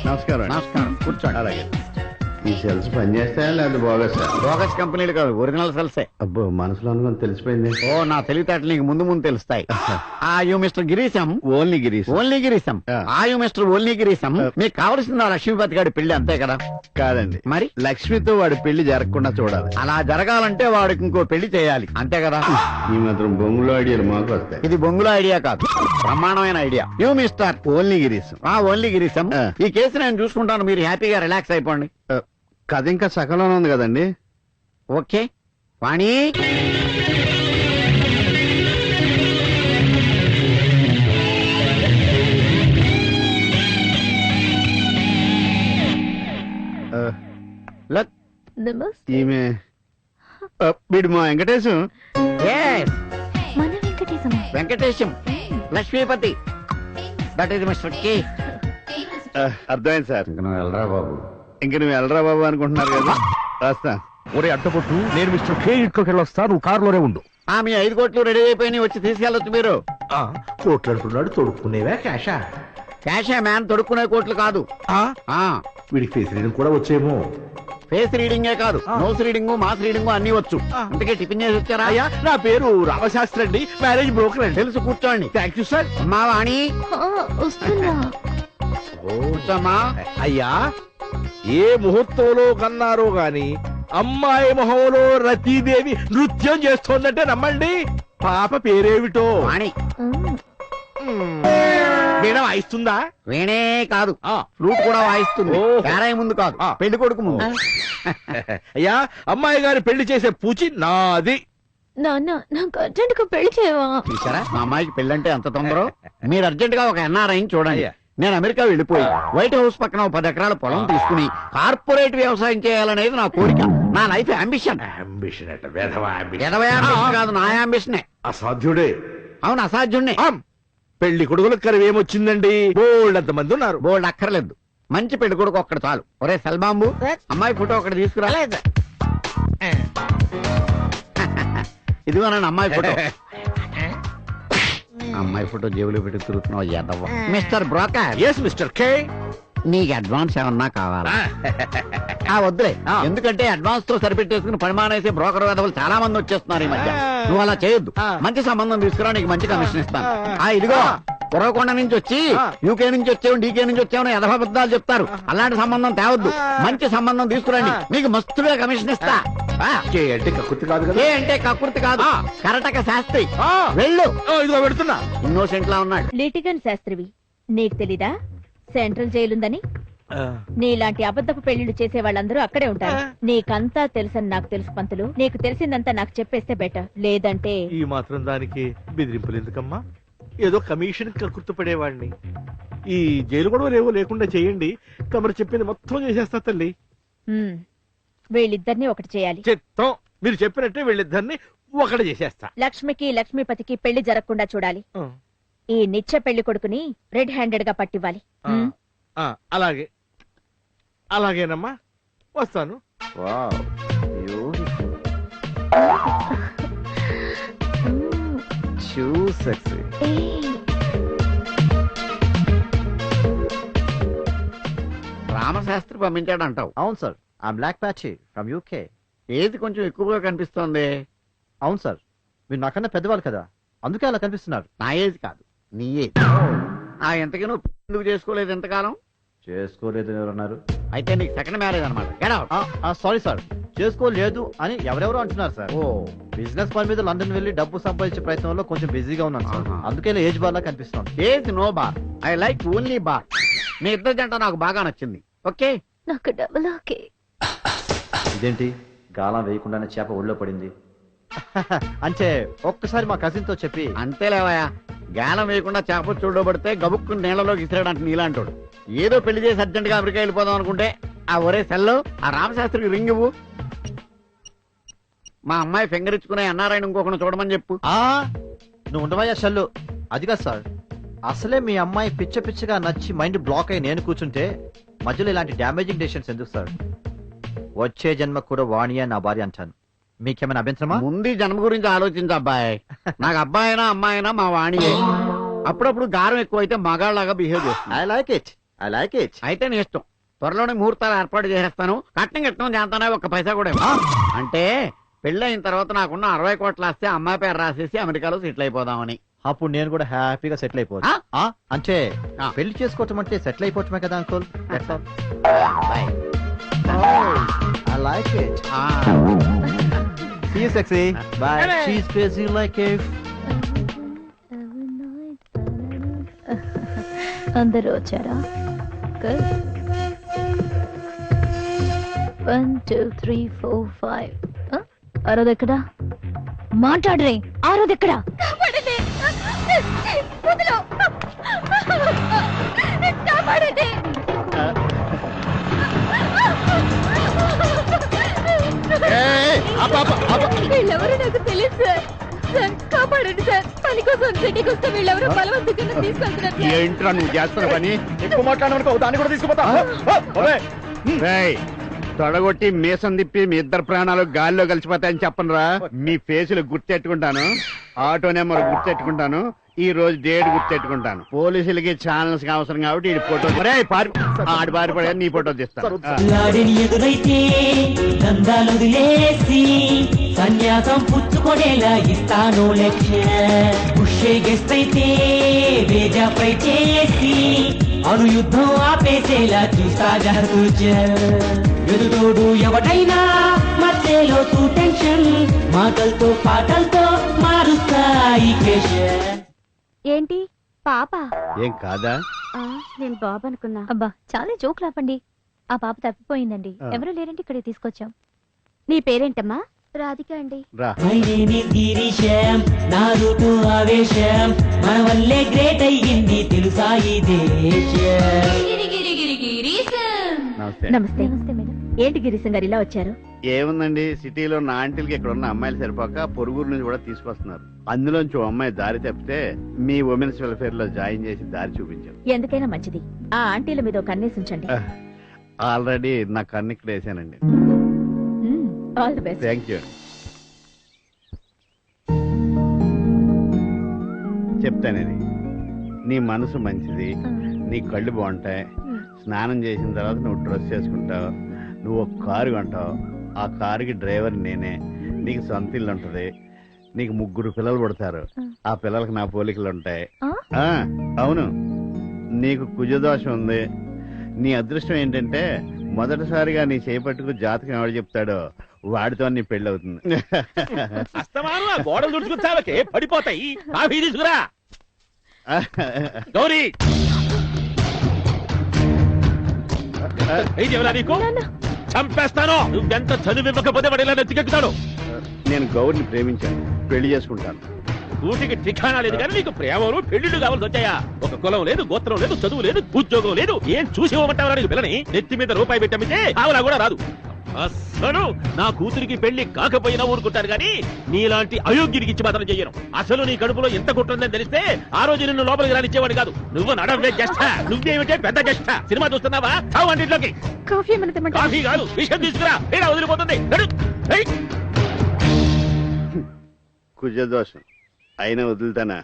నమస్కారం. నమస్కారం, కూర్చోండి. అలాగే. ఈ సెల్స్ పనిచేస్తాయా లేదా బోగస్? బోగస్ కంపెనీలు కాదు, ఒరిజినల్ సెల్సే. అబ్బో, మనసులో అనుకుని తెలిసిపోయింది. ఓ, నా తెలివితేటలు నీకు ముందు ముందు తెలుస్తాయి. ఆ you mister Girisam. Only Girisam. Only Girisam. ఆ యు మిస్టర్ ఓన్లీ గిరీశం. మీకు కావలసింది ఆ లక్ష్మీపతి గారి పెళ్లి, అంతే కదా? కాదండి, మరి లక్ష్మితో వాడి పెళ్లి జరగకుండా చూడాలి. అలా జరగాలంటే వాడికి ఇంకో పెళ్లి చేయాలి, అంతే కదా? ఈ మాత్రం బొంగులో ఐడియాలు మాకు వస్తాయి. ఇది బొంగుల ఐడియా కాదు, బ్రహ్మాండమైన idea. You mister only Girisam. Only Girisam, ఈ కేసు నేను చూసుకుంటాను, మీరు హ్యాపీగా రిలాక్స్ అయిపోండి. కథ ఇంకా సకలం ఉంది కదండి. ఓకే వాణి. ఈమె వీడు మా వెంకటేశం. మన వెంకటేశమా? Venkatesham, Lakshmipati. That is mister K. అర్థమైంది సార్. ఇంక నువ్వు వెళ్ళరా బాబు. ఇంక నువ్వు వెళ్ళరా బాబు అనుకుంటున్నారు కదా. రాస్తా. ఒరే అడ్డపొట్టు, నేను మిస్టర్ కే ఇంట్లోకి వెళ్ళొస్తా, నువ్వు కారులోనే ఉండు. మీ 5 కోట్లు రెడీ అయిపోయి వచ్చి తీసుకెళ్ళొచ్చు మీరు. కోట్లు అంటున్నాడు, తొడుక్కునేవా క్యాషా? క్యాషా మ్యాన్, తొడుక్కునే కోట్లు కాదు. వీడికి ఫేస్ రీడింగ్ కూడా వచ్చేమో. ఫేస్ రీడింగే కాదు, నోస్ రీడింగ్, మాస్ రీడింగ్ అన్ని వచ్చు. అందుకే టిఫిన్ చేసి వచ్చారా? అయ్యా, నా పేరు రామశాస్త్రి అండి, మ్యారేజ్ బ్రోకర్ అండి. తెలుసు, కూర్చోండి. Thank you sir. మా వాణి వస్తున్నా. కూర్చోమ్మా. అయ్యా, ఏ ముహూర్తంలో కన్నారో గాని అమ్మాయి మొహంలో రతీదేవి నృత్యం చేస్తోందంటే నమ్మండి. పాప పేరేమిటో? వాణి. వీణ వాయిస్తుందా? వీణే కాదు, ఫ్లూట్ కూడా వాయిస్తుంది. పేరాయి ముందు కాదు, పెళ్లి కొడుకు ముందు. అయ్యా, అమ్మాయి గారి పెళ్లి చేసే పూచి నాది. నాన్న, నాకు అర్జెంట్ గా పెళ్లి చేయవా? చూసారా మా అమ్మాయికి పెళ్ళంటే ఎంత తొందరో. మీరు అర్జెంట్ గా ఒక ఎన్ఆర్ఐని చూడండి. నేను అమెరికా వెళ్ళిపోయి వైట్ హౌస్ పక్కన 10 ఎకరాల పొలం తీసుకుని కార్పొరేట్ వ్యవసాయం చేయాలనేది నా కోరిక, నా లైఫ్ అంబిషన్. అంబిషన్ కాదు, నా అంబిషనే. అసాధ్యుడే. అవును, అసాధ్యుడే. పెళ్లి కొడుకులకు కరువేమొచ్చిందండి, బోల్డ్ అంత మంది ఉన్నారు. బోల్డ్ అక్కర్లేదు, మంచి పెళ్లి కొడుకు ఒక్కడు చాలు. ఒరే సెల్బాంబు, అమ్మాయి ఫోటో ఒకటి తీసుకురా. ఇదిగోనండి అమ్మాయి ఫోటో. అమ్మాయి ఫోటో జేబులో పెట్టి తిరుగుతున్నావు. Mister broker. Yes mister K. నీకు అడ్వాన్స్ ఏమన్నా కావాలా? వద్దులే, ఎందుకంటే అడ్వాన్స్ తో సరిపెట్టేసుకుని పరిమాణేసే బ్రోకర్ వేదవులు చాలా మంది వచ్చేస్తున్నారు ఈ మధ్య. నువ్వు అలా చేయొద్దు, మంచి సంబంధం తీసుకురా, నీకు మంచి కమిషన్ ఇస్తాను. ఇదిగో కురవకొండ నుంచి వచ్చి యూకే నుంచి వచ్చావు, డీకే నుంచి వచ్చావు యథాబద్ధాలు చెప్తారు. అలాంటి సంబంధం తేవద్దు, మంచి సంబంధం తీసుకురండి, మీకు మస్తుగా కమిషన్ ఇస్తా. అంటే కకృతి కాదు కదా. అంటే కకృతి కాదు, కరటక శాస్త్రి. వెళ్ళు. ఇదిగో పెడుతున్నా. ఇన్నోసెంట్ లా ఉన్నాడు. లిటిగన్ శాస్త్రివి, నీకు తెలీదా సెంట్రల్ జైలుందని? నీలాంటి అబద్ధపు పెళ్లిళ్ళు చేసే వాళ్ళందరూ అక్కడే ఉంటారు. నీకంతా తెలుసని నాకు తెలుసు పంతులు. నీకు తెలిసిందంతా నాకు చెప్పేస్తే బెటర్, లేదంటే. ఈ మాత్రం దానికి బెదిరింపులు ఎందుకమ్మా? ఏదో కమిషన్ కకృతి పడేవాడిని. ఈ జైలు కూడా రేవో లేకుండా చేయండి, తమరు చెప్పింది మొత్తం చేసేస్తా తల్లి. వీళ్ళిద్దరిని ఒకటి చేయాలి. చిత్తం, మీరు చెప్పినట్టే వీళ్ళిద్దరిని ఒకటి చేసేస్తా. లక్ష్మికి లక్ష్మీపతికి పెళ్లి జరగకుండా చూడాలి. ఈ నిత్య పెళ్లి కొడుకుని రెడ్ హ్యాండెడ్ గా పట్టివ్వాలి. అలాగే, అలాగేనమ్మా, వస్తాను. రామశాస్త్రి పంపించాడు అంటావు? అవును సార్, ఆ బ్లాక్ ప్యాచ్ ఫ్రమ్ యూకే. ఏది కొంచెం ఎక్కువగా కనిపిస్తోంది. అవును సార్, మీరు నాకన్నా పెద్దవాళ్ళు కదా, అందుకే అలా కనిపిస్తున్నారు. నా ఏజ్ కాదు, నీ ఏజ్. ఎంతకీ నువ్వు ఎందుకు చేసుకోలేదు ఎంతకాలం? చేసుకోలేదు ఎవరన్నారు? అయితే నీకు సెకండ్ మ్యారేజ్ అనమాట. సారీ సార్, చేసుకోలేదు అని ఎవరెవరో అంటున్నారు సార్. బిజినెస్ పని మీద లండన్ వెళ్ళి డబ్బు సంపాదించే ప్రయత్నంలో కొంచెం బిజీగా ఉన్నాను సార్, అందుకే ఏజ్ బార్ లా కనిపిస్తున్నాను. Age no bar, I like only bar. మీ ఇద్దరు జంట నాకు బాగా నచ్చింది. ఓకే, నాకు డబుల్ ఓకే. ఇదేంటి గాలం వేయకుండానే చేప ఒళ్ళో పడింది? అంటే ఒక్కసారి మా కజిన్ తో చెప్పి. అంతేలేవయా, గాలం వేయకుండా చేప చూడబడితే గబుక్కుని నీళ్ళలోకి ఇసిరాడంటే నీలాంటోడు. ఏదో పెళ్లి చేసి అర్జెంట్ గా అమెరికా వెళ్ళిపోదాం అనుకుంటే ఒరే సెల్లో ఆ రామశాస్త్రికి రింగ్ ఇవ్వు. మా అమ్మాయి ఫింగర్ ఇచ్చుకునే అన్నారాయణ ఇంకొకటి చూడమని చెప్పు. నువ్వు ఉండవయ్యా షల్లు. అదిగా సార్, అసలే మీ అమ్మాయి పిచ్చ పిచ్చగా నచ్చి మైండ్ బ్లాక్ అయి నేను కూర్చుంటే మధ్యలో ఇలాంటి డ్యామేజింగ్ డెసిషన్స్ ఎందుకు సార్? వచ్చే జన్మ కూడా వాణియే నా భార్య అంటాను. మీకేమైనా అభ్యంతరమా? ముందు ఈ జన్మ గురించి ఆలోచించు అబ్బాయి. నాకు అబ్బాయి అయినా అమ్మాయి అయినా మా వాణియే. అప్పుడప్పుడు గారం ఎక్కువైతే మగాళ్ళలాగా బిహేవ్ చేస్తుంది. I like it. అయితే నీ ఇష్టం. త్వరలోనే ముహూర్తాలు ఏర్పాటు చేసేస్తాను. కట్నం చేస్తానే ఒక్క పైసా కూడా ఇవ్వను. అంటే పెళ్ళైన తర్వాత నాకున్న 60 కోట్ల ఆస్తి అమ్మాయి పేరు రాసేసి అమెరికాలో సెటిల్ అయిపోదామని. అప్పుడు నేను కూడా హ్యాపీగా సెటిల్ అయిపోవచ్చు. అంటే పెళ్లి చేసుకోవటం అంటే సెటిల్ అయిపోవటమే కదా uncle. I like it. See you sexy. Bye. She's crazy like a... అందరూ వచ్చారా? 1 2 3 4 5. ఆరోది ఎక్కడా? మాట్లాడరే. ఆరోది ఎక్కడా? వీళ్ళెవరో నాకు తెలియదు సార్. సార్ కాపాడండి సార్. పని కోసం సిటీకి వస్తే వీళ్ళెవరో బలవంతంగా తీసుకెళ్తున్నారు. ఏంట్రా నువ్వు చేస్తున్న పని? ఎక్కువ మాట్లాడమనుకో, దాన్ని కూడా తీసుకుపోతా. తొడగొట్టి మీసం తిప్పి మీ ఇద్దరు ప్రాణాలు గాల్లో కలిసిపోతాయని చెప్పనురా. మీ ఫేసులు గుర్తెట్టుకుంటాను, ఆటో నెంబర్ గుర్తెట్టుకుంటాను, ఈ రోజు డేట్ గుర్తెట్టుకుంటాను. పోలీసులకి ఛానల్స్ కి అవసరం కాబట్టి ఈ ఫోటో ఆడి పారిపడే నీ ఫోటో తీస్తాను. లాడిని ఎదురైతే దందాలు వదిలేసి సన్యాసం పుచ్చుకొనేలా ఇస్తాను లక్ష్య. పుష్యే గెస్ట్ అయితే వేజాపై చేసి అను యుద్ధం ఆపేసేలా చూస్తా జాగ్రత్త. ఎదుటోడు ఎవడైనా మధ్యలో తూ టెన్షన్ మాటలతో పాటలతో మారుస్తాయి కేశ. ఏంటి పాప? ఏం కాదా? నేను బాబు అనుకున్నా. అబ్బా చాలా జోకులు ఆపండి. ఆ పాప తప్పిపోయిందండి. ఎవరూ లేరంటే ఇక్కడే తీసుకొచ్చాం. నీ పేరేంటమ్మా? రాధిక అండి. గిరీశం నా రూటు ఆవేశం మన వల్లే గ్రేట్ అయ్యింది తెలుసా ఈ దేశం. నమస్తే. నమస్తే మేడం. ఏంటి గిరీశం గారు ఇలా వచ్చారు? ఏముందండి, సిటీలో నా ఆంటీలకి ఇక్కడ ఉన్న అమ్మాయిలు సరిపోక పొరుగురు నుంచి కూడా తీసుకొస్తున్నారు. అందులోంచి ఓ అమ్మాయి దారి తప్పితే మీ ఉమెన్స్ వెల్ఫేర్ లో జాయిన్ చేసి దారి చూపించారు. ఎందుకైనా మంచిది ఆ ఆంటీల మీద ఒక కన్నేసి ఉంచండి. ఆల్రెడీ నా కన్ను ఇక్కడ వేసానండి. All the best. Thank you. చెప్తానని నీ మనసు మంచిది, నీ కళ్ళు బాగుంటాయి, స్నానం చేసిన తర్వాత నువ్వు డ్రెస్ చేసుకుంటావు, నువ్వు ఒక కారు కొంటావు, ఆ కారుకి డ్రైవర్ నేనే, నీకు సొంత ఇల్లు ఉంటుంది, నీకు 3 పిల్లలు పుడతారు, ఆ పిల్లలకు నా పోలికలు ఉంటాయి. అవును, నీకు కుజదోషం ఉంది. నీ అదృష్టం ఏంటంటే మొదటిసారిగా నీ చేపట్టుకు జాతకం ఎవడు చెప్తాడో వాడితో నీ పెళ్లి అవుతుంది. అస్తమానం ఆ గోడలు దుడుచుకుంటావకే పడిపోతాయి. కాఫీ తీసుకురా గౌరీ. నీకు చంపేస్తాను. నువ్వెంత చదువు ఇవ్వకపోతే వాడు ఇలా నెత్తికెక్కుతాడు. నేను గౌరిని ప్రేమించాను, పెళ్లి చేసుకుంటాను. కూటికి ఠికానా లేదు కానీ నీకు ప్రేమలు పెళ్లిళ్ళు కావాల్సి వచ్చాయా? ఒక కులం లేదు, గోత్రం లేదు, చదువు లేదు, ఉద్యోగం లేదు. ఏం చూసి ఇవ్వమంటావా నీకు పిల్లని? నెత్తి మీద రూపాయి పెట్టమితే ఆవులా కూడా రాదు. అసలు నా కూతురికి పెళ్లి కాకపోయినా ఊరుకుంటాను గాని నీలాంటి అయోగ్యుడికి ఇచ్చి మాత్రం చెయ్యను. అసలు నీ కడుపులో ఎంత కుట్టుందని తెలిస్తే ఆ రోజు నిన్ను లోపలికి రానిచ్చేవాడు కాదు. నువ్వు నడవే జస్ట్, నువ్వేమిటే పెద్ద జస్ట్. సినిమా చూస్తున్నావా? చావు అంటిలోకి. కాఫీ కాదు, విషయం తీసుకురా. ఏడా వదిలిపోతుంది. కుజదోషం అయినా వదులుతానా?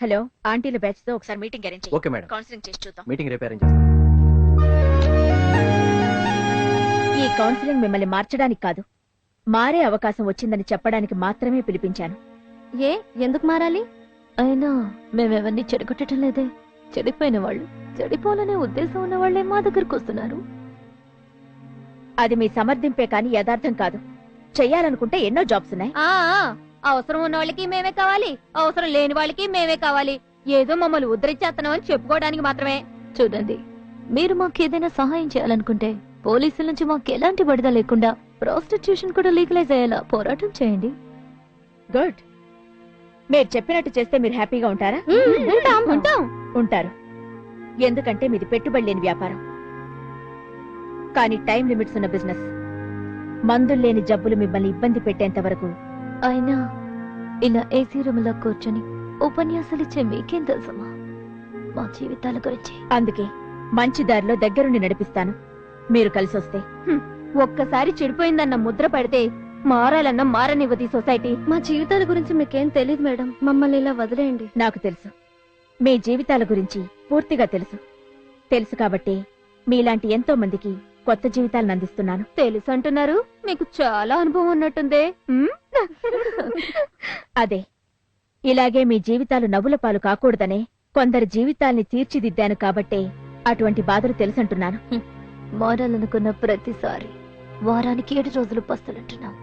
హలో, ఆంటీల బ్యాచ్ తో ఒకసారి మీటింగ్ అరేంజ్ చేయి. Okay madam. కౌన్సిలింగ్ చేసి చూద్దాం. మీటింగ్ రేపు అరేంజ్ చేస్తాం. ఈ కౌన్సిలింగ్ మిమ్మల్ని మార్చడానికి కాదు, మారే అవకాశం వచ్చిందని చెప్పడానికి మాత్రమే పిలిపించాను. ఏ ఎందుకు మారాలి? అయినా మేమెవరిని చెడగొట్టడం లేదే. చెడిపోయిన వాళ్ళు, చెడిపోవాలనే ఉద్దేశం ఉన్న వాళ్ళే మా దగ్గరకు వస్తున్నారు. అది మీ సమర్థింపే కాని యథార్థం కాదు. చెయ్యాలనుకుంటే ఎన్నో జాబ్స్ ఉన్నాయి. అవసరం ఉన్న వాళ్ళకి మేమే కావాలి, అవసరం లేని వాళ్ళకి మేమే కావాలి. ఏదో మమ్మల్ని ఉద్ధరించేస్తున్నాం అని చెప్పుకోవడానికి మాత్రమే. చూడండి, మీరు మాకు ఏదైనా సహాయం చేయాలనుకుంటే పోలీసుల నుంచి మాకు ఎలాంటి బడిద లేకుండా ప్రాస్టిట్యూషన్ కూడా లీగలైజ్ అయ్యేలా పోరాటం చేయండి. గుడ్. మీరు చెప్పినట్టు చేస్తే మీరు హ్యాపీగా ఉంటారా? ఉంటారు. ఎందుకంటే మీది పెట్టుబడి లేని వ్యాపారం, కానీ టైం లిమిట్స్ ఉన్న బిజినెస్. మందులు లేని జబ్బులు మిమ్మల్ని ఇబ్బంది పెట్టేంత వరకు. అయినా ఇలా ఏసీ రూమ్ లో కూర్చొని ఉపన్యాసాలు ఇచ్చే మీకేం తెలుసమ్మా మా జీవితాల గురించి? అందుకే మంచి దారిలో దగ్గరుండి నడిపిస్తాను, మీరు కలిసి వస్తే. ఒక్కసారి చెడిపోయిందన్న ముద్ర పడితే మారాలన్న మారనివ్వదు సొసైటీ. మా జీవితాల గురించి మీకేం తెలియదు మేడం, మమ్మల్ని ఇలా వదిలేయండి. నాకు తెలుసు, మీ జీవితాల గురించి పూర్తిగా తెలుసు కాబట్టి మీలాంటి ఎంతో మందికి కొత్త జీవితాలను అందిస్తున్నాను. తెలుసు అంటున్నారు, మీకు చాలా అనుభవం ఉన్నట్టుందే. అదే, ఇలాగే మీ జీవితాలు నవ్వుల పాలు కాకూడదనే కొందరి జీవితాల్ని తీర్చిదిద్దాను కాబట్టే అటువంటి బాధలు తెలుసంటున్నాను. మారాలనుకున్న ప్రతిసారి వారానికి 7 రోజులు పస్తులుంటున్నాం.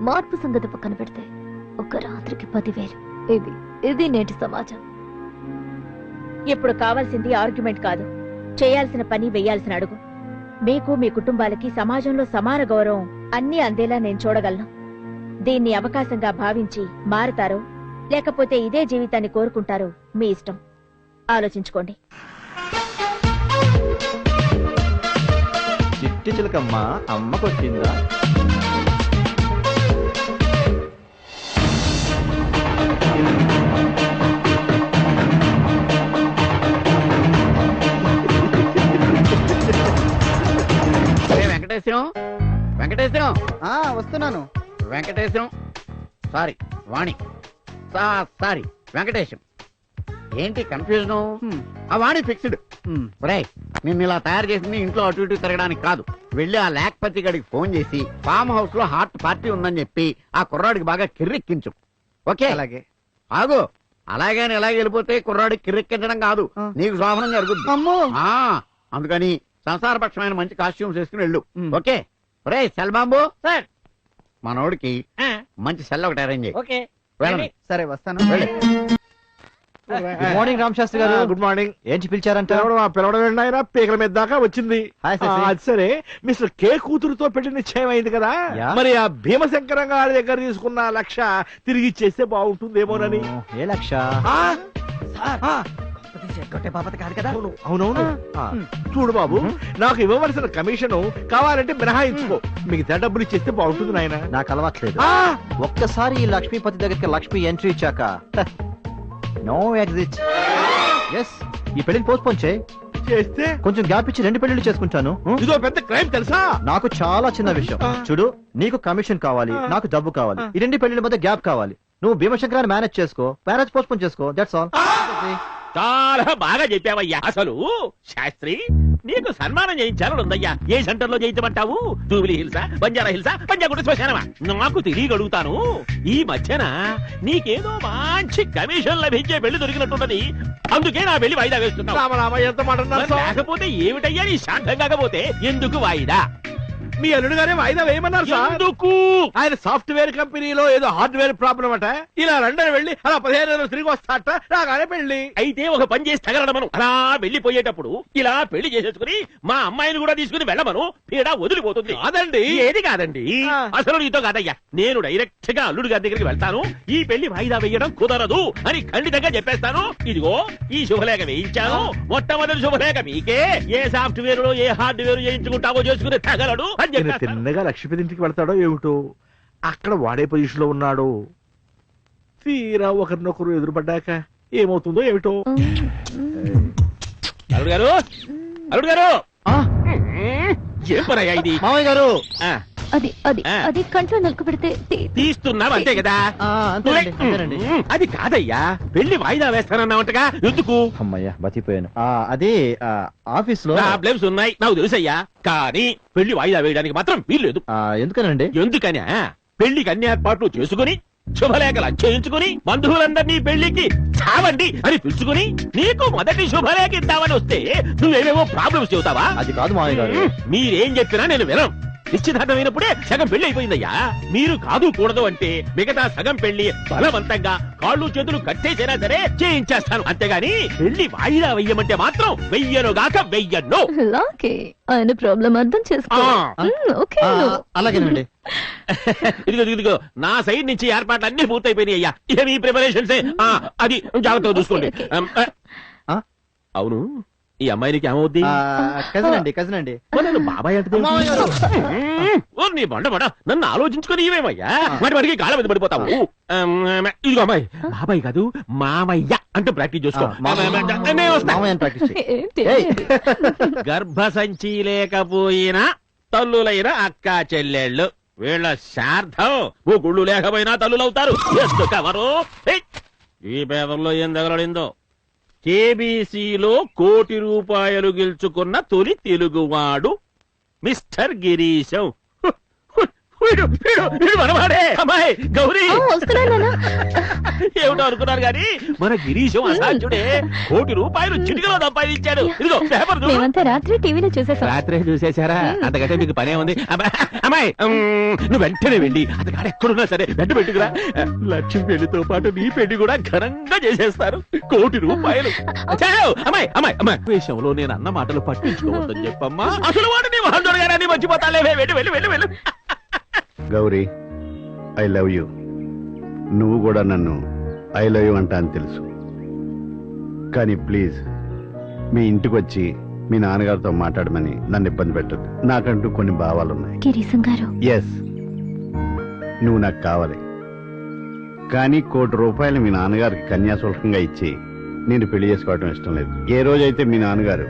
మార్పు సంగతి పక్కన పెడితే ఒక రాత్రికి 10,000. ఇది నేటి సమాజం. ఇప్పుడు కావాల్సింది ఆర్గ్యుమెంట్ కాదు, చేయాల్సిన పని వెయ్యాల్సిన అడుగు. మీకు మీ కుటుంబాలకి సమాజంలో సమాన గౌరవం అన్నీ అందేలా నేను చూడగలను. దీన్ని అవకాశంగా భావించి మారుతారో లేకపోతే ఇదే జీవితాన్ని కోరుకుంటారో మీ ఇష్టం. ఆలోచించుకోండి. చిట్టి చిలకమ్మ అమ్మకొచ్చిందా? వెంకటేశ్వరం, వెంకటేశ్వరం, వస్తున్నాను. వెంకటేశ్వరం, సారీ వాణి, సారీ వెంకటేశం. ఏంటి కన్ఫ్యూజన్? ఆ వాణి ఫిక్స్డ్. నిన్ను ఇలా తయారు చేసింది ఇంట్లో అటు ఇటు తిరగడానికి కాదు. వెళ్ళి ఆ లేఖపతి గడికి ఫోన్ చేసి ఫామ్ హౌస్ లో హార్ట్ పార్టీ ఉందని చెప్పి ఆ కుర్రాడికి బాగా కిర్రెక్కించు. ఓకే? అలాగే. ఆగు. అలాగే ఎలాగ వెళ్ళిపోతే కుర్రాడికి కిర్రెక్కించడం కాదు, నీకు శోభనం జరుగుద్ది. అందుకని సంసారపక్షమైన మంచి కాస్ట్యూమ్స్ వేసుకుని వెళ్ళు. ఓకే? రే సెల్ బాంబు, మనోడికి మంచి సెల్ ఒకటి అరేంజ్ చేయి. సరే వస్తాను. గుడ్ మార్నింగ్ రామ్ శాస్త్రి గారు. Good morning. ఏంటి పిలిచారంట? పిలవడం ఆయన పీకల మీద దాకా వచ్చింది. అది సరే, మిస్టర్ కే కూతురుతో పెళ్లి నిశ్చయం అయింది కదా, మరి ఆ భీమశంకరం గారి దగ్గర తీసుకున్న లక్ష తిరిగి ఇచ్చేస్తే బాగుంటుందేమోనని. ఏ లక్ష? బాపతి కాదు కదా? అవునవును. చూడు బాబు, నాకు ఇవ్వవలసిన కమిషన్ కావాలంటే మినహాయించుకో, మిగతా డబ్బులు ఇచ్చేస్తే బాగుంటుంది నాయన. నాకు అలవాట్లేదు. ఒక్కసారి ఈ లక్ష్మీపతి దగ్గరికి లక్ష్మి ఎంట్రీ ఇచ్చాక నో ఎగ్జిట్. ఈ పెళ్లిని పోస్ట్పోన్ చేస్తే కొంచెం గ్యాప్ ఇచ్చి 2 పెళ్లిళ్ళు చేసుకుంటాను. ఇదో పెద్ద క్రైమ్ తెలుసా? నాకు చాలా చిన్న విషయం. చూడు, నీకు కమిషన్ కావాలి, నాకు డబ్బు కావాలి. ఈ 2 పెళ్లిళ్ళ మధ్య గ్యాప్ కావాలి. నువ్వు భీమశంకరాన్ని మేనేజ్ చేసుకో, మ్యారేజ్ పోస్ట్పోన్ చేసుకో. That's all. చాలా బాగా చెప్పావయ్యా. అసలు శాస్త్రి, నీకు సన్మానం చేయించాలని ఉందయ్యా. ఏ సెంటర్ లో చేయించమంటావు? జూబిలీ హిల్సా, బంజారా హిల్సా, పంజాగుట్ట శ్మశానమా? నాకు తెలియగలుగుతాను. ఈ మధ్యన నీకేదో మంచి కమిషన్ లభించే పెళ్లి దొరికినట్టున్నది, అందుకే నా పెళ్లి వాయిదా వేస్తున్నావు. ఎంత మాట లేకపోతే ఏమిటయ్యా నీ శాంతం? కాకపోతే ఎందుకు వాయిదా? మీ అల్లుడు గారే వాయిదా వేయమన్నారు సార్. ఎందుకు? ఆయన సాఫ్ట్వేర్ కంపెనీలో ఏదో హార్డ్వేర్ ప్రాబ్లం అట. ఇలా లండన్ వెళ్ళి అలా 15 రోజులు తిరిగి వస్తాట. రాగానే పెళ్లి. అయితే ఒక పని చేసి తగలడమను. అలా వెళ్ళిపోయేటప్పుడు ఇలా పెళ్లి చేసేసుకుని మా అమ్మాయిని కూడా తీసుకుని వెళ్ళమను. పీడ వదిలిపోతుంది. కాదండి. ఏది కాదండి? అసలు నీతో కాదయ్యా. నేను డైరెక్ట్ గా అల్లుడు గారి దగ్గరికి వెళ్తాను. ఈ పెళ్లి వాయిదా వేయడం కుదరదు అని ఖండితంగా చెప్పేస్తాను. ఇదిగో ఈ శుభలేఖ వేయించాను. మొట్టమొదటి శుభలేఖ మీకే. ఏ సాఫ్ట్వేర్ లో ఏ హార్డ్వేర్ చేయించుకుంటావో చేసుకుని తగలడు. తిన్నగా లక్ష్మీపతి ఇంటికి వెళ్తాడో ఏమిటో, అక్కడ వాడే పొజిషన్ లో ఉన్నాడు. తీరా ఒకరినొకరు ఎదురుపడ్డాక ఏమవుతుందో ఏమిటో. అల్లుడు గారు, అల్లుడు గారు, ఏం పనయ్యా ఇది? మామయ్య గారు, అది కంట్లో నలుకు పెడితే తీస్తున్నావు అంతే కదా? అది కాదయ్యా, పెళ్లి వాయిదా వేస్తానన్నావంటగా, ఎందుకు? అమ్మయ్యా బతిపోయాను. అది ఆఫీస్ లో ప్రాబ్లమ్స్ ఉన్నాయి నాకు తెలుసయ్యా, కానీ పెళ్లి వాయిదా వేయడానికి మాత్రం వీల్లేదు. ఎందుకనండి? ఎందుకని పెళ్లికి అన్ని ఏర్పాట్లు చేసుకుని శుభలేఖలు చేయించుకుని బంధువులందరినీ పెళ్లికి చావండి అని పిలుచుకుని నీకు మొదటి శుభలేఖ ఇద్దామని వస్తే నువ్వేమేమో ప్రాబ్లమ్స్ చెబుతావా? అది కాదు మామయ్య గారు. మీరేం చెప్పినా నేను వినం. నిశ్చితార్థమైనప్పుడే సగం పెళ్లి అయిపోయిందయ్యా. మీరు కాదు కూడదు అంటే మిగతా సగం పెళ్లి బలవంతంగా కాళ్ళు చేతులు కట్టేసైనా సరే చేయించేస్తాను, అంతేగాని పెళ్లి వాయిదా వెయ్యమంటే మాత్రం వెయ్యనుగాక వెయ్యను. ఓకే, ఆయన ప్రాబ్లం అర్థం చేసుకో. ఓకే అలాగేనండి. ఇదిగో నా సైడ్ నుంచి ఏర్పాట్లు అన్ని పూర్తయిపోయినాయి అయ్యా. ఇక మీ ప్రిపరేషన్స్ అది జాగ్రత్తగా చూసుకోండి. అవును, ఈ అమ్మాయినికి ఏమవుద్ది? కజిన్ అండి. బాబాయ్ అంటే నీ బండ నన్ను ఆలోచించుకొని ఇవేమయ్యా, వాటికి కాళ్ళ మీద పడిపోతావు. ఇదిగో అమ్మాయి, బాబాయ్ కాదు మామయ్య అంటూ ప్రాక్టీస్ చేసుకో. గర్భసంచి లేకపోయినా తల్లులైన అక్క చెల్లెళ్ళు, వీళ్ళ శార్థం ఓ గుళ్ళు లేకపోయినా తల్లులవుతారు. ఎందుకవరు ఈ పేదల్లో ఏం తగలడిందో. కేబీసీలో ₹1,00,00,000 గెలుచుకున్న తొలి తెలుగువాడు మిస్టర్ గిరీశం. మనవాడే అమ్మాయి గౌరీ. ఏమిటో అనుకున్నారు గాని మన గిరీశం అసాధ్యుడే. ₹1,00,00,000 చిటికలో సంపాదించాడు. ఇదిగో పేపర్ రాత్రి టీవీలో చూసేసా. రాత్రే చూసేశారా? అంతకంటే మీకు పనే ఉంది. అమ్మాయి నువ్వు వెంటనే వెళ్ళి అతగాడు ఎక్కడున్నా సరే వెంట పెట్టుకురా. లక్ష్మి పెళ్లితో పాటు నీ పెళ్లి కూడా ఘనంగా చేసేస్తారు. ₹1,00,00,000. అమ్మాయి అమ్మాయి అమ్మాయి విషయంలో నేను అన్న మాటలు పట్టించుకోవద్దని చెప్పమ్మా. అసలు వాడు నీ మొహం చూడగానే మర్చిపోతాలే. వెళ్ళి వెళ్ళి వెళ్ళి వెళ్ళు. Gauri, I love you. నువ్వు కూడా నన్ను ఐ లవ్ యూ అంటా అని తెలుసు. కానీ ప్లీజ్ మీ ఇంటికి వచ్చి మీ నాన్నగారితో మాట్లాడమని నన్ను ఇబ్బంది పెట్టద్దు. నాకంటూ కొన్ని భావాలున్నాయి. గిరీశం గారు, ఎస్, నువ్వు నాకు కావాలి. కానీ ₹1,00,00,000 మీ నాన్నగారికి కన్యాశుల్కంగా ఇచ్చి నేను పెళ్లి చేసుకోవడం ఇష్టం లేదు. ఏ రోజైతే మీ నాన్నగారు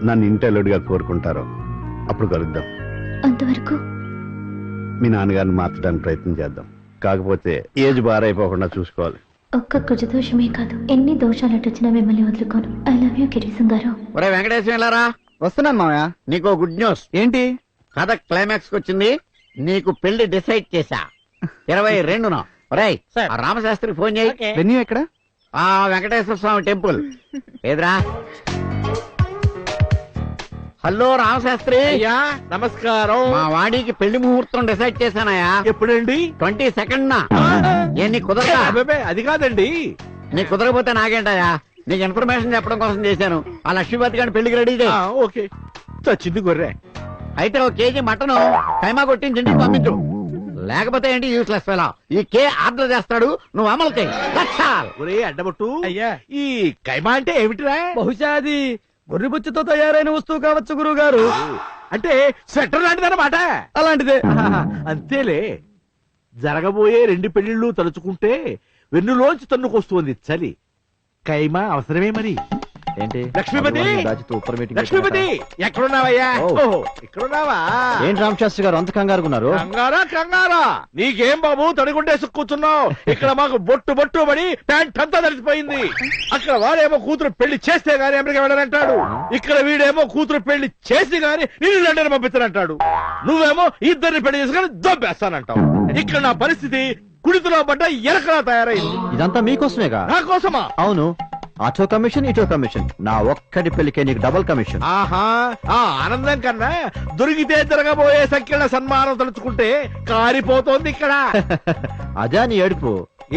నన్ను ఇంటల్లుడిగా కోరుకుంటారో అప్పుడు కలుద్దాం. అంతవరకు మీ నాన్నగారిని మార్చడానికి ప్రయత్నం చేద్దాం. కాకపోతే ఏజ్ బారైపోకుండా చూసుకోవాలి. ఒక్క కుజదోషమే కాదు, ఎన్ని దోషాలు అటొచ్చినా మిమ్మల్ని వదులుకోను. ఐ లవ్ యూ గిరీశం గారు. ఒరే వెంకటేశ్వర వెళ్ళారా? వస్తున్నాను మామయ్య. నీకు గుడ్ న్యూస్. ఏంటి? కథ క్లైమాక్స్ వచ్చింది. నీకు పెళ్లి డిసైడ్ చేశా. 22న. ఒరేయ్, ఆ రామశాస్త్రికి ఫోన్ చేయి. వెన్యూ ఎక్కడ? ఆ వెంకటేశ్వర స్వామి టెంపుల్. ఏదిరా? హలో రామశాస్త్రి. అయ్యా నమస్కారం. మా వాడికి పెళ్లి ముహూర్తం డిసైడ్ చేశానయ్యా. ఎప్పుడండి? 22nd. నీ కుదరదా? అది కాదండి. నీకు కుదరకపోతే నాకేంటయ్యా? నీకు ఇన్ఫర్మేషన్ చెప్పడం కోసం చేశాను. ఆ లక్ష్మీపతి గారిని పెళ్లికి రెడీ చేయి. ఓకే, చచ్చింది గొర్రె. అయితే 1 కేజీ మటన్ కైమా కొట్టించి ఇంటికి పంపించు. లేకపోతే ఏంటి యూస్లెస్ ఫెలో. ఈ కే ఆర్డర్ చేస్తాడు, నువ్వు అమలు చేయి. ఒరే అడ్డబొట్టు, అయ్యా ఈ కైమా అంటే ఏమిటిరా? బహుశా అది గొర్రెబుచ్చుతో తయారైన వస్తువు కావచ్చు గురువు గారు. అంటే స్వెటర్ లాంటిదన్నమాట. అలాంటిదే. అంతేలే. జరగబోయే 2 పెళ్లిళ్ళు తలుచుకుంటే వెన్నులోంచి తన్నుకొస్తుంది చలి. కైమా అవసరమే మరి. ఏంటి? లక్ష్మీపతి, లక్ష్మీపతి ఎక్కడున్నావయ్యా? ఇక్కడున్నావా? ఏంటి రామశాస్త్రి గారు అంత కంగారుకున్నారు? కంగారా నీకేం బాబు, తడిగుండేసి కూర్చున్నావు. ఇక్కడ మాకు బొట్టు పడి ప్యాంట్ అంతా తడిసిపోయింది. అక్కడ వాడేమో కూతురు పెళ్లి చేస్తే గానీ అమెరికా వెళ్ళాలంటాడు. ఇక్కడ వీడేమో కూతురు పెళ్లి చేసి గానీ నేను లండన్ పంపిస్తానంటాడు. నువ్వేమో ఇద్దరిని పెళ్లి చేసుకుని దొబ్బేస్తానంటావు. ఇక్కడ నా పరిస్థితి కుడితులో పడ్డ ఎరకలా తయారైంది. ఇదంతా మీకోసమేగా? నా కోసమా? అవును. అటో కమిషన్ ఇటో కమిషన్. నా ఒక్కడి పెళ్లికే నీకు డబుల్ కమిషన్. ఆహా, ఆ ఆనందం కన్నా దొరికితే జరగబోయే సంఖ్యల సన్మానం తలుచుకుంటే కారిపోతోంది ఇక్కడ. అదే నీ ఏడుపు.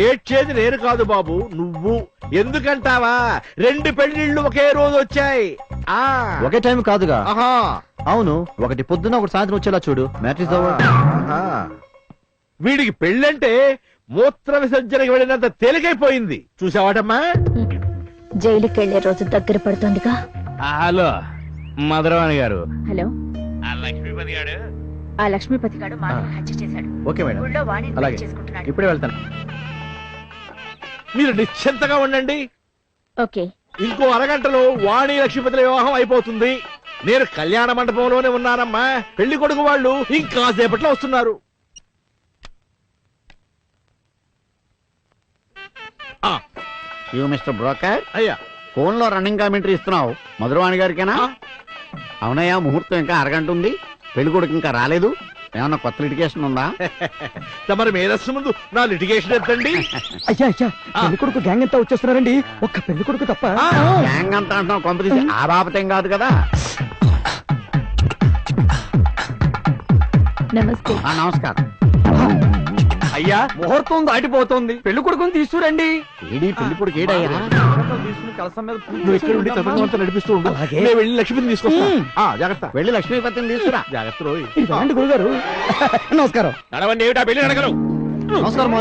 ఏడ్చేది నేను కాదు బాబు, నువ్వు. ఎందుకంటావా? 2 పెళ్లిళ్ళు ఒకే రోజు వచ్చాయి. ఒకే టైం కాదుగా. ఆహా, అవును. ఒకటి పొద్దున ఒకటి సాయంత్రం వచ్చేలా చూడు. మ్యాట్రిక్స్ వీడికి పెళ్ళంటే మూత్ర విసర్జనకి వెళ్ళినంత తేలికైపోయింది. చూసావాటమ్మా? జైలుకి వెళ్లే రోజు దగ్గర పడుతోందిగా. హలో మధురవాణి గారు. హలో. లక్ష్మీపతి గారు. ఆ లక్ష్మీపతి గారు వాణిని హత్య చేశాడు. ఓకే మేడం, ఊళ్ళో వాణిని అలాగే చేసుకుంటున్నాడు. ఇప్పుడే వెళ్తాను. మీరు నిశ్చింతగా ఉండండి. ఓకే. ఇంకో అరగంటలో వాణి లక్ష్మీపతుల వివాహం అయిపోతుంది. నేను కళ్యాణ మండపంలోనే ఉన్నానమ్మా. పెళ్లి కొడుకు వాళ్ళు ఇంకా సేపట్లో వస్తున్నారు. You mister broker. అయ్యా, ఫోన్ లో రన్నింగ్ కామెంటరీ ఇస్తున్నావు. మధురవాణి గారికేనా? అవునయ్యా, ముహూర్తం ఇంకా అరగంట ఉంది. పెళ్లి కొడుకు ఇంకా రాలేదు. ఏమన్నా కొత్త లిటిగేషన్ ఉందా? తమరి మేధస్సు ముందు నా లిటిగేషన్ ఎత్తండి. అయ్యా పెళ్లి కొడుకు గ్యాంగ్ అంతా వచ్చేస్తున్నారండి. ఒక్క పెళ్లి కొడుకు తప్ప. గ్యాంగ్ అంతా అంటున్నావు, కొంపదీసి ఆ బాపతేం కాదు కదా. నమస్తే. నమస్కారం. అయ్యా ముహూర్తం దాటిపోతుంది పెళ్లి కొడుకుని తీసుకురండి. పెళ్లి కొడుకు ఏడయ్యా? నువ్వు ఇక్కడ ఉండి తతంగం నడిపిస్తూ ఉండు. నేను వెళ్ళి లక్ష్మిని తీసుకొస్తాను. జాగ్రత్త. వెళ్ళి లక్ష్మీపతిని తీసుకురా. జాగ్రత్త రోయ్. గురుగారు నమస్కారం. నడవండి, ఏమిటా పెళ్లి నడకరు? నమస్కారం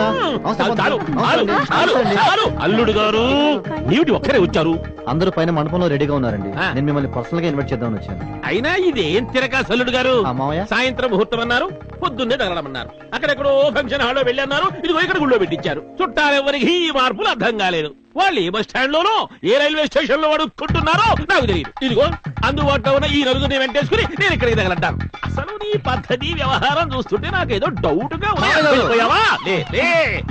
అల్లుడు గారు నీటి ఒక్కరే వచ్చారు. అందరూ పైన మండపంలో రెడీగా ఉన్నారండి. నేను మిమ్మల్ని పర్సనల్ గా ఇన్వైట్ చేద్దామని వచ్చాను. అయినా ఇదేం తిరగా అల్లుడు గారు? సాయంత్రం ముహూర్తం అన్నారు, పొద్దున్నే తగలమన్నారు. అక్కడెక్కడో ఫంక్షన్ హాల్లో వెళ్ళన్నారు, ఇదిగో ఇక్కడ గుళ్ళో పెట్టించారు. చుట్టాలెవరికి ఈ మార్పులు అర్థం కాలేదు. వాళ్ళు ఏ బస్ స్టాండ్ లోనో ఏ రైల్వే స్టేషన్ లో అడుక్కుంటున్నారో నాకు తెలియదు. ఇదిగో అందుబాటులో ఉన్న ఈ నలుగురిని వెంటేసుకుని నేను ఇక్కడికి తగలంటాను. అసలు నీ పద్ధతి వ్యవహారం చూస్తుంటే నాకేదో డౌట్ గా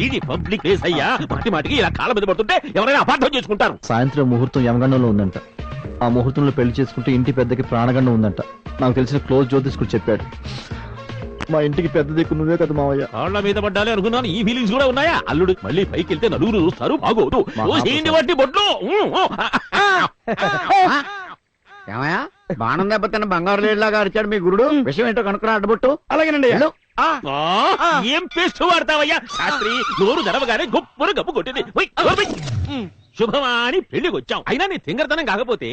ఇది పబ్లిక్ ప్లేస్ అయ్యా. మాటి మాటికి ఇలా కాళ్ళ మీద పడుతుంటే ఎవరైనా అపార్థం చేసుకుంటారు. సాయంత్రం ముహూర్తం యమగండంలో ఉందంట. ఆ ముహూర్తంలో పెళ్లి చేసుకుంటే ఇంటి పెద్దకి ప్రాణగండం ఉందంట. నాకు తెలిసిన క్లోజ్ జ్యోతిష్కుడు చెప్పాడు. మా ఇంటికి పెద్ద దిక్కు నువ్వే కదా మావయ్య. కాళ్ళ మీద పడ్డాలి అనుకున్నాను, ఈ ఫీలింగ్స్ కూడా ఉన్నాయా? అల్లుడు మళ్ళీ పైకి వెళ్తే నలుగురు చూస్తారు, బాగోదు. బట్టి బొట్లు ఏమయ్యా బాణం దెబ్బతిన్న బంగారు లేలాగా అరిచాడు మీ గురుడు. విషయం ఏంటో కనుక్కున్నా అడ్డుబొట్టు. అలాగేనండి. ఏం పేస్ట్ వాడతావయ్యా? శాస్త్రి నోరు తెరవగానే గొప్పను గప్పు కొట్టింది. శుభమా అని పెళ్లికి వచ్చాం. అయినా నీ తింగరతనం కాకపోతే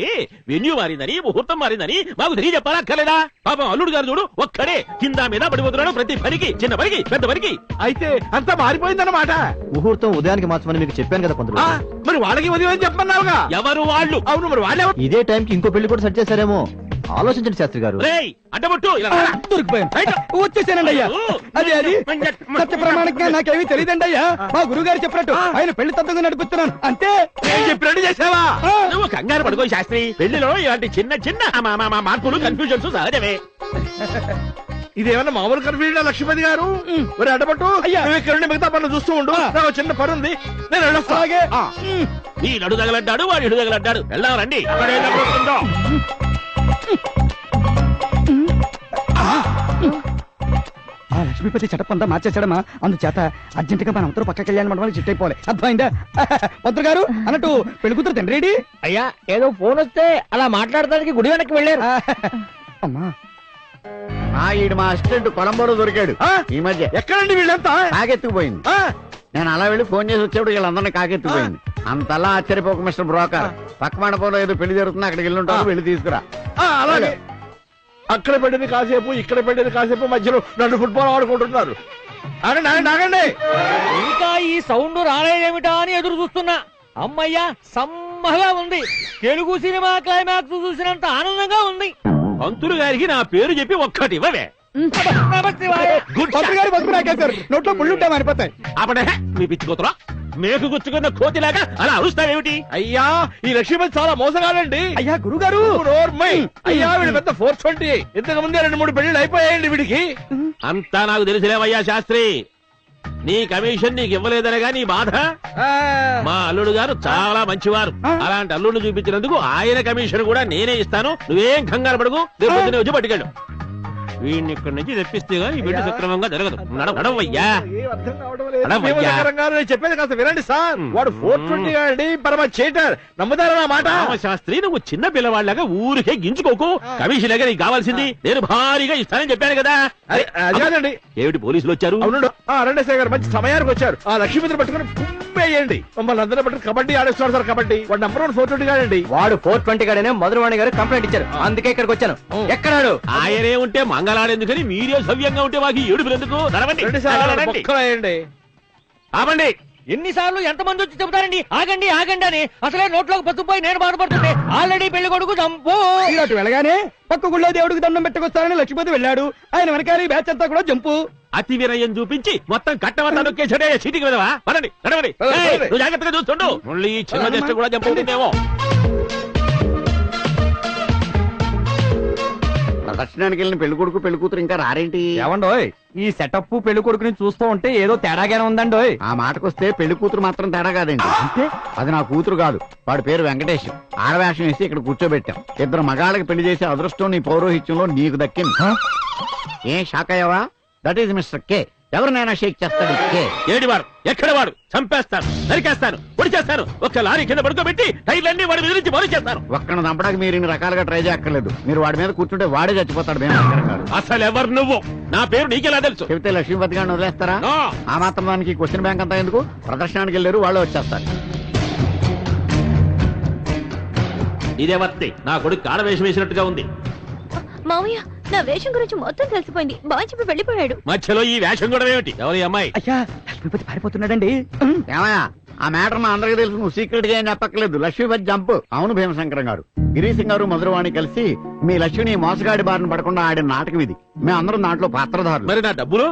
వెన్యూ మారిందని ముహూర్తం మారిందని మాకు తెలియ చెప్పాలక్కర్లేదా? పాపం అల్లుడు గారు చూడు ఒక్కడే కింద మీద పడిపోతున్నాడు ప్రతి పనికి, చిన్న పనికి పెద్ద పనికి. అయితే అంతా మారిపోయిందన్నమాట. ముహూర్తం ఉదయానికి మార్చమని మీకు చెప్పాను కదా పంతులు. మరి వాళ్ళకి ఉదయం చెప్పన్నావుగా. ఎవరు వాళ్ళు? అవును, మరి వాళ్ళే. ఇదే టైంకి ఇంకో పెళ్లి కూడా సెట్ చేశారేమో. ఆలోచించండి శాస్త్రి గారు. అడ్డబొట్టు వచ్చేసానండి అయ్యా. అది సత్య ప్రమాణంగా నాకేమీ తెలియదండి అయ్యా. మా గురువు గారు చెప్పినట్టు ఆయన పెళ్లి తత్వంగా నడిపిస్తున్నాను అంతే. చెప్పినట్టు చేసావా? నువ్వు కంగారు పడుకో శాస్త్రి. పెళ్లిలో ఇలాంటి చిన్న చిన్న మార్పులు కన్ఫ్యూజన్స్ సహజమే. ఇదేమన్నా మామూలు కన్ఫ్యూజన్ లక్ష్మీపతి గారు? మరి అడ్డపట్టు ఇక్కడ నుండి మిగతా పనులు చూస్తూ ఉండు. నాకు చిన్న పని ఉంది, నేను వెళ్ళొస్తా. ఈ నడు తగలడ్డాడు, వాడు ఇడు తగలడ్డాడు. వెళ్దాం రండి. లక్ష్మీపతి చటపంతా మార్చేసాడమ్మా. అందుచేత అర్జెంట్ గా మన అందరూ పక్క కళ్యాణ మండపానికి చిట్ అయిపోవాలి. అర్థమైందా? మంత్రి గారు అన్నట్టు పెళ్లి కూతురు తండ్రి రెడీ? అయ్యా ఏదో ఫోన్ వస్తే అలా మాట్లాడడానికి గుడి వెనక్కి వెళ్ళారు. అమ్మా ఈడు మా అసిస్టెంట్ కొలంబోలో దొరికాడు ఈ మధ్య. ఎక్కడండి వీళ్ళంతా? కాకెత్తుకుపోయింది. నేను అలా వెళ్ళి ఫోన్ చేసి వచ్చేప్పుడు వీళ్ళందరినీ కాకెత్తుకుపోయింది. అంతలా ఆశ్చర్యపోక మిస్టర్ బ్రోకర్. పక్క మండపంలో ఏదో పెళ్లి జరుగుతుంది, అక్కడికి వెళ్ళి ఉంటారు, వెళ్ళి తీసుకురా. అలాగే. అక్కడ పెట్టింది కాసేపు, ఇక్కడ పెట్టింది కాసేపు, మధ్యలో నన్ను ఫుట్బాల్ ఆడుకుంటున్నారు. ఆగండి. ఇంకా ఈ సౌండ్ రాలేదేమిటా అని ఎదురు చూస్తున్నా. అమ్మయ్యా సమ్మగా ఉంది. తెలుగు సినిమా క్లైమాక్స్ చూసినంత ఆనందంగా ఉంది. పంతులు గారికి నా పేరు చెప్పి ఒక్కటి ఇవ్వవే. నోట్లో పుళ్ళుంటే మారిపోతాయి. అప్పుడే మీ పిచ్చి కూతురా మేకు గుచ్చుకున్న కోతిలాగా అలా అరుస్తావేమిటి? అయ్యా ఈ లక్ష్మీపతి చాలా మోసగాడండి. అయ్యా గురుగారు. అయ్యా వీడి పెద్ద 420. ఇంతకు ముందే 2-3 పెళ్లిళ్ళు అయిపోయాయండి వీడికి. అంతా నాకు తెలిసిలేవయ్యా శాస్త్రి. నీ కమిషన్ నీకు ఇవ్వలేదనగా నీ బాధ. మా అల్లుడు గారు చాలా మంచివారు. అలాంటి అల్లుడిని చూపించినందుకు ఆయన కమిషన్ కూడా నేనే ఇస్తాను. నువ్వేం కంగారు పడుకు. రేపు పొద్దున్నే వచ్చి పట్టుకెళ్ళు. వీడిని ఇక్కడి నుంచి తెప్పిస్తే ఈ బిడ్డ సక్రమంగా జరగదు. నడవయ్యా. చెప్పేది కాస్త వినండి సార్. వాడు 420 అండి, పరమ చేటర్. నమ్ముతారా నా మాట? శాస్త్రి నువ్వు చిన్న పిల్లవాళ్ళగా ఊరికే గించుకోకు. కమిషన్ లాగా నీకు కావాల్సింది నేను భారీగా ఇస్తానని చెప్పాను కదా. అదేనండి. ఏమిటి పోలీసులు వచ్చారు? అవును రెండేసారి గారు మంచి సమయానికి వచ్చారు. ఆ లక్ష్మీపతిని పట్టుకుని పుమ్మేయండి. మమ్మల్ని అందరూ పట్టుకుని కబడ్డీ ఆడేస్తున్నారు సార్. కబడ్డీ వాడు నంబర్ 1 420 గాడండి. వాడు 420 గాడనే మధురవాణి గారు కంప్లైంట్ ఇచ్చారు. అందుకే ఇక్కడికి వచ్చాను. ఎక్కడాడు? ఆయనే ఉంటే మంగళాడెందుకని మీరే సవ్యంగా ఉంటే మాకు ఏడుపులు ఎందుకు? ఆపండి. ఎన్నిసార్లు ఎంతమంది వచ్చి చెబుతారండి ఆగండి ఆగండి అని. అసలే నోట్లోకి పసుపోయి నేను బాధపడుతుంటే ఆల్రెడీ పెళ్లి కొడుకు జంపు. వెళ్ళగానే పక్క గుళ్ళో దేవుడికి దండం పెట్టుకొస్తారని లక్ష్మీపతి వెళ్ళాడు. ఆయన వెనకాల బ్యాచ్ అంతా కూడా జంపు. అతి వినయం చూపించి మొత్తం కట్టమంతా నొక్కేసాడే చీటికి విధవా. పదండి నడవండి. నువ్వు జాగ్రత్తగా చూస్తుండు. మళ్ళీ ఈ చిన్న జస్ట్ కూడా జంపు ఉంటుందేమో. దర్శనానికి వెళ్ళిన పెళ్లి కొడుకు పెళ్లి కూతురు ఇంకా రారేంటి? ఏమండోయ్ ఈ సెటప్ పెళ్లి కొడుకుని చూస్తూ ఉంటే ఏదో తేడాగానే ఉందండోయ్. ఆ మాటకొస్తే పెళ్లి కూతురు మాత్రం తేడా కాదండి. అది నా కూతురు కాదు. వాడి పేరు వెంకటేష్. ఆడవేషం వేసి ఇక్కడ కూర్చోబెట్టాం. 2 మగాళ్ళకి పెళ్లి చేసే అదృష్టం నీ పౌరోహిత్యంలో నీకు దక్కింది. ఏం షాక్ అయ్యావా? దట్ ఈస్ మిస్టర్ కే, ఎవరినైనా షేక్ చేస్తాడు ఈ కే. ఏడివాడు ఎక్కడ వాడు చంపేస్తాను, నరికేస్తాను, పొడి చేస్తాను. ఒక్క లారీ కింద పడుకోబెట్టి టైర్లన్నీ వాడి మీద నుంచి మరు చేస్తాను. ఒక్కను చంపడానికి మీరు ఇన్ని రకాలుగా ట్రై చేయక్కర్లేదు. మీరు వాడి మీద కూర్చుంటే వాడే చచ్చిపోతాడు. భీమశంకరం గారు అసలు ఎవరు నువ్వు? నా పేరు నీకెలా తెలుసు? చెబితే లక్ష్మీపతి గారిని వదిలేస్తారా? ఆ మాత్రం దానికి క్వశ్చన్ బ్యాంక్ అంతా ఎందుకు? ప్రదర్శనానికి వెళ్ళారు, వాళ్ళు వచ్చేస్తారు. ఇదే వర్తి నా కొడుకు కాడ వేషం వేసినట్టుగా ఉంది. మామయ్య నా వేషం గురించి మొత్తం తెలిసిపోయింది. బాగా చెప్పి వెళ్ళిపోయాడు. మధ్యలో ఈ వేషం కూడా ఏమిటి? ఎవరి అమ్మాయి? అయ్యా లక్ష్మీపతి పారిపోతున్నాడండి. ఏమయ్యా ఆ మ్యాటర్ మా అందరికీ తెలుసు. నువ్వు సీక్రెట్ గా ఏం చెప్పక్కర్లేదు. లక్ష్మీపతి జంప్. అవును భీమశంకరం గారు, గిరీశం గారు, మధురవాణి కలిసి మీ లక్ష్మిని మోసగాడి బారిన పడకుండా ఆడిన నాటకం ఇది. మేమందరం దాంట్లో పాత్రధారులు. మరి నా డబ్బులు?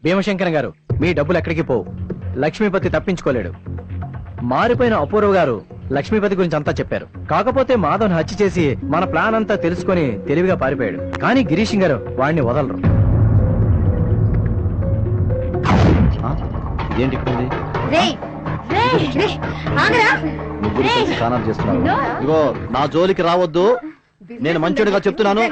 భీమశంకరం గారు, మీ డబ్బులు ఎక్కడికి పోవు. లక్ష్మీపతి తప్పించుకోలేడు. మారిపోయిన అపూర్వ గారు లక్ష్మీపతి గురించి అంతా చెప్పారు. కాకపోతే మాధవ్ని హత్య చేసి మన ప్లాన్ అంతా తెలుసుకొని తెలివిగా పారిపోయాడు. కానీ గిరీశం గారు వాడిని వదలరు. ఏంటి స్నానం చేస్తున్నారు? ఇగో నా జోలికి రావద్దు, నేను మంచోడిగా చెప్తున్నాను.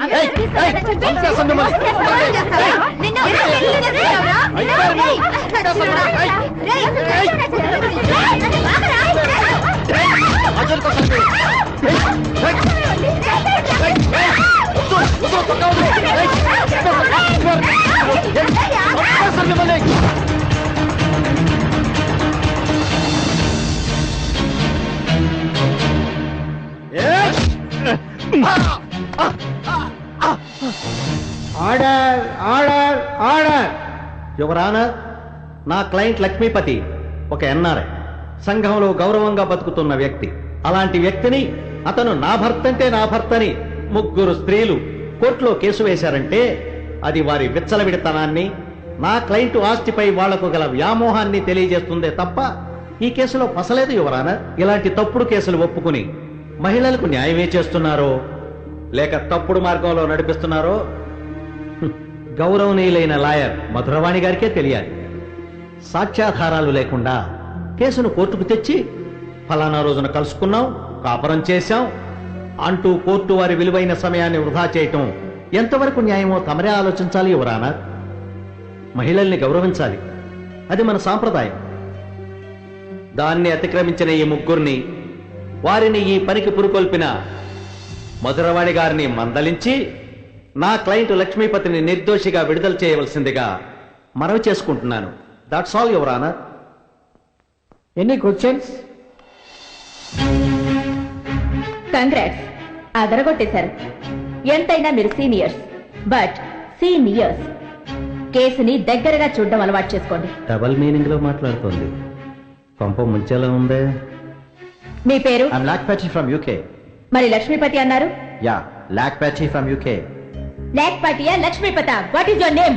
Order order order. Your honour, నా క్లయింట్ లక్ష్మీపతి ఒక ఎన్ఆర్ఐ, సంఘంలో గౌరవంగా బతుకుతున్న వ్యక్తి. అలాంటి వ్యక్తిని అతను నా భర్త అంటే నా భర్తని ముగ్గురు స్త్రీలు కోర్టులో కేసు వేశారంటే అది వారి విచ్చలవిడితనాన్ని, నా క్లయింట్ ఆస్తిపై వాళ్లకు గల వ్యామోహాన్ని తెలియజేస్తుందే తప్ప ఈ కేసులో పసలేదు యువర్ ఆనర్. ఇలాంటి తప్పుడు కేసులు ఒప్పుకుని మహిళలకు న్యాయమే చేస్తున్నారో లేక తప్పుడు మార్గంలో నడిపిస్తున్నారో గౌరవనీయులైన లాయర్ మధురవాణి గారికే తెలియాలి. సాక్ష్యాధారాలు లేకుండా కేసును కోర్టుకు తెచ్చి ఫలానా రోజున కలుసుకున్నాం, కాపురం చేశాం అంటూ కోర్టు వారి విలువైన సమయాన్ని వృధా చేయటం ఎంతవరకు న్యాయమో తమరే ఆలోచించాలి యువర్ ఆనర్. మహిళల్ని గౌరవించాలి, అది మన సాంప్రదాయం. దాన్ని అతిక్రమించిన ఈ ముగ్గురిని, వారిని ఈ పనికి పురుకొల్పిన మధురవాణి గారిని మందలించి నా క్లయింట్ లక్ష్మీపతిని నిర్దోషిగా విడుదల చేయవలసిందిగా మనవి చేసుకుంటున్నాను. That's all your honour. Any questions? Congrats, అదరగొట్టేశారు. ఎంతైనా మీరు సీనియర్స్, బట్ సీనియర్స్. కేసుని దగ్గరగా చూడడం అలవాటు చేసుకోండి. డబల్ మీనింగ్ లో మాట్లాడుతోంది. పంప ముంచేలా ఉందే. మీ పేరు? I'm Lakpati from UK. మరి లక్ష్మీపతి అన్నారు? Ya, Lakpati from UK. లాక్పాటియా లక్ష్మీపత? What is your name?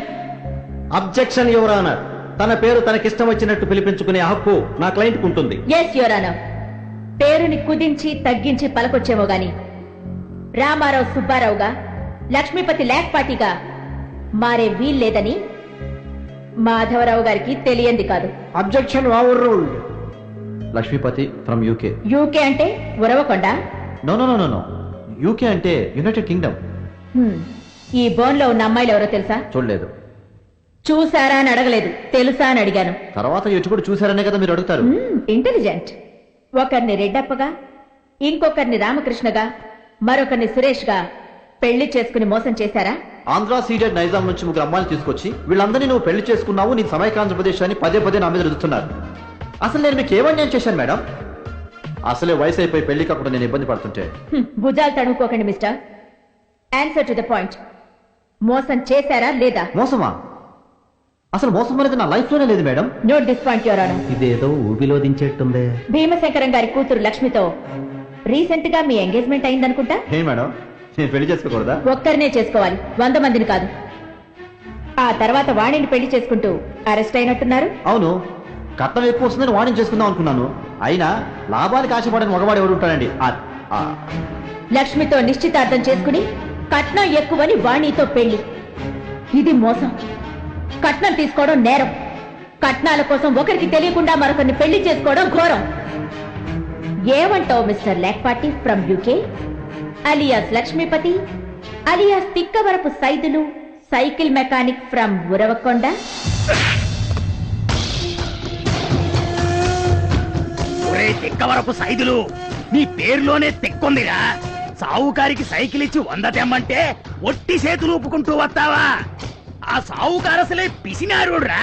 Objection your honour. తన పేరు తనకిష్టం వచ్చినట్టు పిలిపించుకునే హక్కు నా క్లయింట్ ఉంటుంది. Yes your honour. పేరుని కుదించి తగ్గించి పలకొచ్చేమో గాని రామారావు సుబ్బారావుగా, లక్ష్మీపతి లాక్పాటిగా మారే వీల్లేదని మాధవరావు గారికి తెలియంది కాదు. Objection overruled. Lakshmipati from UK. UK అంటే Uravakonda? No no no no, UK అంటే యునైటెడ్ కింగ్డమ్. ఈ బోన్ లో ఉన్న అమ్మాయిలు ఎవరో తెలుసా? చూడలేదు. చూసారా అని అడగలేదు, తెలుసా అని అడిగాను. తర్వాత ఎటు కూడా చూసారనే కదా మీరు అడుగుతారు. ఇంటెలిజెంట్. ఒకరిని రెడ్డప్పగా, ఇంకొకరిని రామకృష్ణగా, మరొకరిని సురేష్ గా పెళ్లి చేసుకుని మోసం చేశారా? ఆంధ్ర సీడెడ్ నైజాం నుంచి ముగ్గురు అమ్మాయిలు తీసుకొచ్చి వీళ్ళందరినీ నువ్వు పెళ్లి చేసుకున్నావు, నీ సమైకాంధ్రప్రదేశ్ అని పదే పదే నా మీద రుదుతున్నారు. అసలు నేను మీకు ఏమన్యాయం చేశాను మేడం? అసలే వయసు అయిపోయి పెళ్లి కాకుండా నేను ఇబ్బంది పడుతుంటే. భుజాలు తడుముకోకండి mister. Answer to the point. మోసం చేశారా లేదా? మోసమా? అసలు మోసం అనేది నా లైఫ్ లోనే లేదు madam. Note this point your honour. ఇదేదో ఊబిలో దించేట్టుందే. భీమశంకరం గారి కూతురు లక్ష్మితో రీసెంట్ గా మీ ఎంగేజ్మెంట్ అయిందనుకుంటా. ఏ మేడం, నేను పెళ్లి చేసుకోకూడదా? ఒక్కరినే చేసుకోవాలి, 100 మందిని కాదు. ఆ తర్వాత వాణిని పెళ్లి చేసుకుంటూ అరెస్ట్ అయినట్టున్నారు. అవును, కట్నం ఎక్కువ వస్తుందని వాణిని చేసుకుందాం అనుకున్నాను. అయినా లాభానికి ఆశపడని మగవాడు ఎవరు ఉంటాడండి? లక్ష్మితో నిశ్చితార్థం చేసుకుని కట్నం ఎక్కువని వాణితో పెళ్లి. ఇది మోసం. కట్నం తీసుకోవడం నేరం. కట్నాల కోసం ఒకరికి తెలియకుండా మరొకరిని పెళ్లి చేసుకోవడం ఘోరం. ఏమంటావు mister Lakpati from UK, alias Lakshmipati, alias Tikkavarapu Saidulu, cycle mechanic from Uravakonda? ఒరే తిక్కవరపు సైదులు, నీ పేరులోనే తిక్కుందిరా. సావుకారికి సైకిల్ ఇచ్చి 100 తెమ్మంటే ఒట్టి చేతులు ఊపుకుంటూ వస్తావా? ఆ సావుకారు అసలే పిసినారుడ్రా.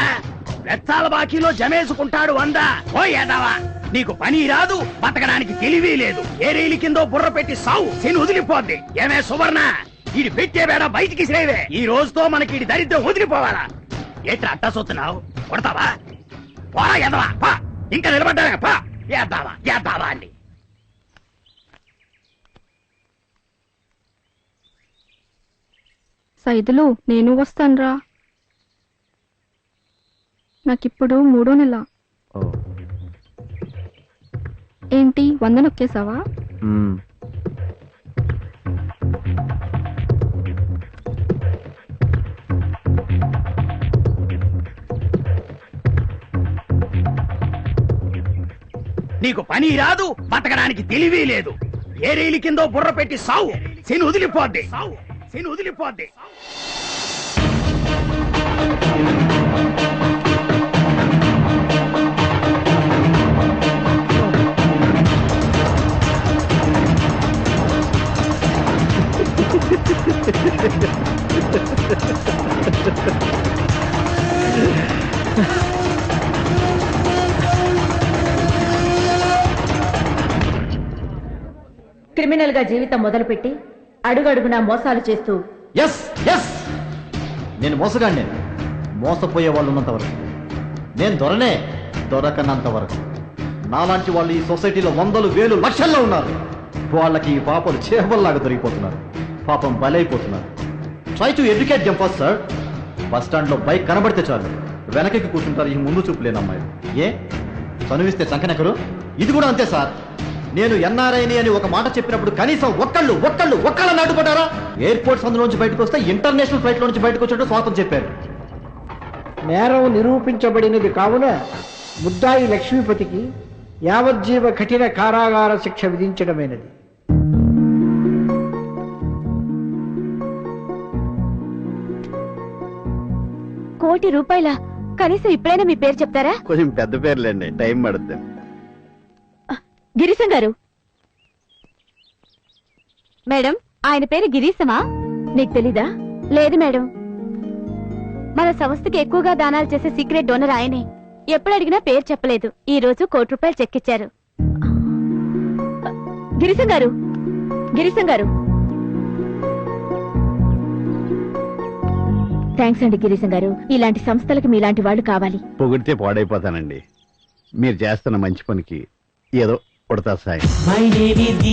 వెచ్చాల బాకీలో జమేసుకుంటాడు 100. ఓ ఏదావా, నీకు పని రాదు, బతకడానికి తెలివి లేదు. ఏ రైలు కిందో బుర్ర పెట్టి సావు శని వదిలిపోద్ది. ఏమే సువర్ణ, ఇది పెట్టే బేడ బయటికి శ్రేవే. ఈ రోజుతో మనకి ఇది దరిద్రం వదిలిపోవాలా? ఎట్లా అట్టా సొత్తున్నావు? కొడతావా? పోరా ఎదవా, పా. ఇంకా నిలబడ్డా పా. ఏద్దావా అండి. సైదులు, నేను వస్తానురా. నాకిప్పుడు 3వ నెల. ఏంటి 100 నొక్కేసావా? నీకు పని రాదు, బతకడానికి తెలివి లేదు. ఏ రైలు కిందో బుర్ర పెట్టి సావు శని వదిలిపోద్ది. శని వదిలిపోద్ది. క్రిమినల్ గా జీవితం మొదలుపెట్టి అడుగడుగునా మోసాలు చేస్తూ ఎస్ ఎస్ నేను మోసగాడిని. మోసపోయే వాళ్ళు ఉన్నంత వరకు నేను దొరనే, దొరకనంత వరకు. నాలాంటి వాళ్ళు ఈ సొసైటీలో 100,000, 1,000, లక్షల్లో ఉన్నారు. వాళ్ళకి ఈ పాపలు చేపల్లాగా దొరికిపోతున్నారు. పాపం బలైపోతున్నారు. Try to educate them first sir. Bus stand లో బైక్ కనబడితే చాలు వెనకకి కూర్చుంటారు ఈ ముందు చూపులేని అమ్మాయిలు. ఏ చనువిస్తే చంకనెక్కరు? ఇది కూడా అంతే సార్. నేను ఎన్ఆర్ఐని అని ఒక మాట చెప్పినప్పుడు కనీసం ఒక్కళ్ళ నాటుపడ్డారా? ఎయిర్పోర్ట్స్ అందులోంచి బయటకు వస్తే ఇంటర్నేషనల్ ఫ్లైట్ నుంచి బయటకు వచ్చినట్టు స్వాగతం చెప్పారు. నేరం నిరూపించబడినది కావున ముద్దాయి లక్ష్మీపతికి యావజ్జీవ కఠిన కారాగార శిక్ష విధించడమైనది. ₹1,00,00,000 కనీసం ఇప్పుడైనా మీ పేరు చెప్తారా? కొంచెం పెద్ద పేర్లేండి, టైం పడుతుంది. గిరీశం గారు. మేడం, ఆయన పేరు గిరీశమా? నీకు తెలీదా? లేదు మేడం, మన సంస్థకి ఎక్కువగా దానాలు చేసే సీక్రెట్ డోనర్ ఆయనే. ఎప్పుడు అడిగినా పేరు చెప్పలేదు. ఈ రోజు ₹1,00,00,000 చెక్ ఇచ్చారు. గిరీశం గారు, థ్యాంక్స్ అండి గిరీశం గారు. ఇలాంటి సంస్థలకు మీలాంటి వాళ్ళు కావాలి. పొగిడితే పాడైపోతానండి. మీరు చేస్తున్న మంచి పనికి ఏదో కొడతా సాయం. My name is